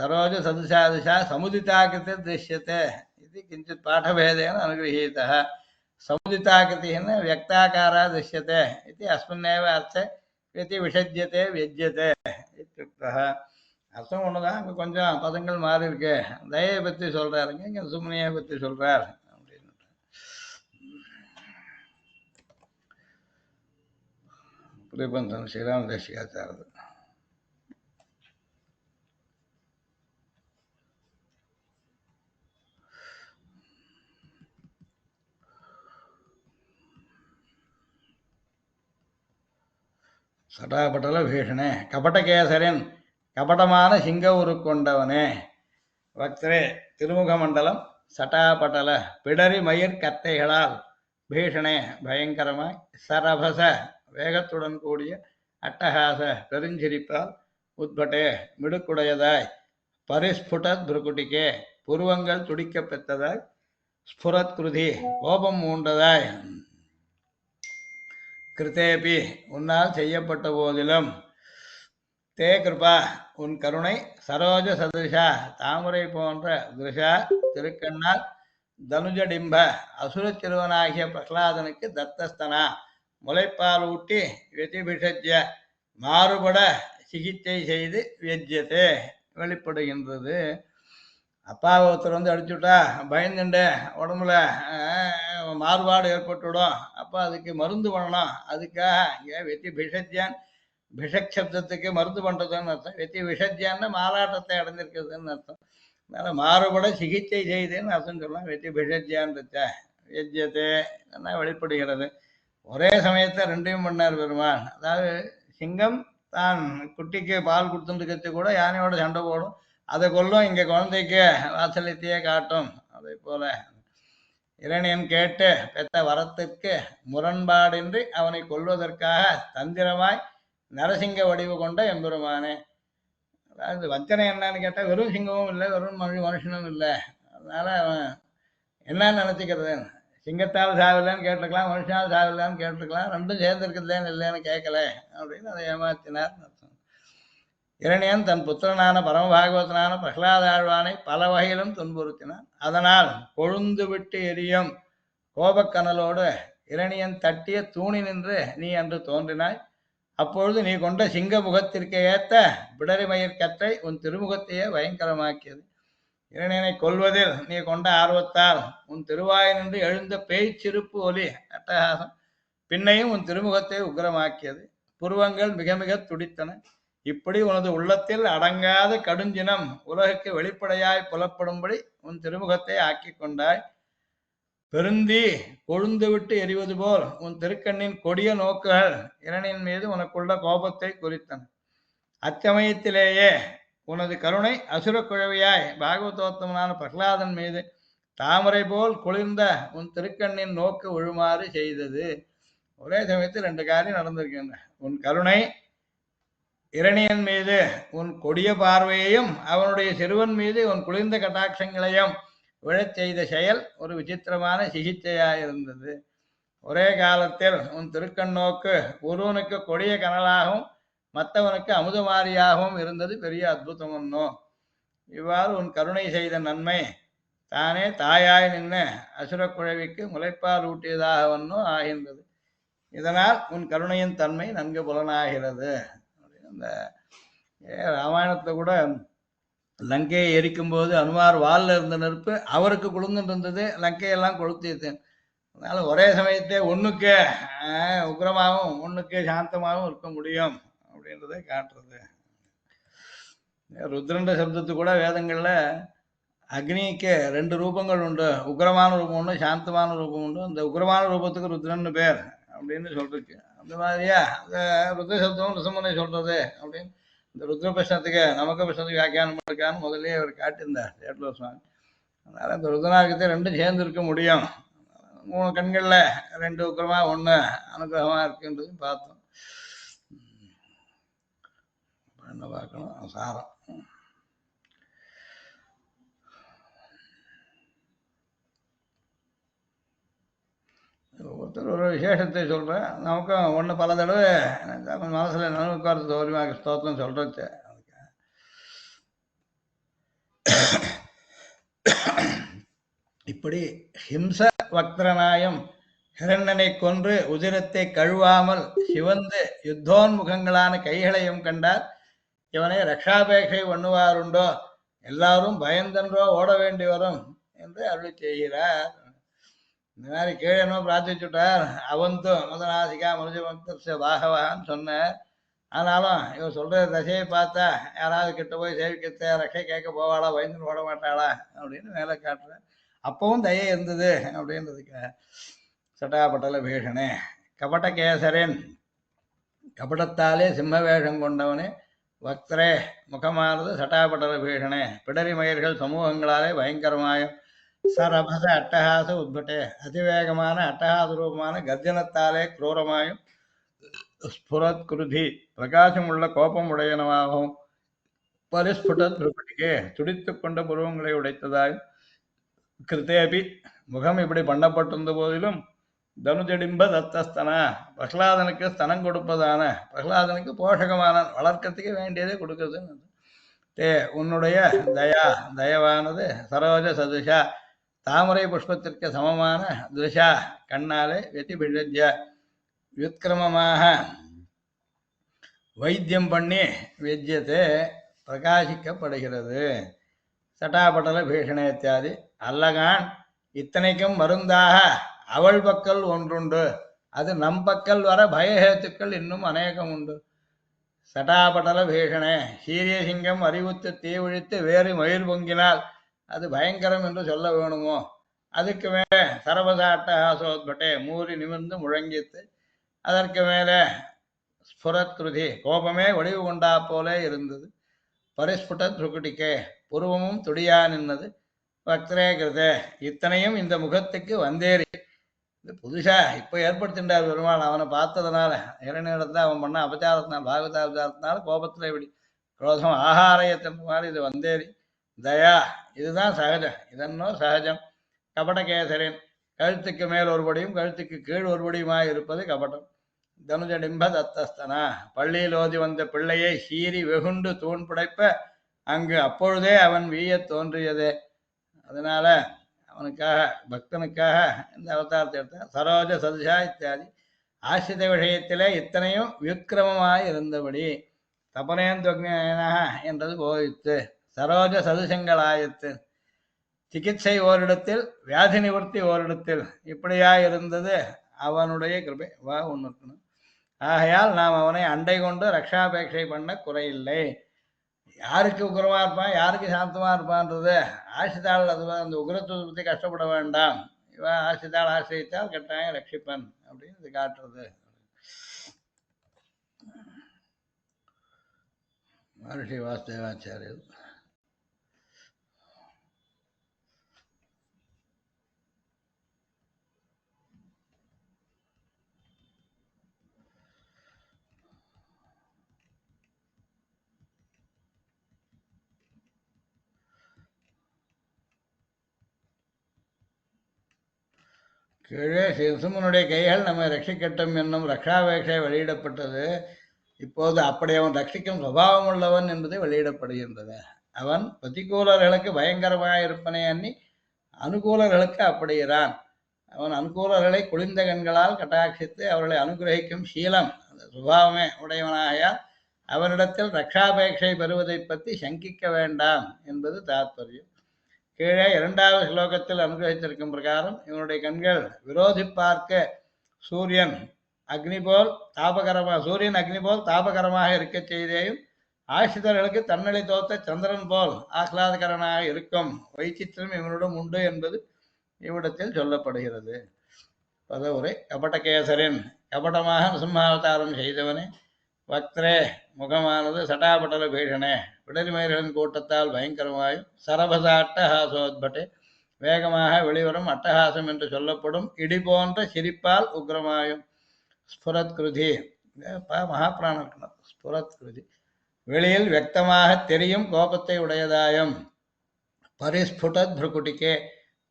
S1: சரோஜ சதுஷாதிஷா சமுதிதாக்கிருதி திருஷ்யத்தை இது கிஞ்சித் பாடபேதேன அனுகிரகீதः. சமுதிதாக்கிருதிः व्यक्ताकारा दृश्यते इति अस्मिन्नेव अर्थे इति विषज्यते व्यज्यते इत्युक्तः. அர்த்தம் ஒண்ணுதான், அங்க கொஞ்சம் பதங்கள் மாறி இருக்கு. தயை பத்தி சொல்றாருங்க, இங்க சுமனியை பத்தி சொல்றார் அப்படின்னு. புரிபந்தம் ஸ்ரீராம் தேசிகாச்சாரது. சடாபட்டல பீஷணே கபடகேசரன் கபடமான சிங்க உருக்கொண்டவனே. பக்தரே திருமுக மண்டலம் சட்டாபட்டல பிடரி மயிர் கத்தைகளால் பீஷணே பயங்கரமாய் சரபச வேகத்துடன் கூடிய அட்டகாச பெருஞ்சிரிப்பால் உட்பட்டே மிடுக்குடையதாய் பரிஸ்புடத் புருக்குட்டிக்கே புருவங்கள் துடிக்க பெற்றதாய் ஸ்புரத் குருதி கோபம் மூண்டதாய் கிருத்தேபி உன்னால் செய்யப்பட்ட போதிலும் தே கிருபா உன் கருணை சரோஜ சதுஷா தாமரை போன்ற திருஷா திருக்கண்ணால் தனுஜடிம்ப அசுர சிறுவனாகிய பிரகலாதனுக்கு தத்தஸ்தனா முளைப்பால் ஊட்டி வெதிபிஷஜ்ய மாறுபட சிகிச்சை செய்து வெஜ்யத்தே வெளிப்படுகின்றது. அப்பாவை ஒருத்தர் வந்து அடிச்சுட்டா பயந்துண்டு உடம்புல மாறுபாடு ஏற்பட்டுவிடும். அப்போ அதுக்கு மருந்து பண்ணணும். அதுக்காக இங்கே வெத்தி பிஷஜ்யான் பிஷக் சப்தத்துக்கு மருந்து பண்ணுறதுன்னு அர்த்தம். வெத்தி விஷஜ்யான்னு மாறாட்டத்தை அடைஞ்சிருக்கிறதுன்னு அர்த்தம். அதனால் மாறுபட சிகிச்சை செய்துன்னு அர்த்தம் சொல்லலாம். வெத்தி பிஷஜ்யான்றச்ச வெஜ்யத்தை என்ன வெளிப்படுகிறது. ஒரே சமயத்தை ரெண்டையும் பண்ணார் பெருமான். அதாவது சிங்கம் தான் குட்டிக்கு பால் கொடுத்துட்டு கூட யானையோட சண்டை போடும், அதை கொல்லும். இங்கே குழந்தைக்கு வாசலித்தையே காட்டும். அதே போல இரணியன் கேட்டு பெற்ற வரத்திற்கு முரண்பாடின்றி அவனை கொல்வதற்காக தந்திரமாய் நரசிங்க வடிவு கொண்ட எம்பெருமானே. அதாவது வஞ்சனை என்னன்னு கேட்டால் வெறும் சிங்கமும் இல்லை, வெறும் மனுஷனும் இல்லை. அதனால அவன் என்னன்னு நினச்சிக்கிறது, சிங்கத்தால் சாவில்லைன்னு கேட்டிருக்கலாம், மனுஷனால் சாவில்லைன்னு கேட்டிருக்கலாம், ரெண்டும் சேர்ந்திருக்கிறதுலேன்னு இல்லைன்னு கேட்கல அப்படின்னு அதை ஏமாத்தினார். இரணியன் தன் புத்திரனான பரமபாகவதனான பிரகலாத ஆழ்வானை பல வகையிலும் துன்புறுத்தினான். அதனால் கொழுந்து விட்டு எரியும் கோபக்கனலோடு இரணியன் தட்டிய தூணி நின்று நீ அன்று தோன்றினாய். அப்பொழுது நீ கொண்ட சிங்க முகத்திற்கு ஏற்ற பிடரிமயிர் கற்றை உன் திருமுகத்தையே பயங்கரமாக்கியது. இரணியனை கொல்வதில் நீ கொண்ட ஆர்வத்தால் உன் திருவாய் நின்று எழுந்த பேய்ச்சிருப்பு ஒலி அட்டகாசம் பின்னையும் உன் திருமுகத்தை உக்கிரமாக்கியது. புருவங்கள் மிக மிக துடித்தன. இப்படி உனது உள்ளத்தில் அடங்காத கடுஞ்சினம் உலகுக்கு வெளிப்படையாய் புலப்படும்படி உன் திருமுகத்தை ஆக்கி கொண்டாய். பெருந்தி கொழுந்து விட்டு எரிவது போல் உன் திருக்கண்ணின் கொடிய நோக்குகள் இரணின் மீது உனக்குள்ள கோபத்தை குறித்தன. அச்சமயத்திலேயே உனது கருணை அசுர குழவியாய் பாகவதோத்தமனான பிரகலாதன் மீது தாமரை போல் குளிர்ந்த உன் திருக்கண்ணின் நோக்கு விழுமாறு செய்தது. ஒரே சமயத்தில் ரெண்டு காரியம் நடந்திருக்கின்றன. உன் கருணை இரணியன் மீது உன் கொடிய பார்வையையும் அவனுடைய சிறுவன் மீது உன் குளிர்ந்த கட்டாட்சங்களையும் விழச் செய்த செயல் ஒரு விசித்திரமான சிகிச்சையாயிருந்தது. ஒரே காலத்தில் உன் திருக்கண்ணோக்கு ஒருவனுக்கு கொடிய கனலாகவும் மற்றவனுக்கு அமுதமாரியாகவும் இருந்தது பெரிய அற்புதம் ஒன்னோ. இவ்வாறு உன் கருணை செய்த நன்மை தானே தாயாய் நின்று அசுர குழவிக்கு முளைப்பால் ஊட்டியதாக ஒன்றும் ஆகின்றது. இதனால் உன் கருணையின் தன்மை நன்கு புலனாகிறது. இந்த ராமாயணத்தை கூட லங்கையை எரிக்கும் போது அனுமார் வாலில் இருந்த நெருப்பு அவருக்கு குளிர்ந்துட்டு இருந்தது, லங்கையெல்லாம் கொளுத்தியது. அதனால ஒரே சமயத்தை ஒன்றுக்கு உக்ரமாகவும் ஒன்றுக்கு சாந்தமாகவும் இருக்க முடியும் அப்படின்றத காட்டுறது. ருத்ரன்ற சப்தத்து கூட வேதங்கள்ல அக்னிக்கு ரெண்டு ரூபங்கள் உண்டு, உக்ரமான ரூபம் உண்டு, சாந்தமான ரூபம் உண்டு. அந்த உக்ரமான ரூபத்துக்கு ருத்ரன்னு பேர் அப்படின்னு சொல்லிருக்கு. அந்த மாதிரியா அந்த ருத்ர சப்தம் ரிசமுனை சொல்றது அப்படின்னு இந்த ருத்ர பிரஷ்னத்துக்கு நமக்கு பிரஷ்னத்துக்கு வியாக்கியானம் இருக்கான்னு முதல்ல அவர் காட்டியிருந்தார் சேட்டலூர் சுவாமி. அதனால இந்த ருத்ரநாயகத்தை ரெண்டும் சேர்ந்து இருக்க முடியும். மூணு கண்கள்ல ரெண்டு உக்கிரமா ஒண்ணு அனுகிரகமா இருக்குன்றது பார்த்தோம். என்ன பார்க்கணும் சாரம். ஒருத்தர் ஒரு விசேஷத்தை சொல்கிறேன். நமக்கும் ஒன்று பல தடவை மனசில் நனவுக்காரத்து சௌரியமாக ஸ்தோத்திரம் சொல்கிறது. இப்படி ஹிம்ச வக்திரனாயும் ஹிரண்ணனை கொன்று உதிரத்தை கழுவாமல் சிவந்து யுத்தோன்முகங்களான கைகளையும் கண்டார். இவனை ரக்ஷாபேட்சை பண்ணுவாருண்டோ, எல்லாரும் பயந்தன்றோ ஓட வேண்டி வரும் என்று அருளி செய்கிறார். இந்த மாதிரி கீழே என்ன பிரார்த்திச்சுட்டார். அவந்தும் முதனாசிகா மனுஜபக்த பாகவான்னு சொன்னார். ஆனாலும் இவர் சொல்ற தசையை பார்த்தா யாராவது கிட்ட போய் சேவிக்கத்த ரக்கை கேட்க போவாளா, பயந்துன்னு ஓட மாட்டாளா அப்படின்னு மேலே காட்டுறேன். அப்பவும் தயை இருந்தது அப்படின்றதுக்கு சட்டாபட்டல பீஷனே கபட கேசரன் கபடத்தாலே சிம்ம வேஷம் கொண்டவனே பக்தரே முகமானது சட்டாபட்டல பீஷனே பிடரி மயிர்கள் சமூகங்களாலே பயங்கரமாயும் சரபச அட்டகாச உட்பட்டே அதிவேகமான அட்டகாச ரூபமான கர்ஜனத்தாலே குரூரமாயும் ஸ்புரத் குருதி பிரகாசம் உள்ள கோபம் உடையனவாகவும் பரிஸ்புடத் புருவடிகே துடித்துக் கொண்ட புருவங்களை உடைத்ததாய் கிருத்தேபி முகம் இப்படி பண்ணப்பட்டிருந்த போதிலும் தனுஜடிம்ப தத்தஸ்தனா பிரகலாதனுக்கு ஸ்தனம் கொடுப்பதான பிரகலாதனுக்கு போஷகமான வளர்க்கறதுக்கு வேண்டியதே கொடுக்குறது தே உன்னுடைய தயா தயவானது சரோஜ சதுஷா தாமரை புஷ்பத்திற்கு சமமான துஷா கண்ணாலே வெதிபிழஜ்ய வியுத்கிரமமாக வைத்தியம் பண்ணி வெஜ்யத்தை பிரகாசிக்கப்படுகிறது. சட்டாபட்டல பீஷண இத்தியாதி அல்லகான் இத்தனைக்கும் மருந்தாக அவள் பக்கல் ஒன்றுண்டு, அது நம் பக்கல் வர பயஹேத்துக்கள் இன்னும் அநேகம் உண்டு. சட்டாபட்டல பீஷண சீரிய சிங்கம் அறிவுத்து தீவிழித்து வேறு மயில் பொங்கினால் அது பயங்கரம் என்று சொல்ல வேணுமோ? அதுக்கு மேலே சரபசாட்ட ஹாசோத்பட்டே மூறி நிமிர்ந்து முழங்கித்து அதற்கு மேலே ஸ்புரத் கிருதி கோபமே வடிவு கொண்டா போலே இருந்தது. பரிஸ்புட துருக்குடிக்கே புருவமும் துடியா நின்னது. பக்தரே கிருதே இத்தனையும் இந்த முகத்துக்கு வந்தேறி இது புதுசா இப்ப ஏற்படுத்தின்றார் பெருமாள். அவனை பார்த்ததுனால இரணிடத்துல அவன் பண்ண அபச்சாரத்தினால பாகவதாபச்சாரத்தினால கோபத்துல இப்படி குரோதம் ஆகாரயத்தின் மாதிரி இது வந்தேறி தயா இதுதான் சகஜம். இதன்னோ சகஜம். கபடகேசரின் கழுத்துக்கு மேல் ஒருபடியும் கழுத்துக்கு கீழ் ஒருபடியுமாய் இருப்பது கபடம். தனுஜடிம்ப தத்தஸ்தனா பள்ளியில் ஓதி வந்த பிள்ளையை சீறி வெகுண்டு தூண் புடைப்ப அங்கு அப்பொழுதே அவன் வீயத் தோன்றியதே. அதனால அவனுக்காக பக்தனுக்காக இந்த அவதாரத்தை எடுத்தார். சரோஜ சதுஷா இத்தியாதி ஆசிரித விஷயத்திலே இத்தனையும் வியுத்கிரமமாய் இருந்தபடி தபனேந்துவக்னாக என்றது போதித்து சரோஜ சதுசங்களாயித்து சிகிச்சை ஓரிடத்தில் வியாதி நிவர்த்தி ஓரிடத்தில் இப்படியா இருந்தது அவனுடைய கிருபை வா ஒன்று இருக்கணும். ஆகையால் நாம் அவனை அண்டை கொண்டு ரக்ஷாபேட்சை பண்ண குறையில்லை. யாருக்கு உக்ரமா இருப்பான் யாருக்கு சாந்தமா இருப்பான்றது ஆசிரித்தாள் அது அந்த உக்ரத்துவத்தை பற்றி கஷ்டப்பட வேண்டாம். இவன் ஆசிரித்தாள் ஆசிரித்தால் கட்டாயம் ரட்சிப்பன் அப்படின்னு இது காட்டுறது. மகர்ஷி வாசுதேவாச்சாரியர் கீழே சிசுமனுடைய கைகள் நம்மை ரட்சிக்கட்டும் என்னும் ரக்ஷாபேட்சை வெளியிடப்பட்டது. இப்போது அப்படி அவன் ரட்சிக்கும் சுபாவம் உள்ளவன் என்பது வெளியிடப்படுகின்றது. அவன் பிரதிகூலர்களுக்கு பயங்கரமாக இருப்பனை அன்னி அனுகூலர்களுக்கு அப்படியிறான். அவன் அனுகூலர்களை குளிர்ந்த கண்களால் கட்டாட்சித்து அவர்களை அனுகிரகிக்கும் சீலம் அந்த சுபாவமே உடையவனாகையால் அவனிடத்தில் ரக்ஷாபேட்சை பெறுவதை பற்றி சங்கிக்க வேண்டாம் என்பது தாத்பரியம். கீழே இரண்டாவது ஸ்லோகத்தில் அனுகிரகித்திருக்கும் பிரகாரம் இவனுடைய கண்கள் விரோதி பார்க்க சூரியன் அக்னி போல் தாபகரமாக இருக்க செய்தேயும் ஆசிரியர்களுக்கு தன்னலை தோத்த சந்திரன் போல் ஆஹ்லாதகரனாக இருக்கும் வைச்சித்திரம் இவனிடம் உண்டு என்பது இவ்விடத்தில் சொல்லப்படுகிறது. பதவுரை கபடகேசரின் கபடமாக நரசிம்மாவதாரம் செய்தவனே வக்திரே முகமானது சட்டாபட்டல பீஷனே விடலிமயர்களின் கூட்டத்தால் பயங்கரமாயும் சரபசாட்ட ஹாசோத்பட்டே வேகமாக வெளிவரும் அட்டகாசம் என்று சொல்லப்படும் இடி போன்ற சிரிப்பால் உக்ரமாயும் ஸ்புரத் கிருதி மகாபிராணம் ஸ்புரத் கிருதி வெளியில் வியக்தமாக தெரியும் கோபத்தை உடையதாயும் பரிஸ்புடத் புருக்குட்டிக்கே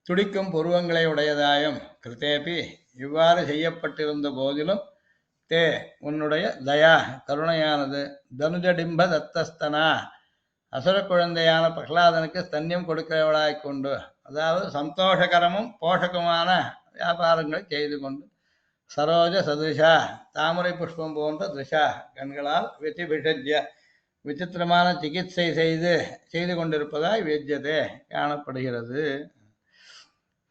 S1: துடிக்கும் புருவங்களை உடையதாயும் கிருத்தேபி இவ்வாறு செய்யப்பட்டிருந்த போதிலும் தே உன்னுடைய தயா கருணையானது தனுஜடிம்ப தத்தஸ்தனா அசுர குழந்தையான பிரகலாதனுக்கு ஸ்தன்யம் கொடுக்கிறவளாய் கொண்டு அதாவது சந்தோஷகரமும் போஷகமான வியாபாரங்களை செய்து கொண்டு சரோஜ சதுஷா தாமரை புஷ்பம் போன்ற திருஷா கண்களால் வெதிபிஷஜ்ய விசித்திரமான சிகிச்சை செய்து கொண்டிருப்பதாய் வெஜ்யதே காணப்படுகிறது.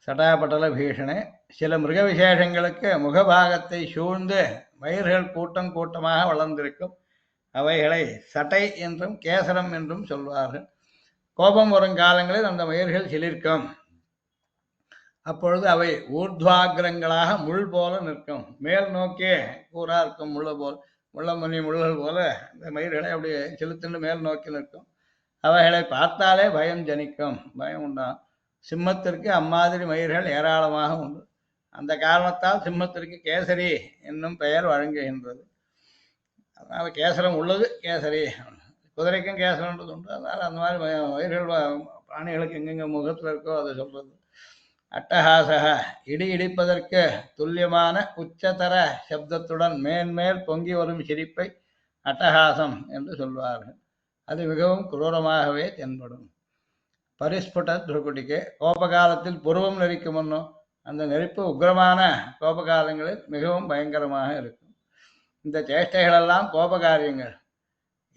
S1: சட்டாபட்டல பீஷணே சில மிருக விசேஷங்களுக்கு முகபாகத்தை சூழ்ந்து மயிர்கள் கூட்டம் கூட்டமாக வளர்ந்திருக்கும். அவைகளை சட்டை என்றும் கேசரம் என்றும் சொல்வார்கள். கோபம் வரும் காலங்களில் அந்த மயிர்கள் சிலிர்க்கும். அப்பொழுது அவை ஊர்துவாகிரங்களாக முள் போல நிற்கும். மேல் நோக்கியே கூறா இருக்கும் முள்ளுகள் போல இந்த மயிர்களை அப்படி செலுத்துண்டு மேல் நோக்கி நிற்கும். அவைகளை பார்த்தாலே பயம் ஜனிக்கும், பயம் உண்டாகும். சிம்மத்திற்கு அம்மாதிரி மயிர்கள் ஏராளமாக உண்டு. அந்த காரணத்தால் சிம்மத்திற்கு கேசரி என்னும் பெயர் வழங்குகின்றது. அதனால கேசரம் உள்ளது கேசரி. குதிரைக்கும் கேசரம்ன்றது உண்டு. அதனால அந்த மாதிரி வயிறுகள் பிராணிகளுக்கு எங்கெங்க முகத்தில் இருக்கோ அதை சொல்றது. அட்டஹாசக இடி இடிப்பதற்கு துல்லியமான உச்சதர சப்தத்துடன் மேன்மேல் பொங்கி வரும் சிரிப்பை அட்டஹாசம் என்று சொல்வார்கள். அது மிகவும் குரூரமாகவே தென்படும். பரிஸ்புட துருக்குட்டிக்கு கோபகாலத்தில் புருவம் நெறிக்கும் முன்னும் அந்த நெருப்பு உக்ரமான கோபகாலங்களில் மிகவும் பயங்கரமாக இருக்கும். இந்த சேஷ்டைகளெல்லாம் கோபகாரியங்கள்.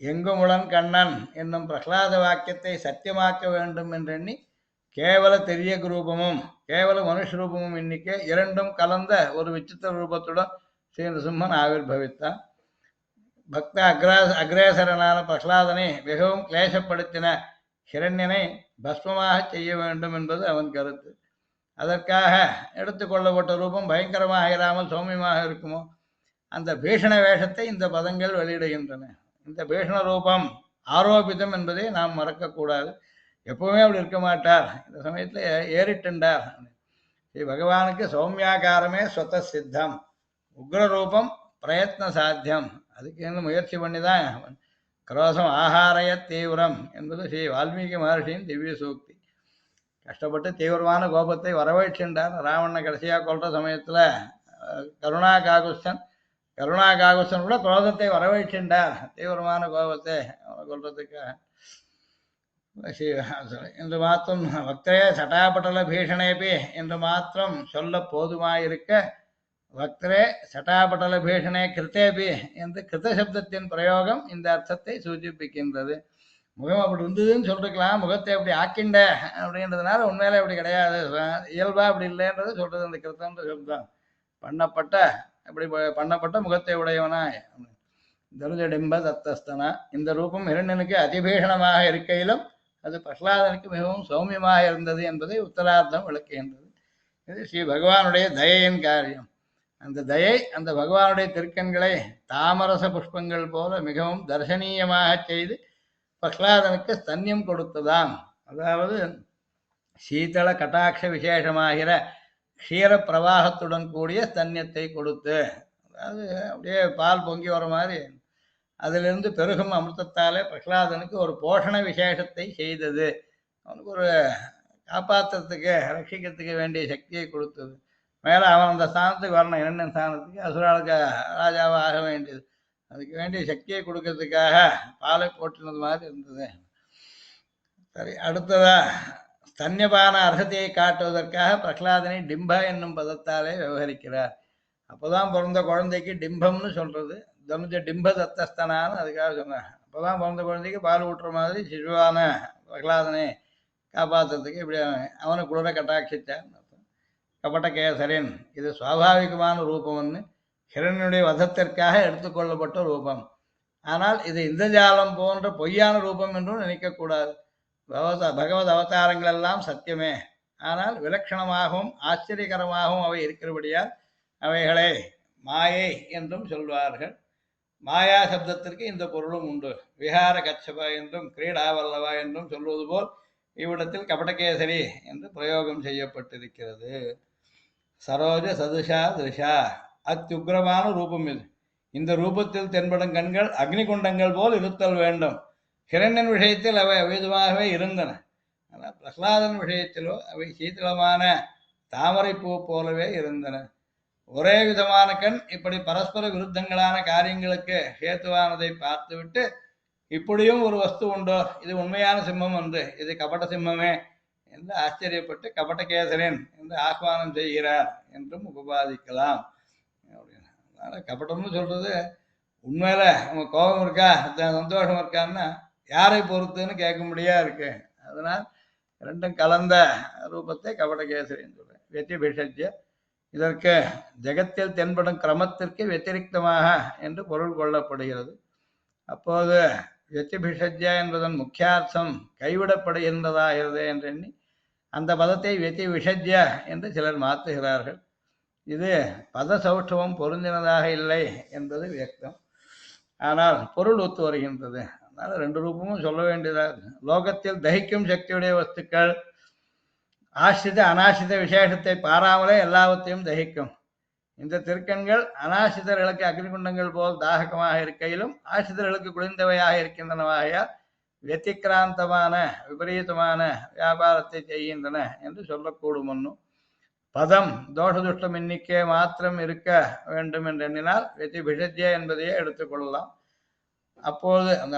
S1: எங்குமுளன் கண்ணன் என்னும் பிரகலாத வாக்கியத்தை சத்தியமாக்க வேண்டும் என்றெண்ணி கேவல தெரிய ரூபமும் கேவல மனுஷ ரூபமும் இன்னிக்கே இரண்டும் கலந்த ஒரு விசித்திர ரூபத்துடன் ஸ்ரீ நரசிம்மன் ஆவிர்பவித்தான். பக்த அக்ரேசரனான பிரகலாதனை மிகவும் கிளேசப்படுத்தின ஹிரண்யனை பஸ்மமாக செய்ய வேண்டும் என்பது அவன் கருத்து. அதற்காக எடுத்துக்கொள்ளப்பட்ட ரூபம் பயங்கரமாக இராமல் சௌமியமாக இருக்குமோ அந்த பீஷண வேஷத்தை இந்த பதங்கள் வெளியிடுகின்றன. இந்த பீஷண ரூபம் ஆரோபிதம் என்பதை நாம் மறக்கக்கூடாது. எப்பவுமே அப்படி இருக்க மாட்டார். இந்த சமயத்தில் ஏறிட்டுண்டார். ஸ்ரீ பகவானுக்கு சௌமியாகாரமே ஸ்வத சித்தம், உக்ரரூபம் பிரயத்ன சாத்தியம். அதுக்கு என்ன முயற்சி பண்ணி தான் கிரோசம் ஆகாரய தீவிரம் என்பது ஸ்ரீ வால்மீகி மகர்ஷியின் திவ்ய சூக்தி. கஷ்டப்பட்டு தீவிரமான கோபத்தை வரவழைச்சுட்டார். ராவணனை கடைசியாக கொள்ற சமயத்தில் கருணா காகுஸ்தன் கூட குரோதத்தை வரவழைச்சுட்டார். தீவிரமான கோபத்தை அவனை கொள்றதுக்காக என்று மாத்திரம் பக்தரே சட்டாபட்டல பீஷணேபி என்று மாத்திரம் சொல்ல போதுமாயிருக்க பக்தரே சட்டாபட்டல பீஷணே கிருத்தேபி என்று கிருத்த சப்தத்தின் பிரயோகம் இந்த அர்த்தத்தை சூச்சிப்பிக்கின்றது. முகம் அப்படி இருந்ததுன்னு சொல்லிருக்கலாம், முகத்தை அப்படி ஆக்கிண்ட அப்படின்றதுனால உண்மையில அப்படி கிடையாது, இயல்பா அப்படி இல்லைன்றது சொல்றது அந்த கிருத்தன்ற சப்தம். பண்ணப்பட்ட முகத்தை உடையவனாய் தருஜடிம்ப தத்தஸ்தனா. இந்த ரூபம் இரண்டனுக்கு அதிபீஷணமாக இருக்கையிலும் அது பிரகலாதனுக்கு மிகவும் சௌமியமாக இருந்தது என்பதை உத்தரார்த்தம் விளக்குகின்றது. இது ஸ்ரீ பகவானுடைய தயையின் காரியம். அந்த தயை அந்த பகவானுடைய திருக்கண்களை தாமரச புஷ்பங்கள் போல மிகவும் தர்சனீயமாக செய்து பிரகலாதனுக்கு ஸ்தன்யம் கொடுத்ததாம். அதாவது சீதள கட்டாட்ச விசேஷமாகிற க்ஷீர பிரவாகத்துடன் கூடிய ஸ்தன்யத்தை கொடுத்து, அதாவது அப்படியே பால் பொங்கி வர மாதிரி அதிலிருந்து பெருகும் அமிர்தத்தாலே பிரகலாதனுக்கு ஒரு போஷண விசேஷத்தை செய்தது. அவனுக்கு ஒரு காப்பாற்றுறதுக்கு ரட்சிக்கிறதுக்கு வேண்டிய சக்தியை கொடுத்தது. மேலே அவன் அந்த ஸ்தானத்துக்கு வரணும், இரண்டு ஸ்தானத்துக்கு அசுராளுக்கு ராஜாவாக ஆக வேண்டியது. அதுக்கு வேண்டிய சக்தியை கொடுக்கறதுக்காக பாலை போட்டினது மாதிரி இருந்தது. சரி, அடுத்ததா ஸ்தன்யபான அர்ஹத்தையை காட்டுவதற்காக பிரகலாதனை டிம்ப என்னும் பதத்தாலே விவகரிக்கிறார். அப்போதான் பிறந்த குழந்தைக்கு டிம்பம்னு சொல்றது. தனுஜ டிம்ப தத்தஸ்தனான்னு அதுக்காக சொன்னார். அப்போதான் பிறந்த குழந்தைக்கு பால் ஊட்டுற மாதிரி சிசுவான பிரகலாதனை காப்பாற்றுறதுக்கு இப்படி அவனை குளிர கட்டாட்சிச்சார். கபட்ட கேசரின் இது சுவாபாவிகமான ரூபம்னு ஹிரண்யனுடைய வதத்திற்காக எடுத்துக்கொள்ளப்பட்ட ரூபம். ஆனால் இது இந்திரஜாலம் போன்ற பொய்யான ரூபம் என்றும் நினைக்கக்கூடாது. பகவத் அவதாரங்கள் எல்லாம் சத்தியமே, ஆனால் விலட்சணமாகவும் ஆச்சரியகரமாகவும் அவை இருக்கிறபடியால் அவைகளை மாயை என்றும் சொல்வார்கள். மாயா சப்தத்திற்கு இந்த பொருளும் உண்டு. விஹார கச்சப என்றும் கிரீடாவல்லவா என்றும் சொல்வது போல் இவ்விடத்தில் கபடகேசரி என்று பிரயோகம் செய்யப்பட்டிருக்கிறது. சரோஜ சதுஷா திருஷா அத்தியுக்ரமான ரூபம் இது. இந்த ரூபத்தில் தென்படும் கண்கள் அக்னி குண்டங்கள் போல் இருத்தல் வேண்டும். ஹிரண்யன் விஷயத்தில் அவை அவ்விதமாகவே இருந்தன. ஆனால் பிரகலாதன் விஷயத்திலோ அவை சீதளமான தாமரை பூ போலவே இருந்தன. ஒரே விதமான கண் இப்படி பரஸ்பர விருத்தங்களான காரியங்களுக்கு ஹேத்துவானதை பார்த்துவிட்டு இப்படியும் ஒரு வஸ்து உண்டோ, இது உண்மையான சிம்மம் என்று, இது கபட சிம்மமே என்று ஆச்சரியப்பட்டு கபடகேசரன் என்று ஆஹ்வானம் செய்கிறார் என்றும் உபபாதிக்கலாம். அதனால கபடம்னு சொல்றது உண்மையில நம்ம கோபம் இருக்கா சந்தோஷம் இருக்கான்னா யாரை பொறுத்துன்னு கேட்க முடியா இருக்கு. அதனால் ரெண்டும் கலந்த ரூபத்தை கபடகேசரின்னு சொல்றேன். வெற்றி பிஷஜ்ய இதற்கு ஜெகத்தில் தென்படும் கிரமத்திற்கு வெத்திரிக்தமாக என்று பொருள் கொள்ளப்படுகிறது. அப்போது வெற்றி பிஷஜ்யா என்பதன் முக்கியார்த்தம் கைவிடப்படுகின்றதாகிறது என்று எண்ணி அந்த பதத்தை வெற்றி விஷஜ்ய என்று சிலர் மாற்றுகிறார்கள். இது பத சௌஷ்டவம் பொருந்தினதாக இல்லை என்பது வியக்தம். ஆனால் பொருள் ஒத்து வருகின்றது. அதனால ரெண்டு ரூபமும் சொல்ல வேண்டியதாக. லோகத்தில் தகிக்கும் சக்தியுடைய வஸ்துக்கள் ஆசிரித அனாசிரித விசேஷத்தை பாராமலே எல்லாவற்றையும் தகிக்கும். இந்த திருக்கண்கள் அனாசிதர்களுக்கு அக்னிகுண்டங்கள் போல் தாககமாக இருக்கையிலும் ஆசிதர்களுக்கு குளிர்ந்தவையாக இருக்கின்றனவாகையால் வெத்திக்கிராந்தமான விபரீதமான வியாபாரத்தை செய்கின்றன என்று சொல்லக்கூடும். ஒன்றும் பதம் தோஷதுஷ்டம் எண்ணிக்கை மாத்திரம் இருக்க வேண்டும் என்று எண்ணினால் வெத்தி பிஷத்திய என்பதையே எடுத்துக்கொள்ளலாம்.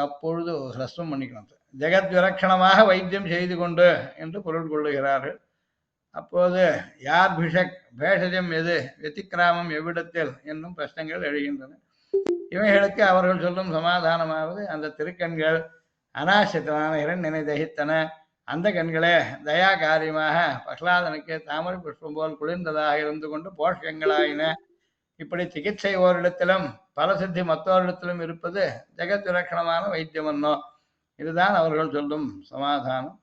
S1: அப்பொழுது ஹ்ரஸ்வம் பண்ணிக்கணும். ஜெகத் விலட்சணமாக வைத்தியம் செய்து கொண்டு என்று பொருள் கொள்ளுகிறார்கள். அப்போது யார் பிஷக், பேஷஜம் எது, வெத்திக்கிராமம் எவ்விடத்தில் என்னும் பிரச்சனைகள் எழுகின்றன. இவைகளுக்கு அவர்கள் சொல்லும் சமாதானமாவது, அந்த திருக்கண்கள் அனாசித்தமான இரண்டினை தகித்தன. அந்த கண்களே தயா காரியமாக பிரகலாதனுக்கு தாமரை புஷ்பம் போல் குளிர்ந்ததாக இருந்து கொண்டு போஷகங்களாயின. இப்படி சிகிச்சை ஓரிடத்திலும் பலசித்தி மற்றோரிடத்திலும் இருப்பது ஜெகத் விலட்சணமான வைத்தியமன்னோ. இதுதான் அவர்கள் சொல்லும் சமாதானம்.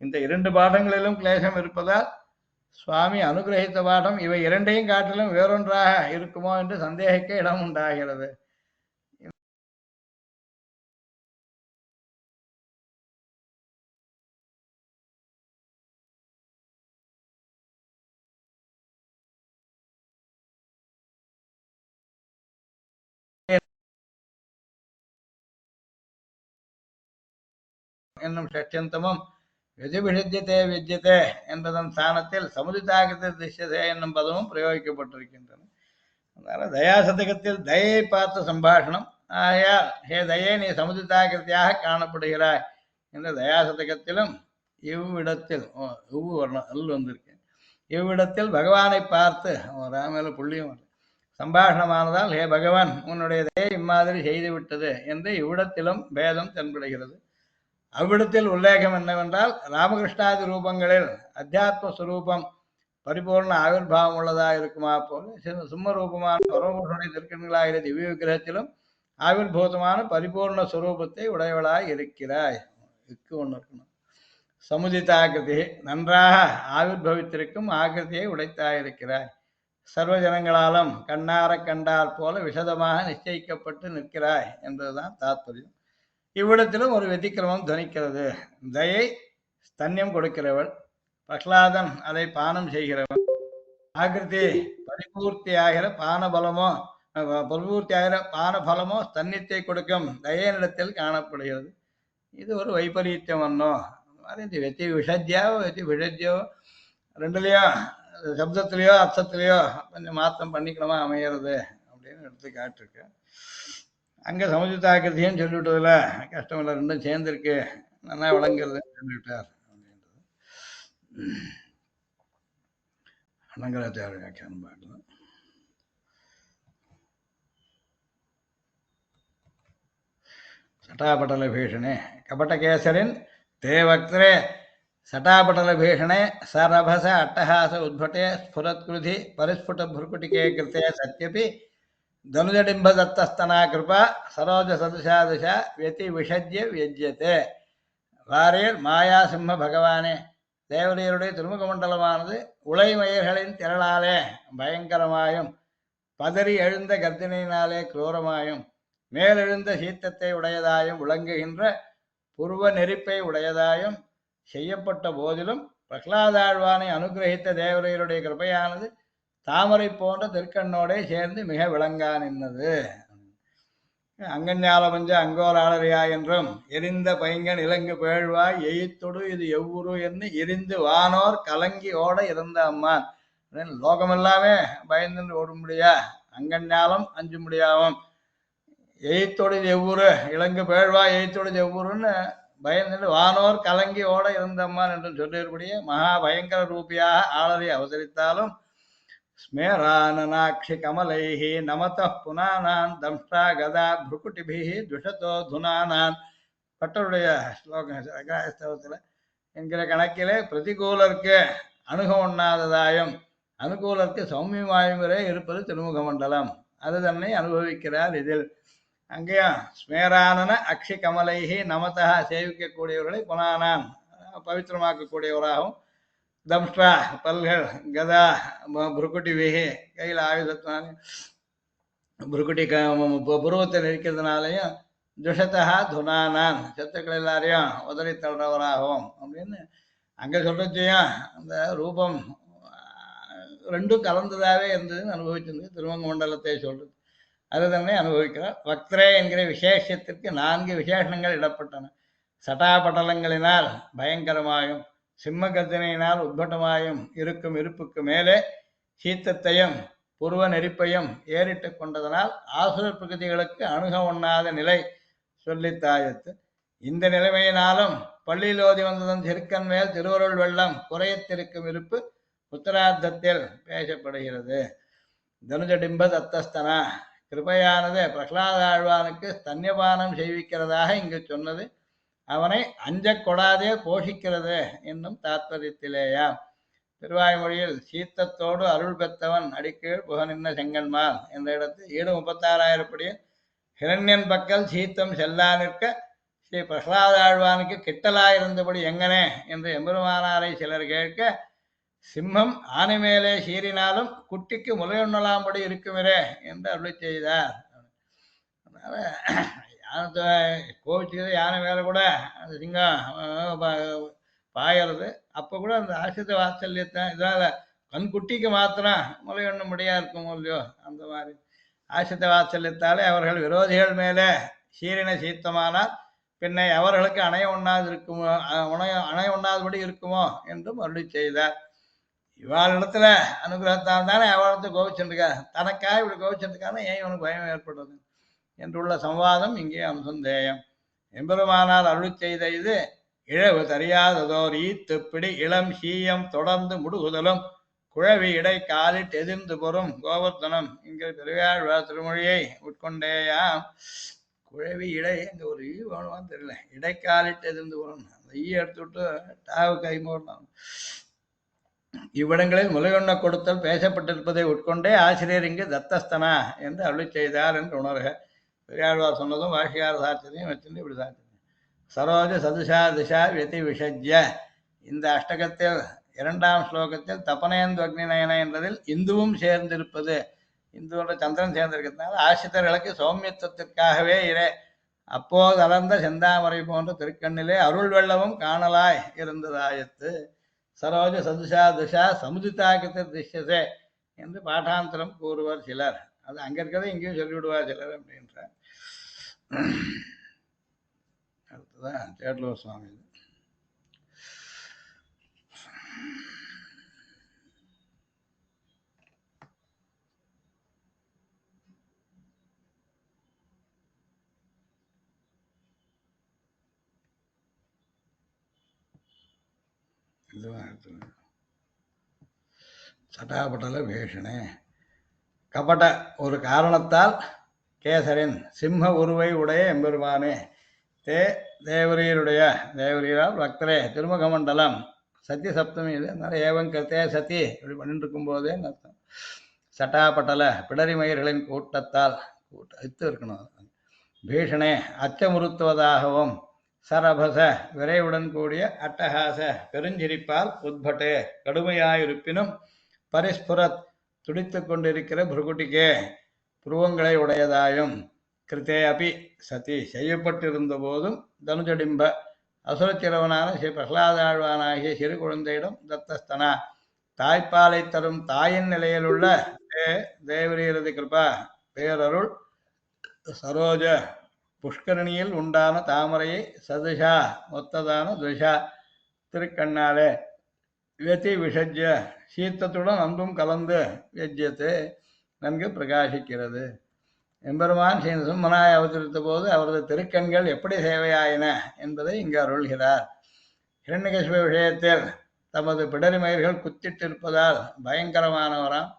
S1: இந்த இரண்டு பாடங்களிலும் கிளேசம் இருப்பதால் சுவாமி அனுகிரகித்த பாடம் இவை இரண்டையும் காட்டிலும் வேறொன்றாக இருக்குமோ என்று சந்தேகிக்க இடம் உண்டாகிறது. என்னும் ஷட்யந்தமும் விதிவிஷத்தியதே வித்தியதே என்பதன் ஸ்தானத்தில் சமுதிதாகிருத திஷ்யதே என்னும் பதமும் பிரயோகிக்கப்பட்டிருக்கின்றன. அதனால தயாசதகத்தில் தயை பார்த்த சம்பாஷணம். ஆகையால் ஹே தயே, நீ சமுதிதாகிருத்தியாக காணப்படுகிறாய் என்ற தயாசதகத்திலும் இவ்விடத்தில் வரணும், அல் வந்திருக்கு. இவ்விடத்தில் பகவானை பார்த்து ராமேல புள்ளியும் சம்பாஷணமானதால் ஹே பகவான், உன்னுடைய தயை இம்மாதிரி செய்துவிட்டது என்று இவ்விடத்திலும் பேதம் தென்படுகிறது. அவ்விடத்தில் உல்லேகம் என்னவென்றால், ராமகிருஷ்ணாதி ரூபங்களில் அத்தியாத்ம சுரூபம் பரிபூர்ண ஆவிர்வாவம் உள்ளதாக இருக்குமா போல சும்ம ரூபமான பரமபுருஷனுடைய திருக்கண்களாகிற திவ்ய விக்கிரகத்திலும் ஆவிர்பூதமான பரிபூர்ண சுரூபத்தை உடையவளாய் இருக்கிறாய். ஒன்று இருக்கணும். சமுதிதாகிருதி, நன்றாக ஆவிர்பவித்திருக்கும் ஆகிருதியை உடைத்தாயிருக்கிறாய். சர்வ ஜனங்களாலும் கண்ணார கண்டார் போல விசதமாக நிச்சயிக்கப்பட்டு நிற்கிறாய் என்பதுதான் தாத்பரியம். இவ்விடத்திலும் ஒரு வெதிக்கிரமம் துணிக்கிறது. தயை ஸ்தன்யம் கொடுக்கிறவள், பிரகலாதன் அதை பானம் செய்கிறவன். ஆகிருதி பரிபூர்த்தியாகிற பானபலமோ பரிபூர்த்தியாகிற பானபலமோ ஸ்தன்யத்தை கொடுக்கும் தயனிடத்தில் காணப்படுகிறது. இது ஒரு வைபரீத்தியம் வந்தோ. இந்த வெத்தி விஷஜ்யாவோ வெத்தி விஷஜ்யோ ரெண்டுலேயோ சப்தத்திலேயோ அர்த்தத்திலேயோ கொஞ்சம் மாற்றம் பண்ணிக்கணுமா அமையிறது அப்படின்னு எடுத்து காட்டிருக்கு. அங்கே சமுதிதாகிருதியும் சொல்லிவிட்டதுல கஷ்டம் இல்லை, ரெண்டும் சேர்ந்துருக்கு, நல்லா விளங்குறதுன்னு சொல்லிவிட்டார் அப்படின்றது அனங்கராச்சாரிய வியாக்கியானம் பார்க்கலாம். சட்டாபட்டல பீஷணே கபட்டகேசரின் தே வக்திரே சட்டாபட்டல பீஷணே சரபச அட்டஹாச உத்பட்டே ஸ்புரத்கிருதி பரிஸ்புட भ्रुकुटिके कृते सत्यपि धनुजडिम्बदत्तस्तना कृपा सरोज सदृशादृश व्यति विषज्य व्यज्यते. வாரேர் மாயா சிம்ம பகவானே, தேவதையருடைய திருமுக மண்டலமானது உலைமயர்களின் திரளாலே பயங்கரமாயும் பதறி எழுந்த கர்ஜனையினாலே குரூரமாயும் மேலெழுந்த சீத்தத்தை உடையதாயும் விளங்குகின்ற புருவ நெருப்பை உடையதாயும் செய்யப்பட்ட போதிலும் பிரகலாதாழ்வானை அனுகிரகித்த தேவதையருடைய கிருபையானது தாமரை போன்ற திருக்கண்ணோடே சேர்ந்து மிக விளங்கா நின்னது. அங்கஞால பஞ்ச அங்கோராளரியா என்றும் எரிந்த பைங்கன் இலங்கு பேழ்வாய் எயித்தொடு இது எவ்வுரு என்று எரிந்து வானோர் கலங்கி ஓட இருந்த அம்மான். லோகம் எல்லாமே பயந்து ஓட முடியா, அங்கஞாலம் அஞ்சு முடியாவும், எயித்தொடு எவ்வுரு இலங்கு பேழ்வாய் எயித்தொடு எவ்வுருன்னு பயந்து வானோர் கலங்கி ஓட இருந்தம்மான் என்று சொல்லியபடியே மகா பயங்கர ரூபியாக ஆளரை அவதரித்தாலும் ஸ்மேரானனாட்சி கமலைஹி நமத புனானான் தம்ஷ்டா கதா புருக்குட்டிபிஹி துஷதோ துனானான் பட்டருடைய ஸ்லோகத்தில் என்கிற கணக்கிலே பிரதிகூலருக்கு அணுக ஒண்ணாததாயும் அனுகூலருக்கு சௌமியமாயும் வரை இருப்பது திருமுக மண்டலம். அது தன்னை அனுபவிக்கிறார் இதில். அங்கேயும் ஸ்மேரானன அக்ஷி கமலைஹி நமதா சேவிக்கக்கூடியவர்களை புனானான் பவித்திரமாக்கக்கூடியவராகவும் தம்ஷ்டா பல்கள் கதா புருக்குட்டி விஹி கையில் ஆயுதத்தினாலே புருக்குட்டி புருவத்தை நெரிக்கிறதுனாலையும் துஷத்தா துனானான் சத்துக்கள் எல்லாரையும் உதறி தள்ளுறவராகவும் அப்படின்னு அங்கே சொல்றதையும் அந்த ரூபம் ரெண்டும் கலந்ததாகவே இருந்ததுன்னு அனுபவிச்சிருந்து திருமங்க மண்டலத்தை சொல்றது. அது தன்னை அனுபவிக்கிறார். வக்திரே என்கிற விசேஷத்திற்கு 4 விசேஷணங்கள் இடப்பட்டன. சட்டாபட்டலங்களினால் பயங்கரமாயும் சிம்ம கர்ஜனையினால் உத்பட்டமாயும் இருக்கும் இருப்புக்கு மேலே சீத்தத்தையும் புருவ நெருப்பையும் ஏறிட்டு கொண்டதனால் ஆசுர பிரகிருதிகளுக்கு அணுக ஒண்ணாத நிலை சொல்லித்தாயத்து. இந்த நிலைமையினாலும் பள்ளியிலோதி வந்ததன் திருக்கன் மேல் திருவருள் வெள்ளம் குறையத்திருக்கும் இருப்பு உத்தரார்த்தத்தில் பேசப்படுகிறது. தனுஜடிம்ப தத்தஸ்தனா கிருபையானது பிரகலாத ஆழ்வானுக்கு ஸ்தன்யபானம் செய்விக்கிறதாக இங்கு சொன்னது அவனை அஞ்சக் கொடாதே போஷிக்கிறது என்னும் தாத்பரியத்திலேயா. திருவாய்மொழியில் சீத்தத்தோடு அருள் பெற்றவன் அடிக்கீழ் புக நின்ன செங்கன்மால் என்ற இடத்தில் 36,000 படியில் ஹிரண்யன் பக்கல் சீத்தம் செல்லா நிற்க ஸ்ரீ பிரகலாத ஆழ்வானுக்கு கிட்டலாயிருந்தபடி எங்கனே என்று எம்பெருமானாரை சிலர் கேட்க, சிம்மம் ஆனை மேலே சீறினாலும் குட்டிக்கு முலையுண்ணலாம்படி இருக்குமிரே என்று அருளி செய்தார். அதனால யானை கோவிச்சுக்கிறது, யானை மேலே கூட அந்த சிங்கம் பாயறது, அப்போ கூட அந்த ஆசிரித வாத்சல்யத்தை இதனால கண் குட்டிக்கு மாத்திரம் முலையுண்ணும்படியா இருக்கும் இல்லையோ, அந்த மாதிரி ஆசிரித வாத்சல்யத்தாலே அவர்கள் விரோதிகள் மேலே சீரின சீத்தமானால் பின்னை அவர்களுக்கு அணைய உண்ணாது இருக்குமோ, அணைய உண்ணாதபடி இருக்குமோ என்றும் அருளி செய்தார். இவாளிடத்துல அனுகிரகத்தால் தானே அவளத்தை கோவிச்சுருக்கா, தனக்காக இப்படி கோவிச்சுருக்கான ஏன் இவனுக்கு பயம் ஏற்படுறது என்றுள்ள சம்வாதம் இங்கே அம்சந்தேயம். எம்பெருமானால் அருளி செய்த இது இழவு தெரியாததோர் ஈத்துப்பிடி இளம் சீயம் தொடர்ந்து முடுகுதலும் குழவி இடை காலிட்டு எதிர்ந்து பொறும் கோவர்த்தனம் இங்கே பெரியாழ்வார் திருமொழியை உட்கொண்டேயாம். குழவி இடை அங்கே ஒரு ஈ வேணுமான்னு தெரியல, இடைக்காலிட்டு எதிர்ந்து பொறும், அந்த ஈ எடுத்து விட்டு டாவு கை மூடணும். இவ்விடங்களில் முலையொண்ண கொடுத்தல் பேசப்பட்டிருப்பதை உட்கொண்டே ஆசிரியர் இங்கு தத்தஸ்தனா என்று அருளி செய்தார் என்று உணர்க. பெரியாழ்வார் சொன்னதும் வாஷிகார சாட்சியத்தையும் வச்சுட்டு இப்படி சாட்சி சரோஜ சதுஷா திஷா வெதி விஷஜ்ய. இந்த அஷ்டகத்தில் 2ஆம் ஸ்லோகத்தில் தபனேந்து அக்னி நயன என்பதில் இந்துவும் சேர்ந்திருப்பது, இந்துவோட சந்திரன் சேர்ந்திருக்கிறதுனால ஆசிரியர்களுக்கு சௌமியத்துவத்திற்காகவே இறை அப்போது அலர்ந்த செந்தாமரை போன்ற திருக்கண்ணிலே அருள் வெள்ளமும் காணலாய் இருந்ததாயத்து. சரோஜ சதுஷா திஷா சமுதித்தாக்கத்தை திஷ்யசே என்று பாட்டாந்தரம் கூறுவர் சிலர். அது அங்க இருக்கிறத இங்கேயும் சொல்லிவிடுவார் சிலர் அப்படின்ற. அடுத்ததான் சேட்லூர் சுவாமி. சட்டாபட்டல பேஷனே கபட ஒரு காரணத்தால் கேசரின் சிம்ம உருவை உடைய எம்பெருமானே தே தேவரீருடைய தேவரீரால் பக்தரே திருமுக மண்டலம் சத்திய சப்தமி இது, அதனால ஏவம் கருத்தே சதி இப்படி பண்ணிட்டு இருக்கும் போதே அர்த்தம். சட்டாபட்டல பிடரிமயிர்களின் கூட்டத்தால் இத்து இருக்கணும். பீஷணே அச்சமுறுத்துவதாகவும் சரபச விரைவுடன் கூடிய அட்டகாச பெருஞ்சிரிப்பால் உத்பட்டே கடுமையாயிருப்பினும் பரிஸ்புரத் துடித்து கொண்டிருக்கிற புருகுட்டிக்கே புருவங்களை உடையதாயும் கிருத்தே அபி சதி செய்யப்பட்டிருந்த போதும் தனுஜடிம்ப அசுரச்சிரவனான ஸ்ரீ பிரகலாதாழ்வானாகிய சிறு குழந்தையிடம் தத்தஸ்தனா தாய்ப்பாலை தரும் தாயின் நிலையிலுள்ள தேவரீரதி கிருபா பேரருள் சரோஜ புஷ்கரணியில் உண்டான தாமரையை சதுஷா ஒத்ததான துஷா திருக்கண்ணாலே வெதி விஷஜ்ய சீத்தத்துடன் அன்பும் கலந்து வெஜ்யத்து நன்கு பிரகாசிக்கிறது. எம்பெருமான் ஸ்ரீ நரசிம்மனாய் அவதரித்த போது அவரது திருக்கண்கள் எப்படி சேவையாயின என்பதை இங்கு அருள்கிறார். ஹிரண்யகசிப விஷயத்தில் தமது பிடரிமயிர்கள் குத்திட்டிருப்பதால் பயங்கரமானவராம்,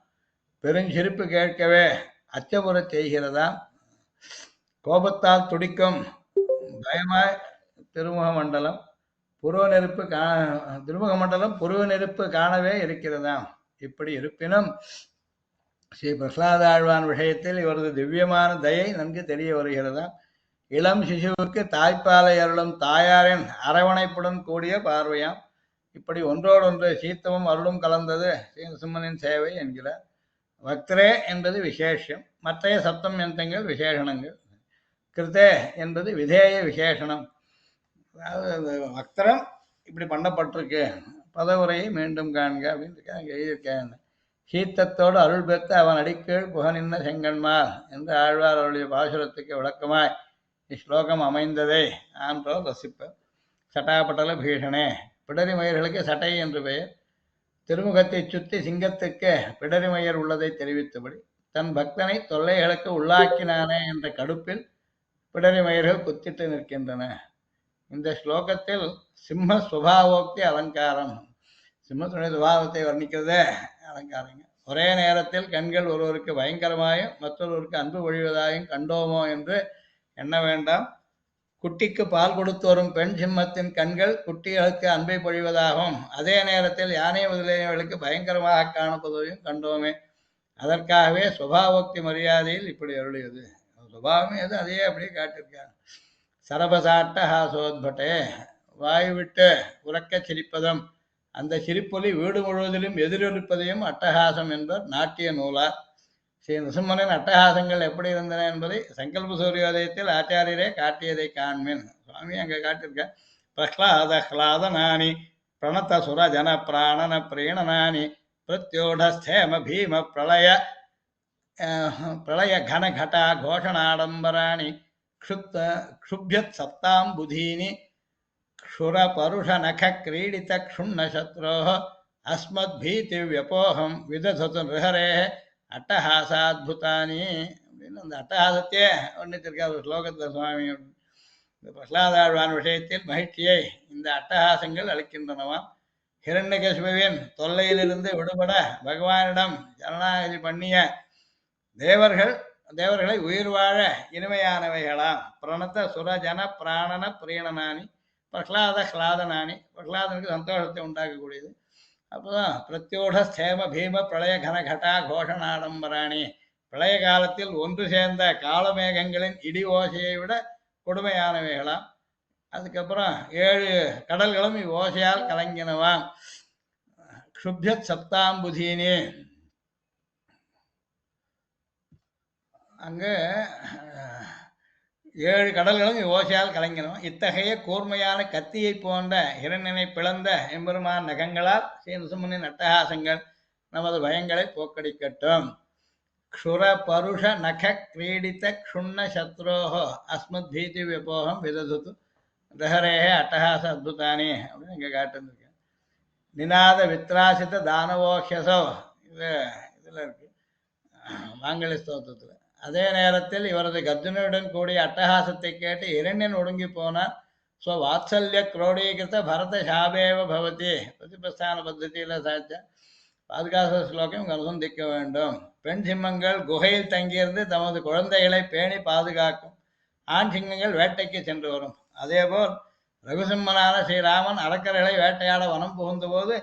S1: பெருஞ்சிரிப்பு கேட்கவே அச்சமுறச் செய்கிறதாம், கோபத்தால் துடிக்கும் பயமாய் திருமுக மண்டலம் புருவ நெருப்பு திருமுக மண்டலம் புருவ நெருப்பு காணவே இருக்கிறதாம். இப்படி இருப்பினும் ஸ்ரீ பிரகலாத ஆழ்வான் விஷயத்தில் இவரது திவ்யமான தயை நன்கு தெரிய வருகிறதாம். இளம் சிசுவுக்கு தாய்ப்பாலை அருளும் தாயாரின் அரவணைப்புடன் கூடிய பார்வையாம். இப்படி ஒன்றோடொன்று சீத்தமும் அருளும் கலந்தது ஸ்ரீ நரசிம்மனின் சேவை என்கிறார். வக்திரே என்பது விசேஷம், மற்றைய சப்தம் எந்தங்கள் விசேஷணங்கள். கிருத்தே என்பது விதேய விசேஷணம். அதாவது அந்த வக்திரம் இப்படி பண்ணப்பட்டிருக்கு, பதவுரையை மீண்டும் காண்க அப்படின்னு எழுதியிருக்கேன். சீத்தத்தோடு அருள் பெற்ற அவன் அடிக்கீழ் புகனின்ன செங்கன்மார் என்று ஆழ்வார் அவருடைய பாசுரத்துக்கு விளக்கமாய் இஸ்லோகம் அமைந்ததை ஆன்றோர் ரசிப்பர். சட்டாபட்டல பீஷணே, பிடரி மயிர்களுக்கு சட்டை என்று பெயர். திருமுகத்தை சுற்றி சிங்கத்துக்கு பிடரி மயிர் உள்ளதை தெரிவித்தபடி தன் பக்தனை தொல்லைகளுக்கு உள்ளாக்கினானே என்ற கடுப்பில் பிடரி மயிர்கள் குத்திட்டு நிற்கின்றன. இந்த ஸ்லோகத்தில் சிம்ம சுபாவோக்தி அலங்காரம், சிம்மத்துடைய சுபாவத்தை வர்ணிக்கிறதே அலங்காரங்க. ஒரே நேரத்தில் கண்கள் ஒருவருக்கு பயங்கரமாயும் மற்றொருவருக்கு அன்பு பொழிவதாயும் கண்டோமோ என்று எண்ண வேண்டாம். குட்டிக்கு பால் கொடுத்து வரும் பெண் சிம்மத்தின் கண்கள் குட்டிகளுக்கு அன்பை பொழிவதாகவும் அதே நேரத்தில் யானை முதலியவர்களுக்கு பயங்கரமாக காணப்படுவதையும் கண்டோமே. அதற்காகவே சுபாவோக்தி மரியாதையில் இப்படி அருளியது. சுபாவமே எது அதையே அப்படியே காட்டியிருக்காங்க. சரபசாட்ட ஹாசோத்பட்டே, வாய் விட்டு உறக்கச் சிரிப்பதும் அந்த சிரிப்பொலி வீடு முழுவதிலும் எதிரொலிப்பதையும் அட்டகாசம் என்பர் நாட்டிய நூலார். ஸ்ரீ நரசிம்மனின் அட்டகாசங்கள் எப்படி இருந்தன என்பதை சங்கல்ப சூரியோதயத்தில் ஆச்சாரியரே காட்டியதை காண்மின். சுவாமி அங்கே காட்டியிருக்க. பிரஹ்லாதஹ்லாதனானி பிரணத சுர ஜன பிராணன பிரீணனானி பிரத்யோடஸ்தேம பீம பிரளய பிரளய கன கடா கோஷணாடம்பராணி க்ஷுப்யத் சப்தாம்புதீனி க்ஷுர பருஷ நக கிரீடித க்ஷுண்ண சத்ரோஹ அஸ்மத் பீதி வியபோகம் விதசது நிருஹரே அட்டஹாசாத்புதானி அப்படின்னு அந்த அட்டஹாசத்தையே வர்ணித்திருக்கார் ஒரு ஸ்லோகத்தில் சுவாமி. இந்த பிரஹ்லாதாழ்வான் விஷயத்தில் மகிழ்ச்சியை இந்த அட்டஹாசங்கள் அளிக்கின்றனவாம். ஹிரண்யகசிபுவின் தொல்லையிலிருந்து விடுபட பகவானிடம் ஜனநாயகி பண்ணிய தேவர்களை உயிர் வாழ இனிமையானவைகளாம். பிரணத்த சுரஜன பிராணன பிரீணனானி பிரஹ்லாத ஹ்லாதனானி, பிரஹ்லாதனுக்கு சந்தோஷத்தை உண்டாக்கக்கூடியது. அப்போதான் பிரத்யோட ஸ்தேம பீம பிரளய கனகட்டா கோஷணாடம்பராணி, பிரளய காலத்தில் ஒன்று சேர்ந்த காலமேகங்களின் இடி ஓசையை விட கொடுமையானவைகளாம். அதுக்கப்புறம் 7 கடல்களும் இவ்வோசையால் கலங்கினவாம். க்ஷுப்யத் சப்தாம்புதீனி, அங்கு 7 கடல்களும் இவ்வோசையால் கலங்கினோம். இத்தகைய கூர்மையான கத்தியை போன்ற இரண்டனை பிளந்த எம்பெருமான் நகங்களால் ஸ்ரீ நரசிம்மனின் அட்டகாசங்கள் நமது பயங்களை போக்கடிக்கட்டும். க்ஷுர பருஷ நக கிரீடித்த க்ஷுண்ண சத்ரோஹோ அஸ்மத் பீதி வியபோகம் விததுத்து தஹரேஹே அட்டகாச அத்புதானி அப்படின்னு இங்கே காட்டுருக்கேன். நிநாத வித்ராசித தானவோஹ்யசோ, இதில் இருக்கு மாங்கல்ய ஸ்தோத்திரத்தில். அதே நேரத்தில் இவரது கர்ஜனையுடன் கூடிய அட்டகாசத்தை கேட்டு இரண்யன் ஒடுங்கி போனார். ஸ்வவாத்சல்ய குரோடீகிருத்த பரத சாபேவ பவதி பிரதிபிரஸ்தான பద్ధதியில் சாச்ச பாதுகாச ஸ்லோகம் அனுசந்திக்க வேண்டும். பெண் சிம்மங்கள் குகையில் தங்கியிருந்து தமது குழந்தைகளை பேணி பாதுகாக்கும். ஆண் சிங்கங்கள் வேட்டைக்கு சென்று வரும். அதேபோல் ரகுசிம்மனான ஸ்ரீராமன் அரக்கர்களை வேட்டையாட வனம் புகுந்த போது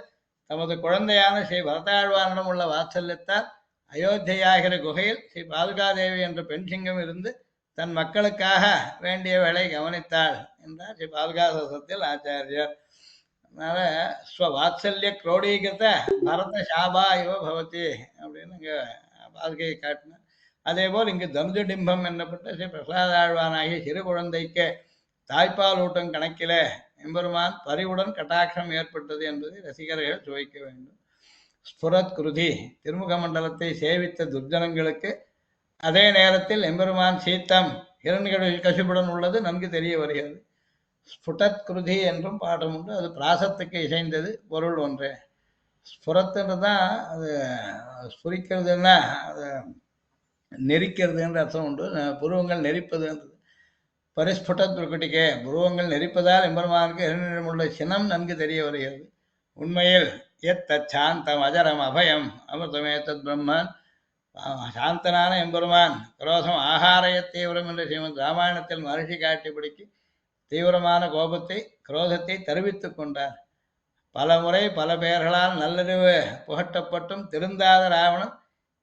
S1: தமது குழந்தையான ஸ்ரீ பரதாழ்வானிடம் உள்ள வாத்சல்யத்தால் அயோத்தியாகிற குகையில் ஸ்ரீ பாதுகாதேவி என்ற பெண் சிங்கம் இருந்து தன் மக்களுக்காக வேண்டியவளை கவனித்தாள் என்றார் ஸ்ரீ பாதுகாசத்தில் ஆச்சாரியர். அதனால ஸ்வவாத்சல்ய குரோடீகிருத்த பரத சாபா இவ பவதி அப்படின்னு இங்கே பாதுகையை காட்டினார். அதே போல் இங்கு தனுஜ டிம்பம் என்னப்பட்ட ஸ்ரீ பிரகலாதாழ்வானாகிய சிறு குழந்தைக்கு தாய்ப்பால் ஊட்டும் கணக்கிலே எம்பெருமான் பரிவுடன் கட்டாட்சம் ஏற்பட்டது என்பதை ரசிகர்கள் சுவைக்க வேண்டும். ஸ்புரத் குருதி, திருமுக மண்டலத்தை சேவித்த துர்ஜனங்களுக்கு அதே நேரத்தில் எம்பெருமான் சீத்தம் ஹிரண்யகசிபுடன் உள்ளது நன்கு தெரிய வருகிறது. ஸ்புடத் குருதி என்றும் பாடம் உண்டு. அது பிராசத்துக்கு இசைந்தது, பொருள் ஒன்றே. ஸ்புரத்துன்னு தான் அது ஸ்புரிக்கிறதுன்னா அது நெரிக்கிறதுன்ற அர்த்தம் உண்டு. புருவங்கள் நெரிப்பதுன்றது பரிஸ்புடத் துர்குட்டிக்கே, புருவங்கள் நெரிப்பதால் எம்பெருமானுக்கு இரண்டிடமுள்ள சினம் நன்கு தெரிய வருகிறது. உண்மையில் சாந்தம் அஜரம் அபயம் அமிர்தமே தத் பிரம்மன், சாந்தனான எம்பெருமான் குரோதம் ஆகாரய தீவிரம் என்று ஸ்ரீமத் ராமாயணத்தில் மகர்ஷி காட்டிப்பிடிக்கு தீவிரமான கோபத்தை குரோதத்தை தருவித்துக் கொண்டார். பல முறை பல பெயர்களால் நல்லறிவு புகட்டப்பட்டும் திருந்தாத ராவணன்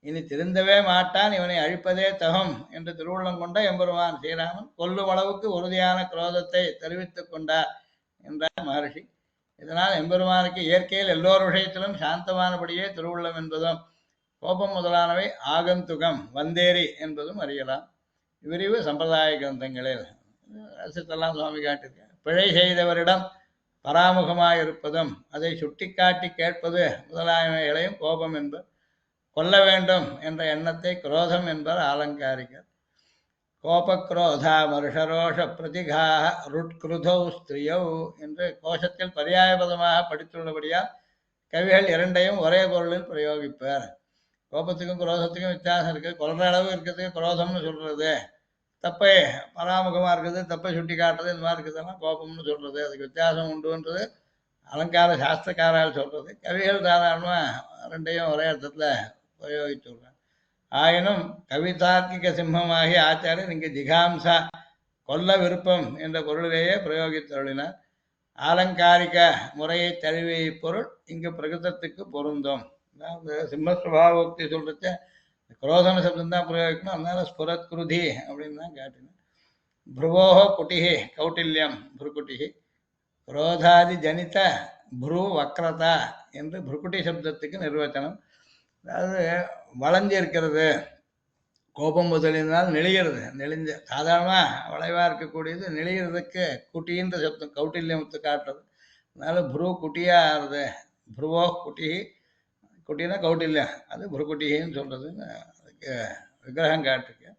S1: இனி திருந்தவே மாட்டான், இவனை அழிப்பதே தகும் என்று திருவுள்ளம் கொண்ட எம்பெருமான் ஸ்ரீராமன் கொல்லும் அளவுக்கு உறுதியான குரோதத்தை தெரிவித்துக் கொண்டார் என்றார் மகர்ஷி. இதனால் எம்பெருமானுக்கு இயற்கையில் எல்லோர் விஷயத்திலும் சாந்தமானபடியே திருவுள்ளம் என்பதும் கோபம் முதலானவை ஆகந்துகம் வந்தேரி என்பதும் அறியலாம். விரிவு சம்பிரதாய கிரந்தங்களில் ரசித்தெல்லாம் சுவாமி காட்டியிருக்கார். பிழை செய்தவரிடம் பராமுகமாயிருப்பதும் அதை சுட்டிக்காட்டி கேட்பது முதலானவைகளையும் கோபம் என்பர். கொல்ல வேண்டும் என்ற எண்ணத்தை குரோதம் என்பர் ஆலங்காரிகர். கோபக்ரோதா மருஷரோஷ பிரதிகாக ருட்கிருதௌ ஸ்திரியௌ என்று கோஷத்தில் பரியாயபதமாக படித்துள்ளபடியால் கவிகள் இரண்டையும் ஒரே பொருளில் பிரயோகிப்பர். கோபத்துக்கும் குரோதத்துக்கும் வித்தியாசம் இருக்குது. கொல்ற அளவு இருக்கிறதுக்கு குரோதம்னு சொல்றது, தப்பை பராமுகமாக இருக்குது, தப்பை சுட்டி காட்டுறது, இந்த மாதிரி இருக்கிறதெல்லாம் கோபம்னு சொல்றது. அதுக்கு வித்தியாசம் உண்டுன்றது அலங்கார சாஸ்திரக்காரால் சொல்றது. கவிகள் சாதாரணமாக ரெண்டையும் ஒரே அர்த்தத்தில் பிரயோகிச்சுள்ளார். ஆயினும் கவிதார்க்கிக சிம்மமாகி ஆச்சாரியர் இங்கு ஜிகாம்சா கொல்ல விருப்பம் என்ற பொருளிலேயே பிரயோகித்தருளினார். ஆலங்காரிக முறையை தழுவிய இப்பொருள் இங்கு பிரகிருதத்துக்கு பொருந்தும். அதாவது சிம்மஸ்வபாவோக்தி சொல்றச்ச குரோதன சப்தம் தான் பிரயோகிக்கணும். அதனால ஸ்புரத் குருதி அப்படின்னு தான் காட்டினேன். புருவோஹோ குட்டிகி கௌட்டில்யம் புருக்குட்டிகி குரோதாதி ஜனித புரு வக்ரதா என்று புருக்குட்டி சப்தத்துக்கு நிர்வச்சனம். அதாவது வளைஞ்சு இருக்கிறது, கோபம் முதலினால் நெளிகிறது, நெளிஞ்ச சாதாரணமாக வளைவாக இருக்கக்கூடியது நெளிகிறதுக்கு குட்டின்ற சப்தம் கௌட்டில்யத்தை காட்டுறது. அதனால புரு குட்டியாக ஆறுது. புருவோ குட்டி, குட்டினா கௌட்டில்யம், அது புருக்குட்டின்னு சொல்றதுன்னு அதுக்கு விக்கிரகம் காட்டுருக்கு.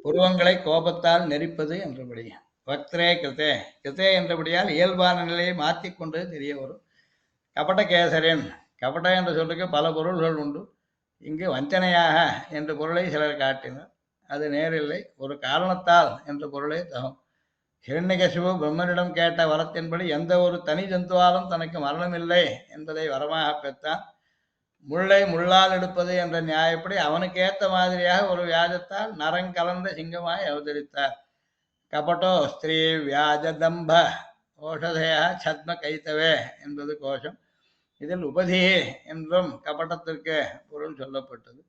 S1: புருவங்களை கோபத்தால் நெரிப்பது என்றபடி. வக்திரே கிருத்தே, கிருத்தே என்றபடியால் இயல்பான நிலையை மாற்றிக்கொண்டு தெரிய வரும். கபட கேசரன், கபட என்ற சொல்லுக்கு பல பொருள்கள் உண்டு. இங்கு வஞ்சனையாக என்ற பொருளை சிலர் காட்டினர். அது நேரில்லை, ஒரு காரணத்தால் என்ற பொருளே தகும். ஹிரண்யகசிபு பிரம்மனிடம் கேட்ட வரத்தின்படி எந்த ஒரு தனி ஜந்துவாலும் தனக்கு மரணமில்லை என்பதை வரமாக பெற்றான். முள்ளை முள்ளால் எடுப்பது என்ற நியாயப்படி அவனுக்கு ஏற்ற மாதிரியாக ஒரு வியாஜத்தால் நரங்கலந்த சிங்கமாய் அவதரித்தார். கபட்டோ ஸ்திரீ வியாஜதம்ப ஓஷதையா சத்ம கைத்தவே என்பது கோஷம். இதில் உபதி என்றும் கபட்டத்திற்கு பொருள் சொல்லப்பட்டது.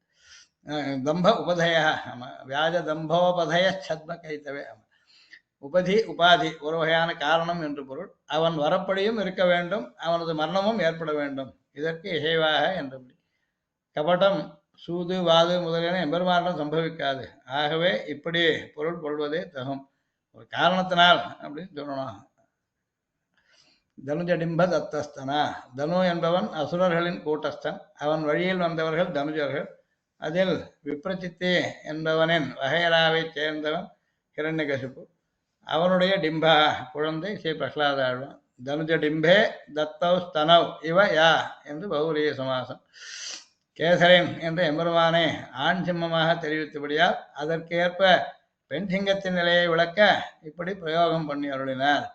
S1: தம்ப உபதய, வியாஜ தம்போபதய சத்ம கைத்தவே. உபதி உபாதி ஒரு வகையான காரணம் என்று பொருள். அவன் வரப்படியும் இருக்க வேண்டும், அவனது மரணமும் ஏற்பட வேண்டும், இதற்கு இசைவாக என்றபடி. கபடம் சூது வாது முதலியன எம்பெருமானிடம் சம்பவிக்காது. ஆகவே இப்படி பொருள் கொள்வதே தகும். ஒரு காரணத்தினால் அப்படின்னு சொல்லணும். தனுஜடிம்ப தத்தஸ்தனா, தனு என்பவன் அசுரர்களின் கூட்டஸ்தன், அவன் வழியில் வந்தவர்கள் தனுஜர்கள். அதில் விப்ரசித்தி என்பவனின் வகையராவை சேர்ந்தவன் ஹிரண்யகசிபு. அவனுடைய டிம்பா குழந்தை ஸ்ரீ பிரகலாத ஆழ்வான். தனுஜ டிம்பே தத்தௌ ஸ்தனவ் இவ யா என்று பௌரிய சமாசம். கேசரன் என்ற எம்பெருமானை ஆண் சிம்மமாக தெரிவித்தபடியால் அதற்கேற்ப பெண் சிங்கத்தின் நிலையை விளக்க இப்படி பிரயோகம் பண்ணி அருளினார்.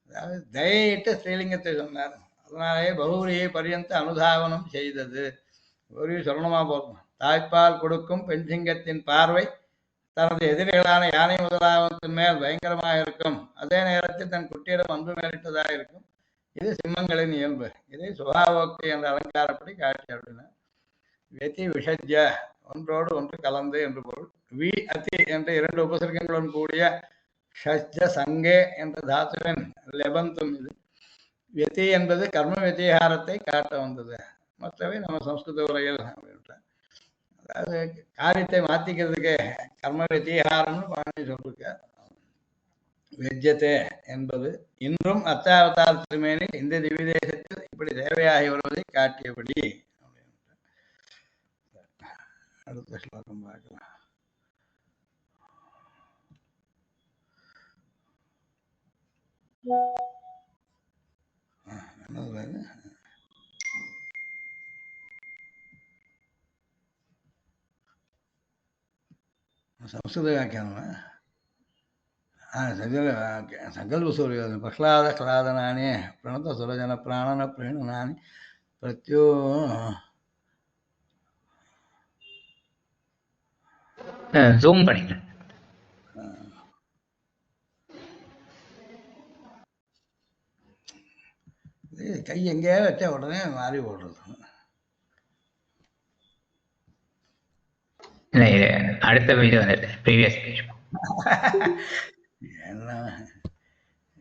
S1: அதாவது தயிட்டு ஸ்ரீலிங்கத்தை சொன்னார். அதனாலே பௌரியை பரியந்த அனுதாபனம் செய்தது. பௌரி சொல்லணுமா போகும். தாய்ப்பால் கொடுக்கும் பெண் சிங்கத்தின் பார்வை தனது எதிரிகளான யானை முதலாவத்தின் மேல் பயங்கரமாக இருக்கும். அதே நேரத்தில் தன் குட்டியிடம் அன்பு மேலிட்டதாக இருக்கும். இது சிம்மங்களின் இயல்பு. இதை சுபாவோக்தி என்ற அலங்காரப்படி காட்டி அப்படின்னா. வெதி விஷஜ ஒன்றோடு ஒன்று கலந்து என்று பொருள். வி அதி என்ற இரண்டு உபசர்க்கங்களுடன் கூடிய ஷஜ்ஜ சங்கே என்ற தாத்துவின் லெபந்தும் இது. வெதி என்பது கர்ம வெத்திகாரத்தை காட்ட வந்தது. மற்றவை நம்ம சம்ஸ்கிருத உரையில் அப்படின்ற, அதாவது காரியத்தை மாற்றிக்கிறதுக்கு கர்ம வெத்திகாரம்னு பாணி சொல்லிருக்க. வெஜ்ஜத்தே என்பது இன்றும் அத்தாவதார் திருமேனில் இந்த திவ்யதேசத்தில் இப்படி தேவையாகி வருவதை காட்டியபடி. அடுத்த ஸ்லோகம் பார்க்கலாம். ಸಂಸ್ಕೃತ ವ್ಯಾಖ್ಯಾನ ಸಂಕಲ್ಪ ಸೂರ್ಯ ಪ್ರಹ್ಲಾದ ಕ್ಲಾದನಾನಿ ಪ್ರಣತ ಸುರಜನ ಪ್ರಾಣನ ಪ್ರೇಣನಾನಿ ಪ್ರತ್ಯೋ
S2: ஜூம் பண்ணிக்கிறேன்.
S1: கை எங்கேயா வச்சா உடனே மாறி ஓடுறது.
S2: அடுத்த பேஜ் வந்துட்டு ப்ரீவியஸ் பேஜ்.
S1: என்ன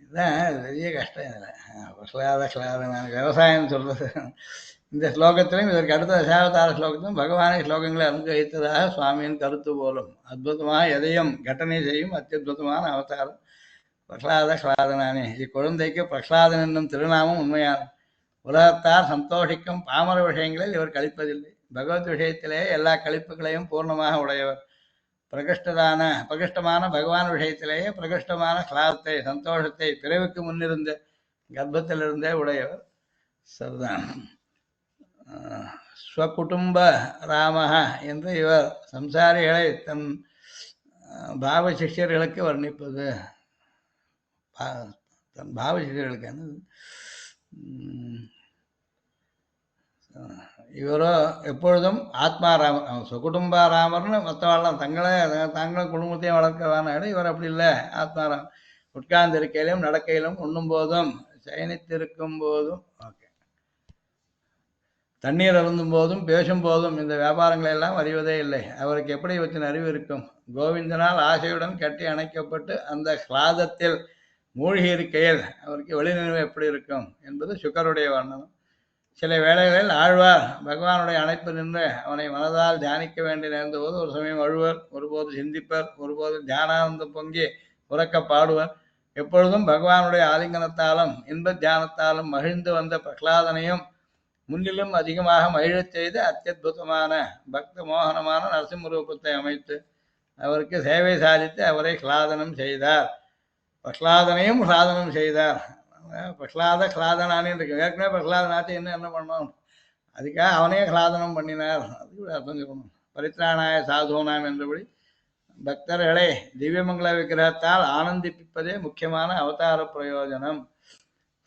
S1: இதுதான் பெரிய கஷ்டம். இதில் கிளாதனான விவசாயம் சொல்றது. இந்த ஸ்லோகத்திலும் இதற்கு அடுத்த தசாவதார ஸ்லோகத்திலும் பகவானை ஸ்லோகங்களை அனுகிரகித்ததாக சுவாமியின் கருத்து போலும். அற்புதமாக எதையும் கட்டணை செய்யும் அத்தியுதமான அவதாரம் பிரகலாத கிளாதனானே. இக்குழந்தைக்கு பிரகலாதன் என்னும் திருநாமம் உண்மையான. உலகத்தார் சந்தோஷிக்கும் பாமர விஷயங்களில் இவர் கழிப்பதில்லை. பகவத் விஷயத்திலே எல்லா கழிப்புகளையும் பூர்ணமாக உடையவர். பிரகிருஷ்டமான பகவான் விஷயத்திலேயே பிரகிருஷ்டமான கிளாதத்தை சந்தோஷத்தை பிறவுக்கு முன்னிருந்த கர்ப்பத்திலிருந்தே உடையவர். சரிதான். ஸ்வகுடும்ப ராமஹ என்று இவர் சம்சாரிகளை தன் பாவ சிஷ்யர்களுக்கு வர்ணிப்பது. தன் பாவ சிஷ்யர்களுக்கு இவரோ எப்பொழுதும் ஆத்மாராமர், சுகுடும்ப ராமர்னு மற்றவாழ்லாம் தங்களும் குடும்பத்தையும் வளர்க்கவான இவர் அப்படி இல்லை. ஆத்மாராமர் உட்கார்ந்திருக்கையிலும் நடக்கையிலும் உண்ணும் போதும் சயனித்திருக்கும் போதும் தண்ணீர் அருந்தும் போதும் பேசும் போதும் இந்த வியாபாரங்களை எல்லாம் அறிவதே இல்லை. அவருக்கு எப்படி இவற்றின் அறிவு இருக்கும்? கோவிந்தனால் ஆசையுடன் கட்டி அணைக்கப்பட்டு அந்த கிளாதத்தில் மூழ்கி இருக்கையில் அவருக்கு வெளிநினைவு எப்படி இருக்கும் என்பது சுக்கருடைய வர்ணனம். சில வேளைகளில் ஆழ்வார் பகவானுடைய அணைப்பு நின்று அவனை மனதால் தியானிக்க வேண்டி நேர்ந்த போது ஒரு சமயம் அழுவர், ஒருபோது சிந்திப்பர், ஒருபோது தியானானந்தம் பொங்கி உறக்க பாடுவர். எப்பொழுதும் பகவானுடைய ஆலிங்கனத்தாலும் இன்ப தியானத்தாலும் மகிழ்ந்து வந்த பிரகலாதனையும் முன்னிலும் அதிகமாக மகிழச் செய்து அத்தியுதமான பக்த மோகனமான நரசிம்ம ரூபத்தை அமைத்து அவருக்கு சேவை சாதித்து அவரை கிளாதனம் செய்தார். பிரகலாதனையும் கிளாதனம் செய்தார். பிரகலாத கிளாதனானே இருக்கு. ஏற்கனவே பிரகலாதனாச்சு என்ன பண்ணோம், அதுக்காக அவனே கிளாதனம் பண்ணினார். அதுக்கு அர்த்தம் சொல்லணும். பரித்ராணாய சாதுனாம் என்றபடி பக்தர்களை திவ்யமங்கல விக்கிரகத்தால் ஆனந்திப்பிப்பதே முக்கியமான அவதார பிரயோஜனம்.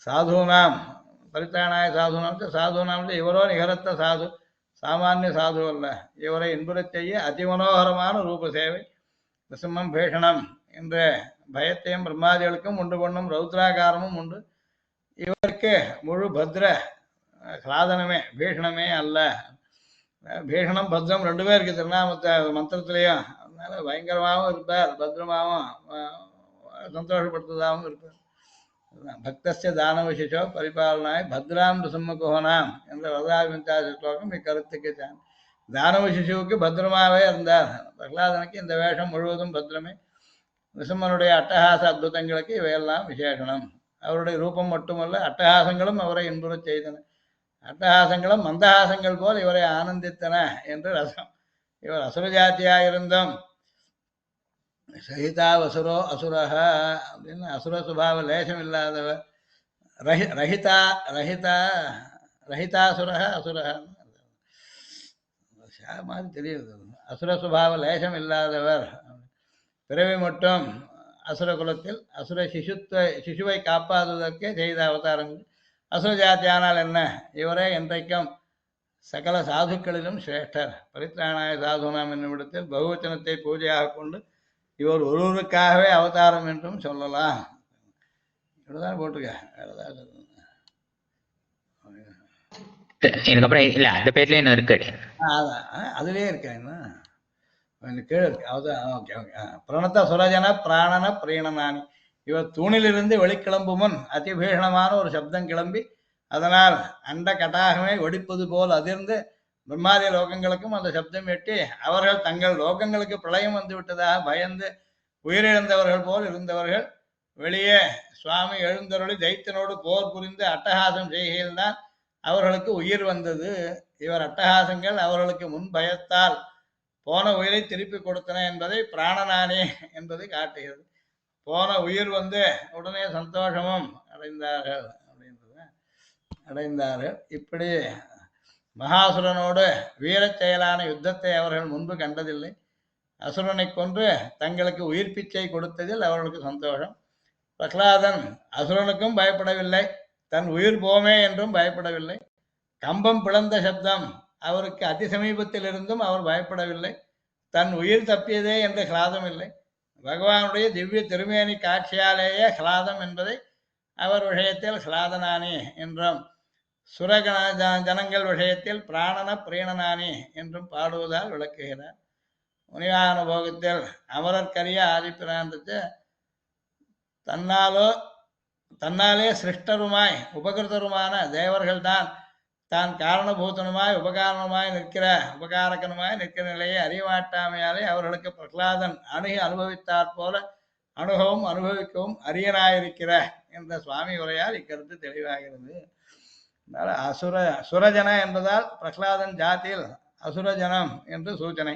S1: சாதுனாம் பரித்ராணாய சாதுனாம் இவரோ நிகரத்த சாது, சாமானிய சாது அல்ல. இவரை இன்புறச் செய்ய அதிமனோகரமான ரூப சேவை நிசிம்மம் பேஷணம் என்ற பயத்தையும் பிரம்மாதிகளுக்கும் உண்டு பண்ணும் ரௌத்ராகாரமும் உண்டு. இவருக்கு முழு பத்ர கிளாதனமே பீஷணமே அல்ல. பீஷணம் பத்ரம் ரெண்டு பேர் இருக்கு திருநாமத்தை மந்திரத்திலையும். அதனால பயங்கரமாகவும் இருப்பார், பத்ரமாகவும் சந்தோஷப்படுத்துவதாகவும் இருப்பார். பக்தஸ்ய தானவசிஷோ பரிபாலனாய் பத்ராம் நிசிம்மகுஹனாம் என்ற வரதாபிந்தாசி ஸ்லோகம் இக்கருத்துக்கு தானவ சிசுவுக்கு பத்ரமாவே இருந்தார். பிரகலாதனுக்கு இந்த வேஷம் முழுவதும் பத்ரமே. நிசிம்மனுடைய அட்டகாச அற்புதங்களுக்கு இவையெல்லாம் விசேஷனம். அவருடைய ரூபம் மட்டுமல்ல, அட்டகாசங்களும் அவரை இன்புறச் செய்தன. அட்டகாசங்களும் மந்தஹாசங்கள் போல் இவரை ஆனந்தித்தன என்று ரசம். இவர் அசுரஜாத்தியாயிருந்தும் சகிதாவசுரோ அசுரஹ அப்படின்னு அசுர சுபாவ லேசம் இல்லாதவர். ரஹிதாசுரஹ அசுரஹ மாதிரி தெரியுது. அசுர சுபாவ லேசம் இல்லாதவர். பிறவி மட்டும் அசுர குலத்தில் அசுர சிசுவை காப்பாற்றுவதற்கே செய்த அவதாரங்கள். அசுர ஜாத்தியானால் என்ன, இவரே என்றைக்கும் சகல சாதுக்களிலும் சிரேஷ்டர். பரித்ராணாய சாதுனாம் என்னுமிடத்தில் பகுவச்சனத்தை பூஜையாக கொண்டு இவர் ஒருவருக்காகவே அவதாரம் என்றும் சொல்லலாம். இப்படிதான் போட்டிருக்க.
S2: இதுக்கப்புறம் இல்ல அந்த பேர்ல என்ன இருக்கு?
S1: அதான் அதுலயே இருக்கா என்ன கீழே இருக்கு. Okay okay. பிரணத்த சுரஜன பிராணன பிரீணனானி. இவர் தூணிலிருந்து வெளிக்கிளம்பு முன் அதிபீஷணமான ஒரு சப்தம் கிளம்பி அதனால் அண்ட கட்டாகமே வெடிப்பது போல் அதிர்ந்து பிரம்மாதி லோகங்களுக்கும் அந்த சப்தம் எட்டி அவர்கள் தங்கள் லோகங்களுக்கு பிரளயம் வந்து விட்டதாக பயந்து உயிரிழந்தவர்கள் போல் இருந்தவர்கள் வெளியே சுவாமி எழுந்தருளி தைத்தனோடு போர் புரிந்து அட்டகாசம் செய்கையில்தான் அவர்களுக்கு உயிர் வந்தது. இவர் அட்டகாசங்கள் அவர்களுக்கு முன் பயத்தால் போன உயிரை திருப்பி கொடுத்தன என்பதை பிராணனானே என்பதை காட்டுகிறது. போன உயிர் வந்து உடனே சந்தோஷமும் அடைந்தார்கள். இப்படி மகாசுரனோடு வீரச் செயலான யுத்தத்தை அவர்கள் முன்பு கண்டதில்லை. அசுரனை கொன்று தங்களுக்கு உயிர் பிச்சை கொடுத்ததில் அவர்களுக்கு சந்தோஷம். பிரகலாதன் அசுரனுக்கும் பயப்படவில்லை, தன் உயிர் போமே என்றும் பயப்படவில்லை. கம்பம் பிளந்த சப்தம் அவருக்கு அதிசமீபத்தில் இருந்தும் அவர் பயப்படவில்லை. தன் உயிர் தப்பியதே என்று கிளாதம் இல்லை. பகவானுடைய திவ்ய திருமேனி காட்சியாலேயே கிளாதம் என்பதை அவர் விஷயத்தில் கிளாதனானி என்றும் சுரகண ஜனங்கள் விஷயத்தில் பிராணன பிரீணனானி என்றும் பாடுவதால் விளக்குகிறார். முனிவானுபோகத்தில் அமரர்கரிய ஆதிப்பிராந்தத்தை தன்னாலே சிருஷ்டருமாய் உபகிருதருமான தேவர்கள் தான் காரணபூதனுமாய் உபகாரகனுமாய் நிற்கிற நிலையை அறியமாட்டாமையாலே அவர்களுக்கு பிரகலாதன் அனுபவித்தாற் போல அணுகவும் அனுபவிக்கவும் அரியனாயிருக்கிற என்ற சுவாமி உரையால் இக்கருத்து தெளிவாகிறது. அதனால சுரஜன என்பதால் பிரகலாதன் ஜாதியில் அசுரஜனம் என்று சூச்சனை.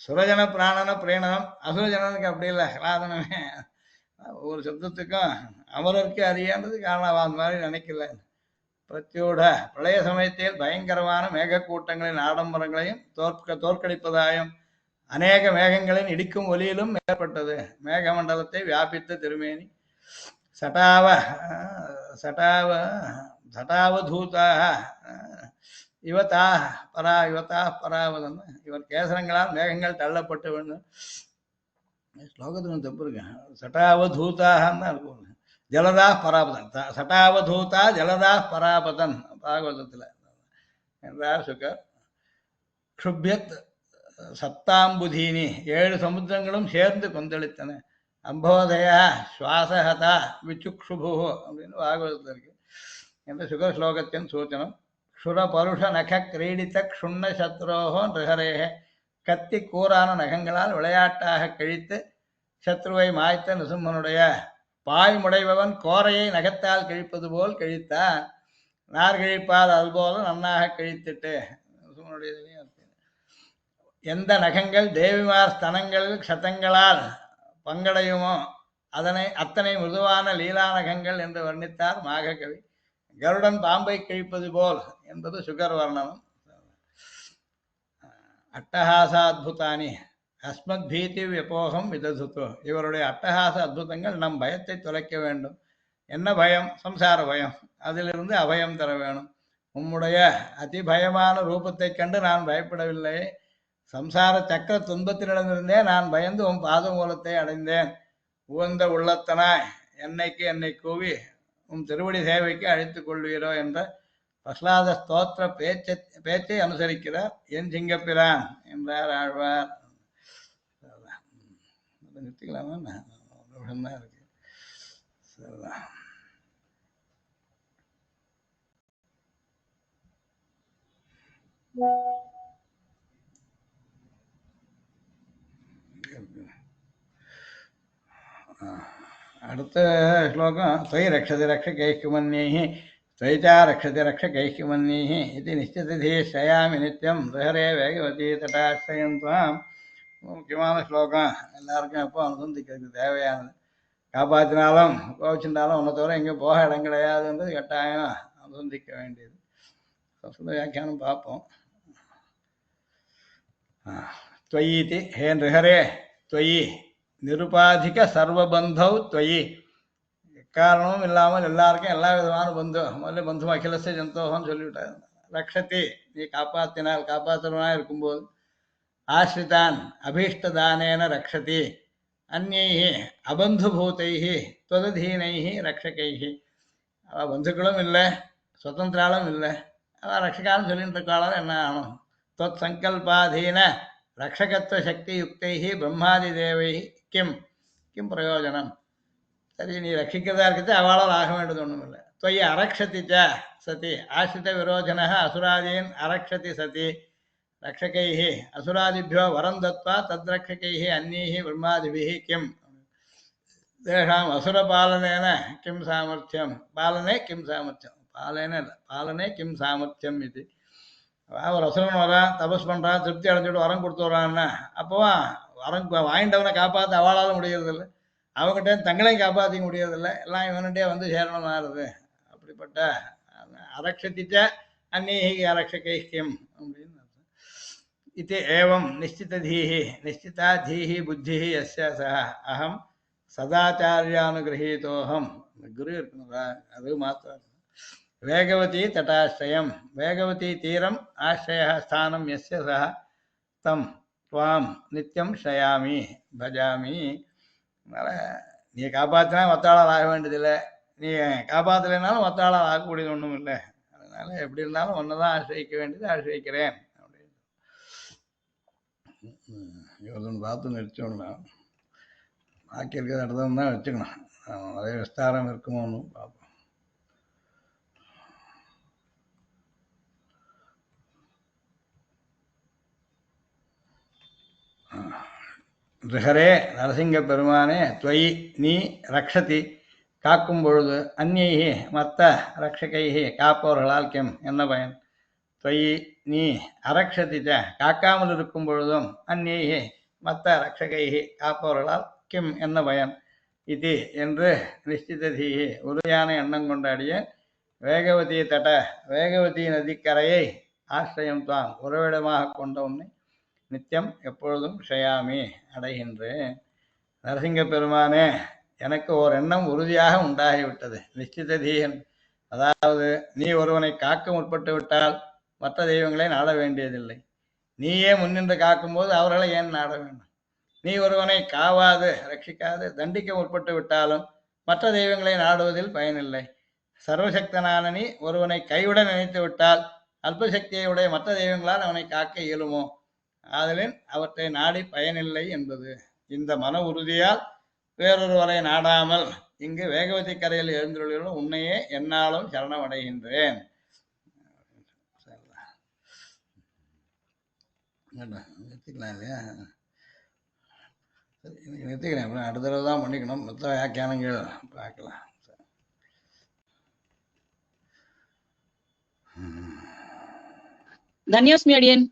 S1: சுரஜன பிராணன பிரீணனம், அசுரஜனனுக்கு அப்படி இல்லை. ஹலாதனமே ஒவ்வொரு சப்தத்துக்கும் அமரருக்கு அறியான்றது காரணம் அந்த மாதிரி நினைக்கல. பிரத்யோட பிரளய சமயத்தில் பயங்கரமான மேகக்கூட்டங்களின் ஆடம்பரங்களையும் தோற்கடிப்பதாயும் அநேக மேகங்களின் இடிக்கும் ஒலியிலும் ஏற்பட்டது. மேகமண்டலத்தை வியாபித்த திருமேனி சட்டாவ சட்டாவ சட்டாவதூதாக யுவதா பராவதன். இவர் கேசரங்களால் மேகங்கள் தள்ளப்பட்டு வேண்டும். ஸ்லோகத்துக்கு தப்பு இருக்கு. சட்டாவதூதாக தான் இருக்கும். ஜலதா பராபதன், சட்டாவதூதா ஜலதா பராபதன் பாகவதத்தில் என்றார் சுகர். க்ஷுப்யத் சப்தாம்புதீனி, 7 சமுத்திரங்களும் சேர்ந்து கொந்தளித்தன. அம்போதயா சுவாசகதா விச்சுக்ஷுபு அப்படின்னு பாகவதத்தில் இருக்கு என்ற சுகர் ஸ்லோகத்தின் சூச்சனம். க்ஷுர பருஷ நக கிரீடித்த க்ஷுண்ண சத்ரோகோ நிருஹரேக, கத்தி கூரான நகங்களால் விளையாட்டாக கழித்து சத்ருவை மாய்த்த நிசும்மனுடைய பாய்முடைபவன் கோரையை நகத்தால் கழிப்பது போல் கழித்தான். நார் கழிப்பால் அதுபோல நன்னாக கழித்துட்டு நிசும்மனுடைய எந்த நகங்கள் தேவிமார் ஸ்தனங்களில் க்ஷதங்களால் பங்கடையுமோ அத்தனை மிருதுவான லீலா நகங்கள் என்று வர்ணித்தார் மாககவி. கருடன் பாம்பை கிழிப்பது போல் என்பது சுகர் வர்ணனம். அட்டஹாச அத்புதானி அஸ்மத் பீதி வியபோகம் விததுத்து, இவருடைய அட்டஹாச அத்புதங்கள் நம் பயத்தை தொலைக்க வேண்டும். என்ன பயம்? சம்சார பயம். அதிலிருந்து அபயம் தர வேணும். உம்முடைய அதிபயமான ரூபத்தை கண்டு நான் பயப்படவில்லை. சம்சார சக்கர துன்பத்தினிடமிருந்தே நான் பயந்து உன் பாதமூலத்தை அடைந்தேன். உவந்த உள்ளத்தனாய் என்னை கூவி உன் திருவடி சேவைக்கு அழைத்துக் கொள்வீரோ என்ற பிரஹ்லாத ஸ்தோத்திர பேச்சை அனுசரிக்கிறார் என் சிங்கப்பிரான் என்றார் ஆழ்வார். நிறுத்திக்கலாமா? தான் இருக்கு. சரிதான். அடுத்த ஸ்லோகம் त्वयि रक्षति रक्षकैः त्वयिचा रक्षति रक्षकैः इति निश्चितधिः शयामि नित्यं हृहरे வேகவதி தட்டாஸ்ரயம் त्वाम्. முக்கியமான ஸ்லோகம், எல்லாருக்கும் எப்போ அனுசந்திக்கிறதுக்கு தேவையானது. காப்பாற்றினாலும் கோவிச்சுட்டாலும் உன்னை தவிர எங்கேயும் போக இடம் கிடையாதுன்றது கட்டாயம் அனுசந்திக்க வேண்டியது. சம்ஸ்கிருத வியாக்கியானம் பார்ப்போம். त्वयि हे नृहरे त्वयि நிருபாதிக சர்வபந்தௌ त्वयि, எக்காரணமும் இல்லாமல் எல்லாருக்கும் எல்லா விதமான பந்து. முதல்ல பந்து அகிலச ஜந்தோகம்னு சொல்லிவிட்டார். ரக்ஷதி, நீ காப்பாற்றினால் காப்பாற்றுவனாக இருக்கும்போது. ஆஸ்ரிதான் அபீஷ்டதானேன ரக்ஷதி, அந்நைஹி அபந்துபூதைஹி त्वदधीनैहि ரக்ஷகைஹி. அவள் பந்துக்களும் இல்லை, சுதந்திராலும் இல்லை, அவள் ரக்ஷகான்னு சொல்லிட்டு இருக்காலும் என்ன ஆனும்? त्वत् சங்கல்பாதீன ரக்ஷகத்துவ சக்தி யுக்தைஹி பிரம்மாதி தேவை கிம் கிம் பிரயோஜனம். சரி, நீ ரட்சிக்கிறதா இருக்கிறது அவளால் ஆக வேண்டியது ஒன்றும் இல்லை. त्वयि அரக்ஷதி ச சதி ஆசிரித விரோஜன அசுராதீன் அரக்ஷதி சதி ரக்ஷகைஹி அசுராதிபியோ வரம் தத்வா தத்ரக்ஷகைஹி அந்நீஹி பிரம்மாதிபிஹி கிம் தேஷாம் அசுரபாலனேன கிம் சாமர்த்தியம். பாலனே கிம் சாமர்த்தியம், பாலனே கிம் சாமர்த்தியம் இது. ஒரு அசுரன் வரான், தபஸ் பண்ணுறான், திருப்தி அடைஞ்சிட்டு வரம் கொடுத்து வரான்னா, அப்போவா வரம் வாங்கிட்டவனை காப்பாற்ற அவளால் முடியறதில்லை, அவங்ககிட்ட தங்களையும் காப்பாற்றிக்க முடியறதில்லை, எல்லாம் இவன்கிட்டே வந்து சேரணும் ஆறுது. அப்படிப்பட்ட அரக்ஷதிச்ச அந்நீஹி அரக்ஷகைக்கியம் அப்படின்னு இது. ஏவம் நிச்சிததீஹி நிச்சிதா தீஹி புத்திஹி யஸ்ய சஹ அகம் சதாச்சாரியானுகிரகீதோகம். குரு இருக்கணுங்களா? அது மாத்திரம். வேகவதி தட்டாசிரயம் வேகவதி தீரம் ஆசிரய ஸ்தானம் யஸ்ய சஹ தம் துவாம் நித்தியம் ஷயாமி பஜாமி. அதனால் நீ காப்பாற்றினா மற்றாளால் ஆக வேண்டியதில்லை, நீ காப்பாற்றலைனாலும் மற்றாளால் ஆகக்கூடியது ஒன்றும் இல்லை. அதனால் எப்படி இருந்தாலும் ஒன்று தான் ஆசிரியிக்க வேண்டியது, ஆசிரியிக்கிறேன் அப்படின்னு இவருன்னு பார்த்து நிறுத்திடலாம். பாக்கி இருக்கிற இடத்துல தான் வச்சுக்கணும். அதே விஸ்தாரம் இருக்குமோன்னு பார்ப்போம். ரிஹரே நரசிங்க பெருமானே त्वयि நீ ரக்ஷதி காக்கும் பொழுது அந்நைஹி மற்ற ரக்ஷகைஹி காப்பவர்களால் கிம் என்ன பயன்? त्वयि நீ அரக்ஷதிச்ச காக்காமல் இருக்கும் பொழுதும் அந்நீகி மற்ற ரக்ஷகைகி காப்பவர்களால் கிம் என்ன பயன் இது என்று நிச்சிததீகி உறுதியான எண்ணம் கொண்டாடிய வேகவதி தட வேகவதி நதிக்கரையை ஆசிரியம் தான் உறவிடமாக கொண்ட உன்னை நித்தியம் எப்பொழுதும் ஷயாமி அடைகின்றேன். நரசிங்க பெருமானே, எனக்கு ஓர் எண்ணம் உறுதியாக உண்டாகிவிட்டது. நிச்சிததீயன், அதாவது நீ ஒருவனை காக்க முற்பட்டு விட்டால் மற்ற தெய்வங்களை நாட வேண்டியதில்லை. நீயே முன்னின்று காக்கும்போது அவர்களை ஏன் நாட வேண்டும்? நீ ஒருவனை காவாது ரட்சிக்காது தண்டிக்க முற்பட்டு விட்டாலும் மற்ற தெய்வங்களை நாடுவதில் பயனில்லை. சர்வசக்தனான நீ ஒருவனை கைவிட நினைத்து விட்டால் அல்பசக்தியை உடைய மற்ற தெய்வங்களால் அவனை காக்க இயலுமோ? ஆதலின் அவற்றை நாடி பயனில்லை என்பது. இந்த மன உறுதியால் வேறொருவரை நாடாமல் இங்கு வேகவதி கரையில் எழுந்துள்ள உன்னையே என்னாலும் சரணம் அடைகின்றேன். நிறுத்திக்கலாம் இல்லையா? நிறுத்திக்கிறேன். அடுத்த தடவை தான் பண்ணிக்கணும். மொத்த வியாக்கியானங்கள் பார்க்கலாம்.
S3: धन्योस्मि अडियन्।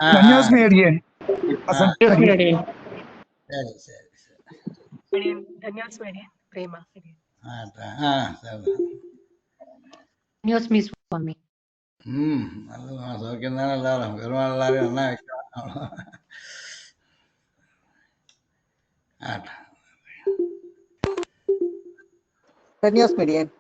S4: धन्योस्मि अडियन्।
S3: प्रेमा
S5: धन्योस्मि स्वामी।
S1: நல்ல சௌக்கியம் தானே எல்லாரும்? பெருமாள் எல்லாரும் என்ன வைக்கலாம்.
S4: धन्योस्मि अडियन्।